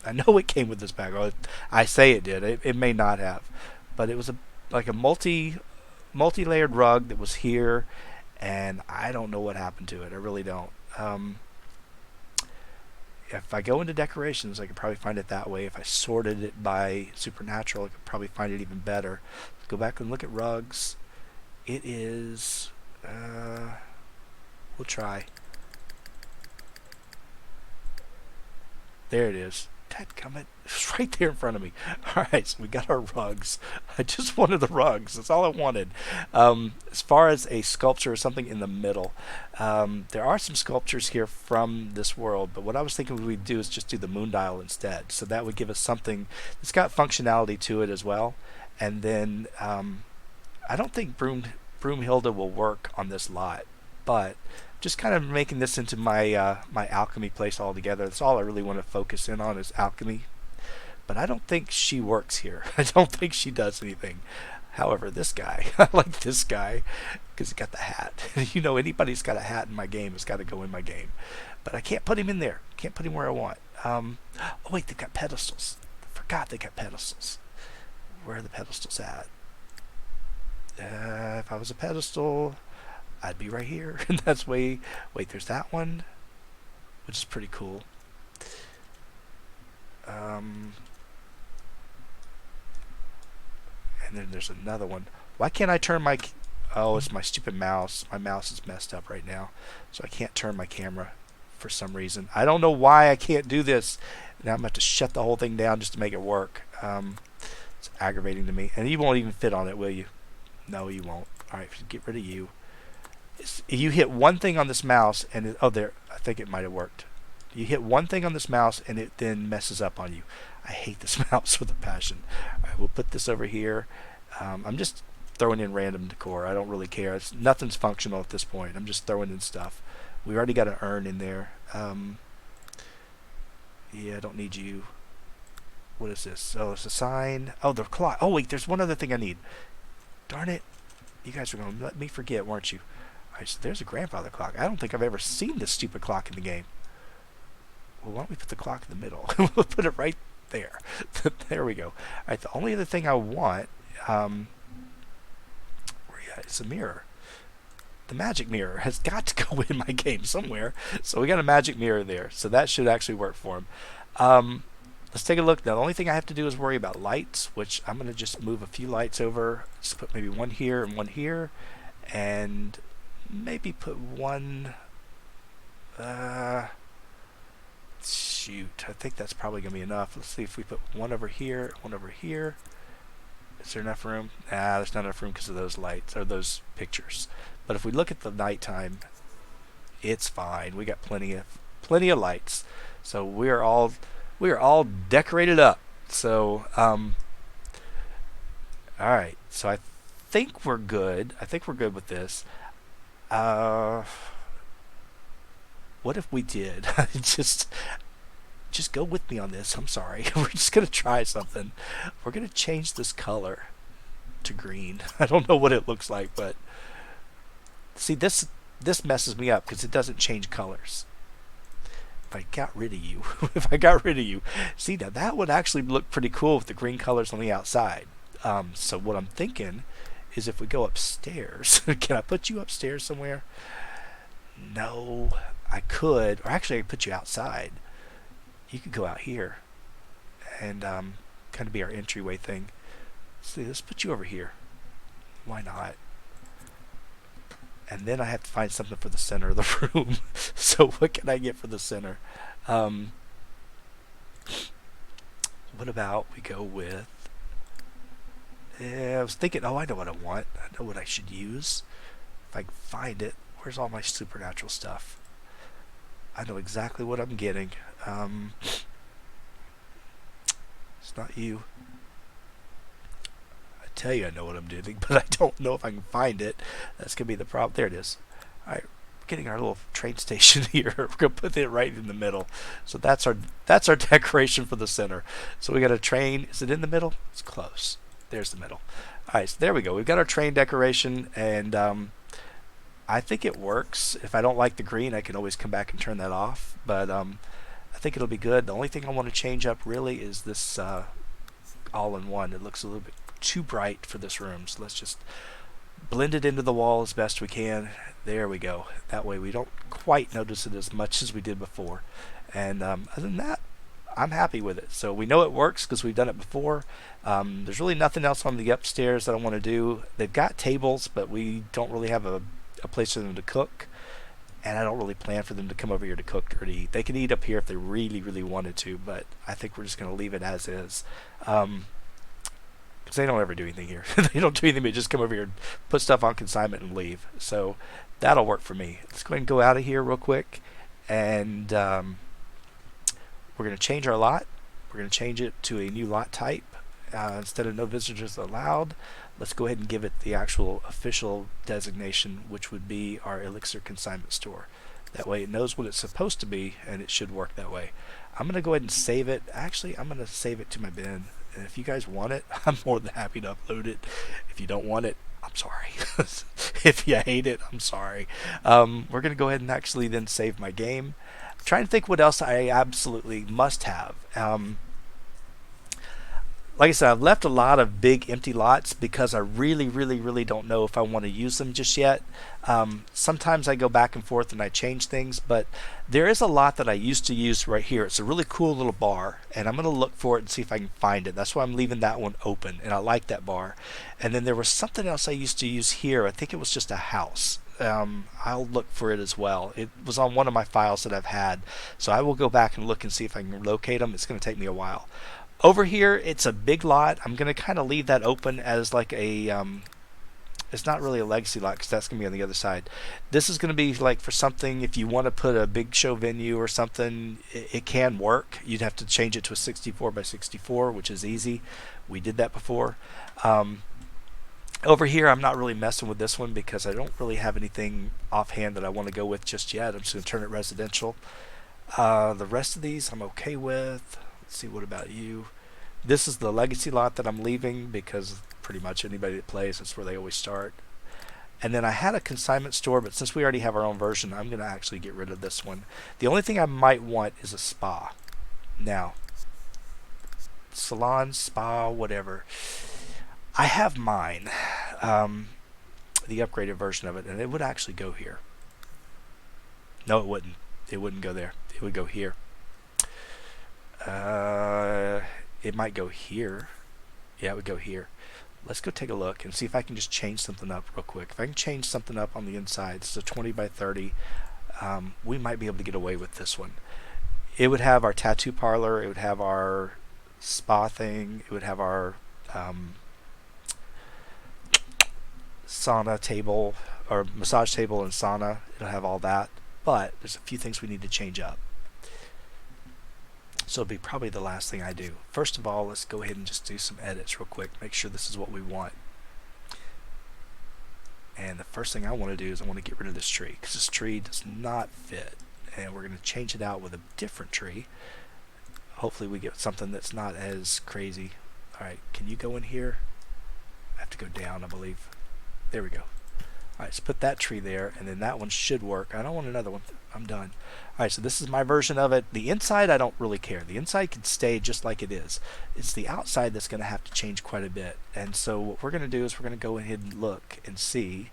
I know it came with this pack. Or I say it did. It may not have. But it was a like a multi-layered rug that was here, and I don't know what happened to it. I really don't. If I go into decorations, I could probably find it that way. If I sorted it by supernatural, I could probably find it even better. Let's go back and look at rugs. It is. We'll try. There it is. Dadgummit. It's right there in front of me. Alright, so we got our rugs. I just wanted the rugs. That's all I wanted. As far as a sculpture or something in the middle, there are some sculptures here from this world, but what I was thinking we'd do is just do the moon dial instead. So that would give us something that's got functionality to it as well. And then I don't think Broomhilda will work on this lot, but just kind of making this into my my alchemy place altogether. That's all I really want to focus in on is alchemy. But I don't think she works here. I don't think she does anything. However, this guy, I like this guy because he got the hat. You know, anybody's got a hat in my game has got to go in my game. But I can't put him in there. Can't put him where I want. Oh wait, they've got pedestals. I forgot they got pedestals. Where are the pedestals at? If I was a pedestal, I'd be right here. And that's way. Wait, there's that one, which is pretty cool. And then there's another one. Why can't I turn my... Oh, it's my stupid mouse. My mouse is messed up right now. So I can't turn my camera for some reason. I don't know why I can't do this. Now I'm going to have to shut the whole thing down just to make it work. It's aggravating to me. And you won't even fit on it, will you? No, you won't. Alright, get rid of you. You hit one thing on this mouse and... oh, there. I think it might have worked. You hit one thing on this mouse and it then messes up on you. I hate this mouse with a passion. Alright, we'll put this over here. I'm just throwing in random decor. I don't really care. Nothing's functional at this point. I'm just throwing in stuff. We already got an urn in there. Yeah, I don't need you. What is this? Oh, it's a sign. Oh, the clock. Oh, wait, there's one other thing I need. Darn it. You guys are going to let me forget, weren't you? Alright, so there's a grandfather clock. I don't think I've ever seen this stupid clock in the game. Well, why don't we put the clock in the middle? We'll put it right there. There we go. Alright, the only other thing I want... it's a mirror. The magic mirror has got to go in my game somewhere. So we got a magic mirror there. So that should actually work for him. Let's take a look. Now, the only thing I have to do is worry about lights, which I'm going to just move a few lights over. Just put maybe one here and one here. And maybe put one... shoot. I think that's probably going to be enough. Let's see if we put one over here, one over here. Is there enough room? Nah, there's not enough room because of those lights or those pictures. But if we look at the nighttime, it's fine. We got plenty of lights. So we are all decorated up. So all right. So I think we're good. I think we're good with this. What if we did? Just go with me on this. I'm sorry. We're just going to try something. We're going to change this color to green. I don't know what it looks like, but see, this messes me up because it doesn't change colors. If I got rid of you, see, now that would actually look pretty cool with the green colors on the outside. So what I'm thinking is if we go upstairs, can I put you upstairs somewhere? No, I could, or actually I could put you outside. You could go out here and kind of be our entryway thing. See, let's put you over here. Why not? And then I have to find something for the center of the room. So what can I get for the center? What about we go with... I was thinking, oh, I know what I want. I know what I should use. If I can find it. Where's all my supernatural stuff? I know exactly what I'm getting. It's not you. I tell you I know what I'm doing, but I don't know if I can find it. That's going to be the problem. There it is. All right, we're getting our little train station here. We're going to put it right in the middle. So that's our decoration for the center. So we got a train. Is it in the middle? It's close. There's the middle. All right, so there we go. We've got our train decoration, and I think it works. If I don't like the green, I can always come back and turn that off. But I think it'll be good. The only thing I want to change up really is this all-in-one. It looks a little bit too bright for this room, so let's just blend it into the wall as best we can. There we go. That way we don't quite notice it as much as we did before. And other than that, I'm happy with it. So we know it works because we've done it before. There's really nothing else on the upstairs that I want to do. They've got tables, but we don't really have a place for them to cook. And I don't really plan for them to come over here to cook or to eat. They can eat up here if they really, really wanted to, but I think we're just going to leave it as is. Because they don't ever do anything here. They don't do anything but just come over here and put stuff on consignment and leave. So that'll work for me. Let's go ahead and go out of here real quick. And we're going to change our lot. We're going to change it to a new lot type. Instead of no visitors allowed, let's go ahead and give it the actual official designation, which would be our Elixir Consignment Store. That way it knows what it's supposed to be, and it should work that way. I'm going to go ahead and save it. Actually, I'm going to save it to my bin. And if you guys want it, I'm more than happy to upload it. If you don't want it, I'm sorry. If you hate it, I'm sorry. We're going to go ahead and actually then save my game. I'm trying to think what else I absolutely must have. Like I said, I've left a lot of big empty lots because I really, really, really don't know if I want to use them just yet. Sometimes I go back and forth and I change things, but there is a lot that I used to use right here. It's a really cool little bar, and I'm going to look for it and see if I can find it. That's why I'm leaving that one open, and I like that bar. And then there was something else I used to use here. I think it was just a house. I'll look for it as well. It was on one of my files that I've had, so I will go back and look and see if I can locate them. It's going to take me a while. Over here, it's a big lot. I'm going to kind of leave that open as like a, it's not really a legacy lot because that's going to be on the other side. This is going to be like for something, if you want to put a big show venue or something, it can work. You'd have to change it to a 64 by 64, which is easy. We did that before. Over here, I'm not really messing with this one because I don't really have anything offhand that I want to go with just yet. I'm just going to turn it residential. The rest of these I'm okay with. Let's see, what about you? This is the legacy lot that I'm leaving because pretty much anybody that plays, that's where they always start. And then I had a consignment store, but since we already have our own version, I'm going to actually get rid of this one. The only thing I might want is a spa. Now, salon, spa, whatever. I have mine, the upgraded version of it, and it would actually go here. No, it wouldn't. It wouldn't go there. It would go here. It might go here. Yeah, it would go here. Let's go take a look and see if I can just change something up real quick. If I can change something up on the inside, it's a 20 by 30. We might be able to get away with this one. It would have our tattoo parlor. It would have our spa thing. It would have our sauna table, or massage table and sauna. It'll have all that. But there's a few things we need to change up. So it'll be probably the last thing I do. First of all, let's go ahead and just do some edits real quick. Make sure this is what we want. And the first thing I want to do is I want to get rid of this tree because this tree does not fit. And we're going to change it out with a different tree. Hopefully we get something that's not as crazy. Alright, can you go in here? I have to go down, I believe. There we go. Alright, let's put that tree there, and then that one should work. I don't want another one. I'm done. Alright, so this is my version of it. The inside, I don't really care. The inside can stay just like it is. It's the outside that's going to have to change quite a bit. And so what we're going to do is we're going to go ahead and look and see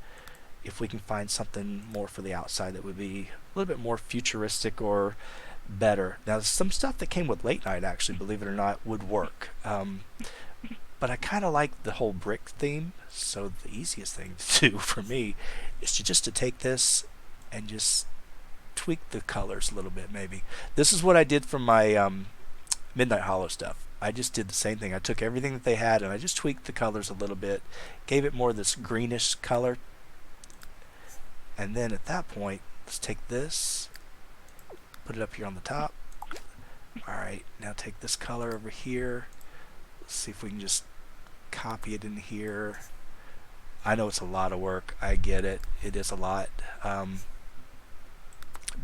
if we can find something more for the outside that would be a little bit more futuristic or better. Now, some stuff that came with late night, actually, believe it or not, would work. But I kind of like the whole brick theme, so the easiest thing to do for me is to take this and just tweak the colors a little bit, maybe. This is what I did for my Midnight Hollow stuff. I just did the same thing. I took everything that they had and I just tweaked the colors a little bit, gave it more of this greenish color, and then at that point, let's take this, put it up here on the top. Alright, now take this color over here. Let's see if we can just copy it in here. I know it's a lot of work. I get it. It is a lot.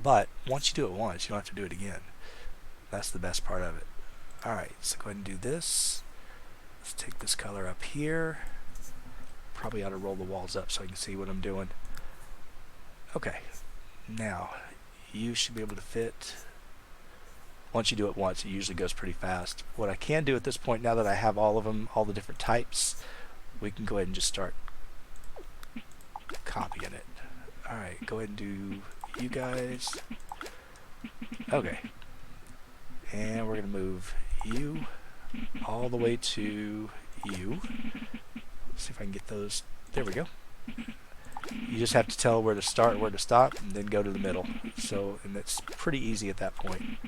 But once you do it once, you don't have to do it again. That's the best part of it. Alright, so go ahead and do this. Let's take this color up here. Probably ought to roll the walls up so I can see what I'm doing. Okay, now you should be able to fit. Once you do it once, it usually goes pretty fast. What I can do at this point, now that I have all of them, all the different types, we can go ahead and just start copying it. Alright, go ahead and do you guys. Okay. And we're going to move you all the way to you. Let's see if I can get those. There we go. You just have to tell where to start and where to stop, and then go to the middle. So, and it's pretty easy at that point.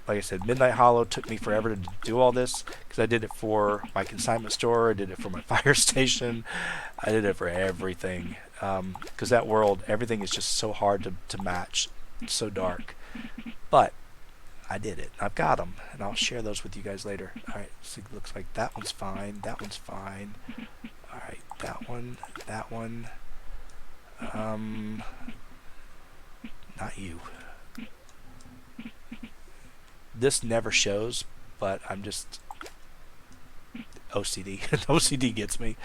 Like I said, Midnight Hollow took me forever to do all this, because I did it for my consignment store, I did it for my fire station, I did it for everything. Because that world, everything is just so hard to match. It's so dark. But I did it. I've got them, and I'll share those with you guys later. Alright, so it looks like that one's fine, that one's fine. Alright, that one, that one. Not you. This never shows, but I'm just OCD. OCD gets me.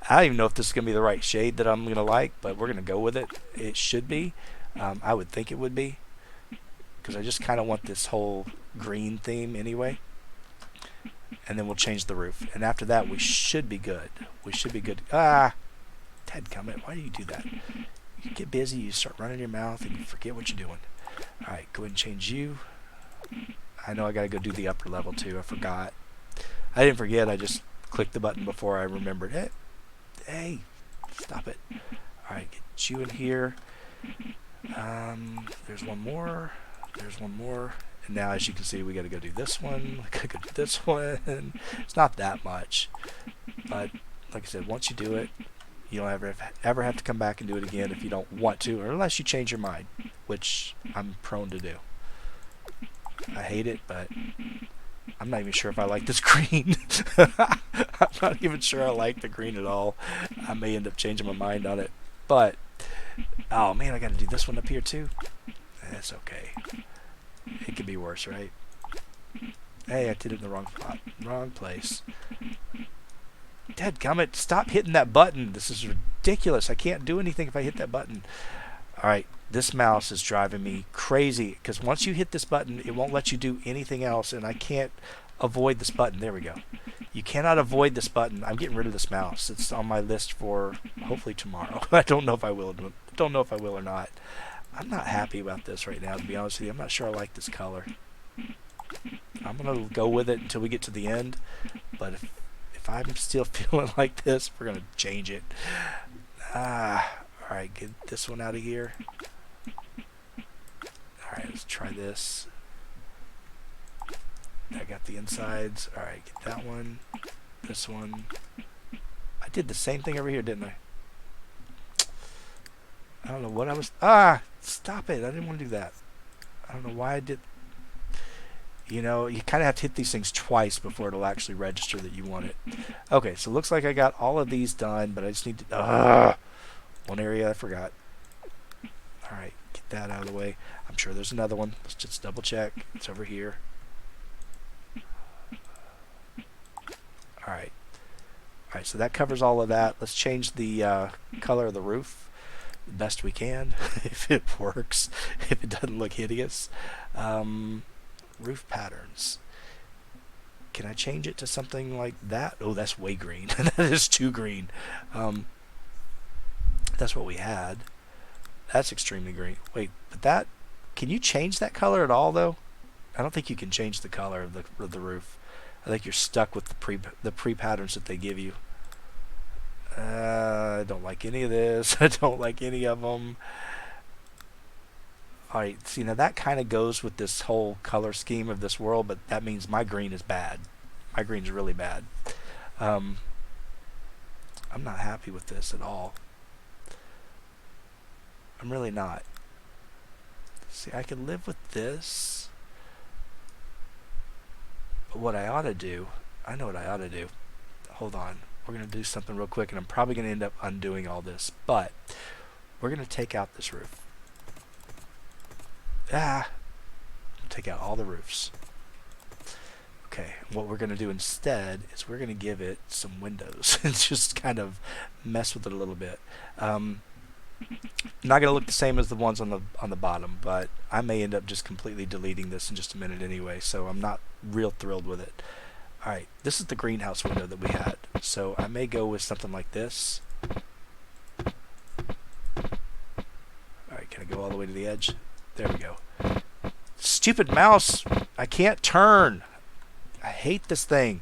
I don't even know if this is going to be the right shade that I'm going to like, but we're going to go with it. It should be. I would think it would be, because I just kind of want this whole green theme anyway. And then we'll change the roof. And after that, we should be good. We should be good. Ah! Dadgummit, why do you do that? You get busy, you start running your mouth, and you forget what you're doing. Alright, go ahead and change you. I know I gotta go do the upper level too. I forgot. I didn't forget, I just clicked the button before I remembered it. Hey, stop it. Alright, get you in here. There's one more. There's one more. And now, as you can see, we gotta go do this one. We gotta go do this one. It's not that much. But, like I said, once you do it, you don't ever have to come back and do it again if you don't want to, or unless you change your mind, which I'm prone to do. I hate it, but I'm not even sure if I like this green. I'm not even sure I like the green at all. I may end up changing my mind on it. But, oh man, I gotta do this one up here too. That's okay. It could be worse, right? Hey, I did it in the wrong spot. Wrong place. Dadgummit, stop hitting that button. This is ridiculous. I can't do anything if I hit that button. Alright, this mouse is driving me crazy, because once you hit this button, it won't let you do anything else, and I can't avoid this button. There we go. You cannot avoid this button. I'm getting rid of this mouse. It's on my list for hopefully tomorrow. I don't know if I will. Don't know if I will or not. I'm not happy about this right now, to be honest with you. I'm not sure I like this color. I'm going to go with it until we get to the end, but if I'm still feeling like this, we're going to change it. Alright, get this one out of here. Alright, let's try this. I got the insides. Alright, get that one. This one. I did the same thing over here, didn't I? I don't know what I was... Stop it. I didn't want to do that. I don't know why I did... You know, you kind of have to hit these things twice before it'll actually register that you want it. Okay, so it looks like I got all of these done, but I just need to... one area I forgot. Alright, get that out of the way. I'm sure there's another one. Let's just double check. It's over here. Alright. Alright, so that covers all of that. Let's change the color of the roof the best we can, if it works, if it doesn't look hideous. Roof patterns. Can I change it to something like that? Oh, that's way green. That is too green. That's what we had. That's extremely green. Wait, but that... Can you change that color at all, though? I don't think you can change the color of the roof. I think you're stuck with the pre-patterns that they give you. I don't like any of this. I don't like any of them. Alright, see, now that kind of goes with this whole color scheme of this world, but that means my green is bad. My green's really bad. I'm not happy with this at all. I'm really not. See, I could live with this. But what I ought to do, I know what I ought to do. hold on. We're going to do something real quick, and I'm probably going to end up undoing all this, but we're going to take out this roof. Take out all the roofs. Okay, what we're going to do instead is we're going to give it some windows and just kind of mess with it a little bit. Not going to look the same as the ones on the bottom, but I may end up just completely deleting this in just a minute anyway, so I'm not real thrilled with it. Alright, this is the greenhouse window that we had, so I may go with something like this. Alright, can I go all the way to the edge? There we go. Stupid mouse! I can't turn! I hate this thing.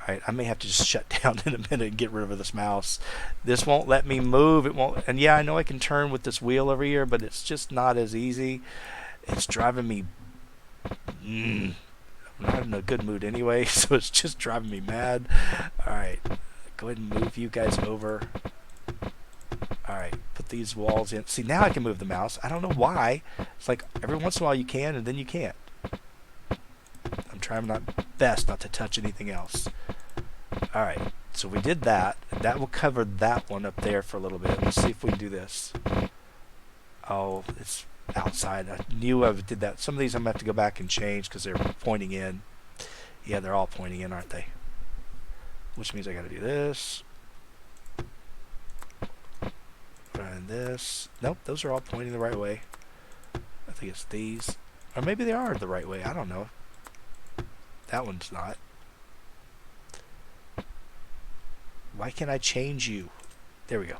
Alright, I may have to just shut down in a minute and get rid of this mouse. This won't let me move. It won't. And yeah, I know I can turn with this wheel over here, but it's just not as easy. It's driving me... I'm not in a good mood anyway, so it's just driving me mad. Alright, go ahead and move you guys over. Alright, put these walls in. See, now I can move the mouse. I don't know why. It's like every once in a while you can, and then you can't. I'm trying my best not to touch anything else. Alright, so we did that. That will cover that one up there for a little bit. Let's see if we can do this. Oh, it's outside. I knew I did that. Some of these I'm going to have to go back and change because they're pointing in. Yeah, they're all pointing in, aren't they? Which means I got to do this. And this. Nope, those are all pointing the right way. I think it's these. Or maybe they are the right way. I don't know. That one's not. Why can't I change you? There we go.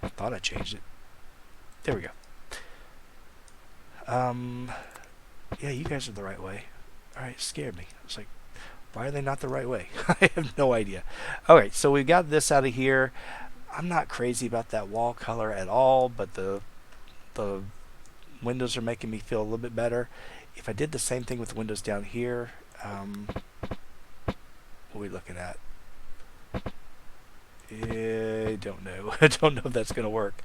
I thought I changed it. There we go. Yeah, you guys are the right way. Alright, scared me. It's like, why are they not the right way? I have no idea. Alright, so we got this out of here. I'm not crazy about that wall color at all, but the windows are making me feel a little bit better. If I did the same thing with the windows down here, what are we looking at? I don't know. I don't know if that's going to work.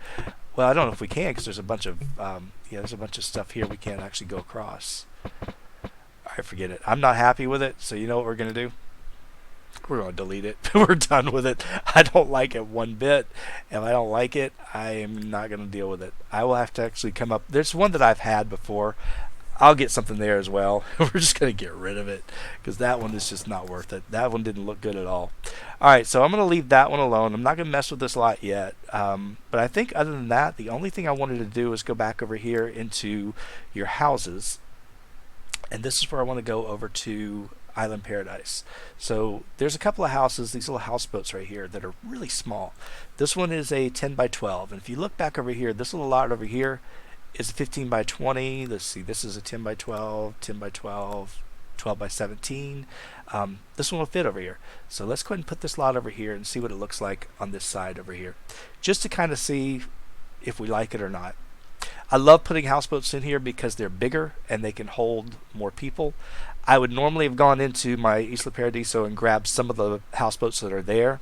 Well, I don't know if we can because there's a bunch of there's a bunch of stuff here we can't actually go across. Alright, forget it. I'm not happy with it, so you know what we're going to do? We're going to delete it. We're done with it. I don't like it one bit. If I don't like it, I am not going to deal with it. I will have to actually come up. There's one that I've had before. I'll get something there as well. We're just going to get rid of it because that one is just not worth it. That one didn't look good at all. Alright, so I'm going to leave that one alone. I'm not going to mess with this lot yet. But I think other than that, the only thing I wanted to do is go back over here into your houses. And this is where I want to go over to Island Paradise. So there's a couple of houses, these little houseboats right here that are really small. This one is a 10 by 12. And if you look back over here, this little lot over here is a 15 by 20. Let's see, this is a 10 by 12, 10 by 12, 12 by 17. This one will fit over here. So let's go ahead and put this lot over here and see what it looks like on this side over here. Just to kind of see if we like it or not. I love putting houseboats in here because they're bigger and they can hold more people. I would normally have gone into my Isla Paradiso and grabbed some of the houseboats that are there,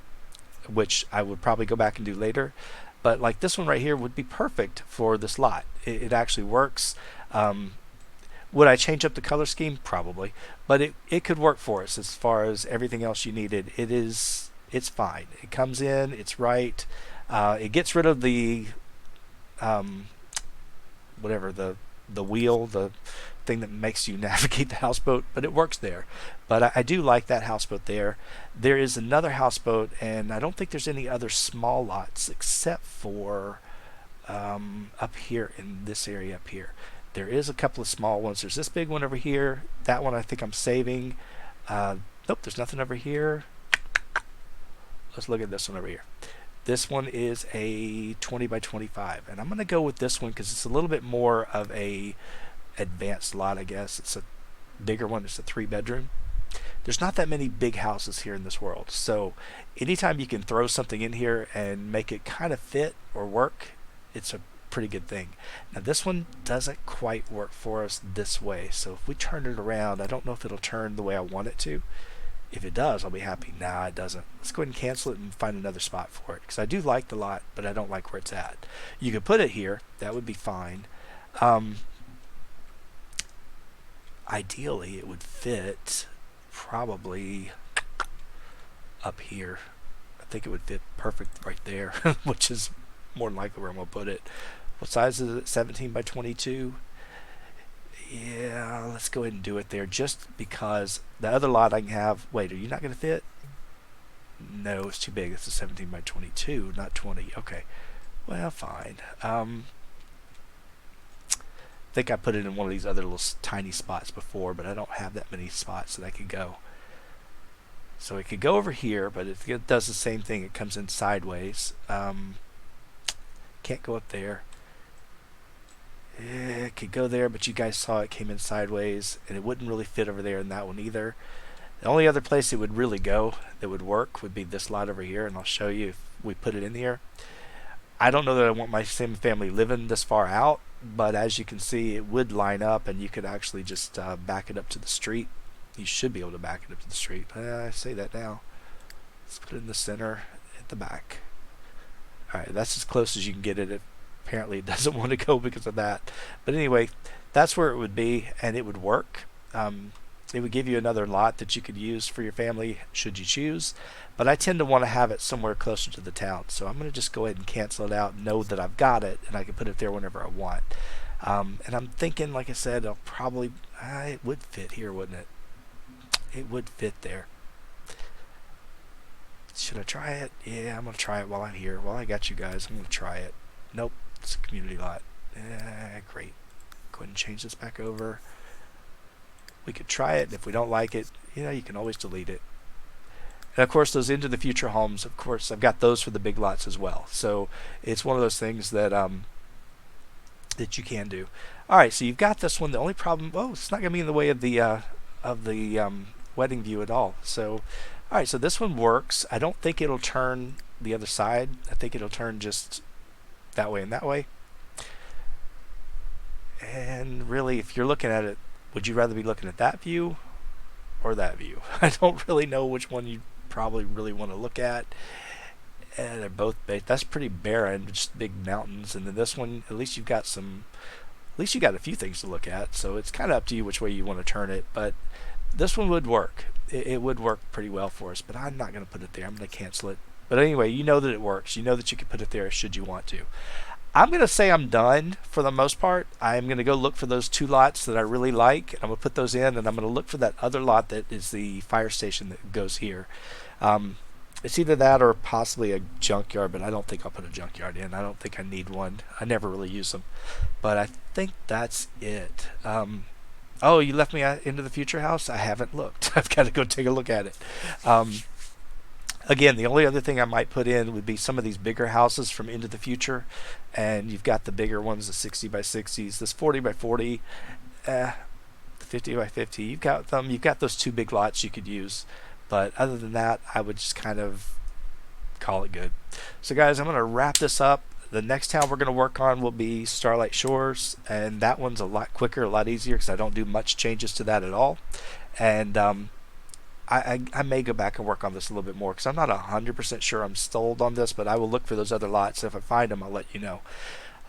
which I would probably go back and do later. But like this one right here would be perfect for this lot. It actually works. Would I change up the color scheme? Probably. But it could work for us as far as everything else you needed. It's fine. It comes in, it's right. It gets rid of the whatever, the wheel, the thing that makes you navigate the houseboat, but it works there. But I do like that houseboat there. There is another houseboat, and I don't think there's any other small lots except for up here in this area up here. There is a couple of small ones. There's this big one over here. That one I think I'm saving. Nope, there's nothing over here. Let's look at this one over here. This one is a 20 by 25, and I'm going to go with this one because it's a little bit more of a advanced lot, I guess. It's a bigger one. It's a 3-bedroom. There's not that many big houses here in this world, so anytime you can throw something in here and make it kind of fit or work, it's a pretty good thing. Now this one doesn't quite work for us this way, so if we turn it around, I don't know if it'll turn the way I want it to. If it does, I'll be happy. Nah, it doesn't. Let's go ahead and cancel it and find another spot for it, because I do like the lot, but I don't like where it's at. You could put it here. That would be fine. Ideally, it would fit probably up here. I think it would fit perfect right there, which is more than likely where I'm going to put it. What size is it? 17 by 22? Yeah, let's go ahead and do it there just because the other lot I can have. Wait, are you not going to fit? No, it's too big. It's a 17 by 22, not 20. Okay. Well, fine. I think I put it in one of these other little tiny spots before, but I don't have that many spots that I could go. So it could go over here, but it does the same thing. It comes in sideways. Can't go up there. It could go there, but you guys saw it came in sideways, and it wouldn't really fit over there in that one either. The only other place it would really go that would work would be this lot over here, and I'll show you if we put it in here. I don't know that I want my same family living this far out, but as you can see, it would line up, and you could actually just back it up to the street. You should be able to back it up to the street. I say that now. Let's put it in the center at the back. Alright, that's as close as you can get it. Apparently it doesn't want to go because of that. But anyway, that's where it would be, and it would work. It would give you another lot that you could use for your family should you choose. But I tend to want to have it somewhere closer to the town. So I'm going to just go ahead and cancel it out, know that I've got it, and I can put it there whenever I want. And I'm thinking, like I said, I'll probably, it would fit here, wouldn't it? It would fit there. Should I try it? Yeah, I'm going to try it while I'm here. While I got you guys, I'm going to try it. Nope, it's a community lot. Great. Go ahead and change this back over. We could try it, and if we don't like it, you can always delete it. And of course, those into the future homes, of course, I've got those for the big lots as well. So it's one of those things that that you can do. All right, so you've got this one. The only problem, it's not going to be in the way of the wedding view at all. So, all right, so this one works. I don't think it'll turn the other side. I think it'll turn just that way and that way. And really, if you're looking at it, would you rather be looking at that view or that view? I don't really know which one you probably really want to look at. And they're both that's pretty barren, just big mountains. And then this one, at least you've got a few things to look at. So it's kind of up to you which way you want to turn it. But this one would work. It would work pretty well for us. But I'm not going to put it there. I'm going to cancel it. But anyway, you know that it works. You know that you can put it there should you want to. I'm going to say I'm done for the most part. I'm going to go look for those two lots that I really like. I'm going to put those in, and I'm going to look for that other lot that is the fire station that goes here. It's either that or possibly a junkyard, but I don't think I'll put a junkyard in. I don't think I need one. I never really use them. But I think that's it. Oh, you left me into the future house? I haven't looked. I've got to go take a look at it. Again, the only other thing I might put in would be some of these bigger houses from Into the Future. And you've got the bigger ones, the 60 by 60s, this 40 by 40, the 50 by 50. You've got them. You've got those two big lots you could use. But other than that, I would just kind of call it good. So guys, I'm going to wrap this up. The next town we're going to work on will be Starlight Shores. And that one's a lot quicker, a lot easier because I don't do much changes to that at all. And I may go back and work on this a little bit more because I'm not 100% sure I'm sold on this, but I will look for those other lots. If I find them, I'll let you know.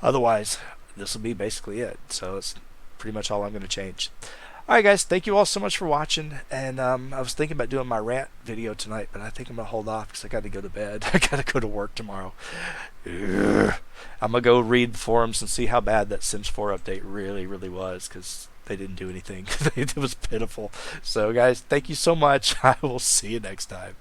Otherwise, this will be basically it. So it's pretty much all I'm going to change. Alright guys, thank you all so much for watching, and I was thinking about doing my rant video tonight, but I think I'm going to hold off because I got to go to bed. I got to go to work tomorrow. Ugh. I'm going to go read the forums and see how bad that Sims 4 update really, really was, because they didn't do anything. It was pitiful. So guys, thank you so much. I will see you next time.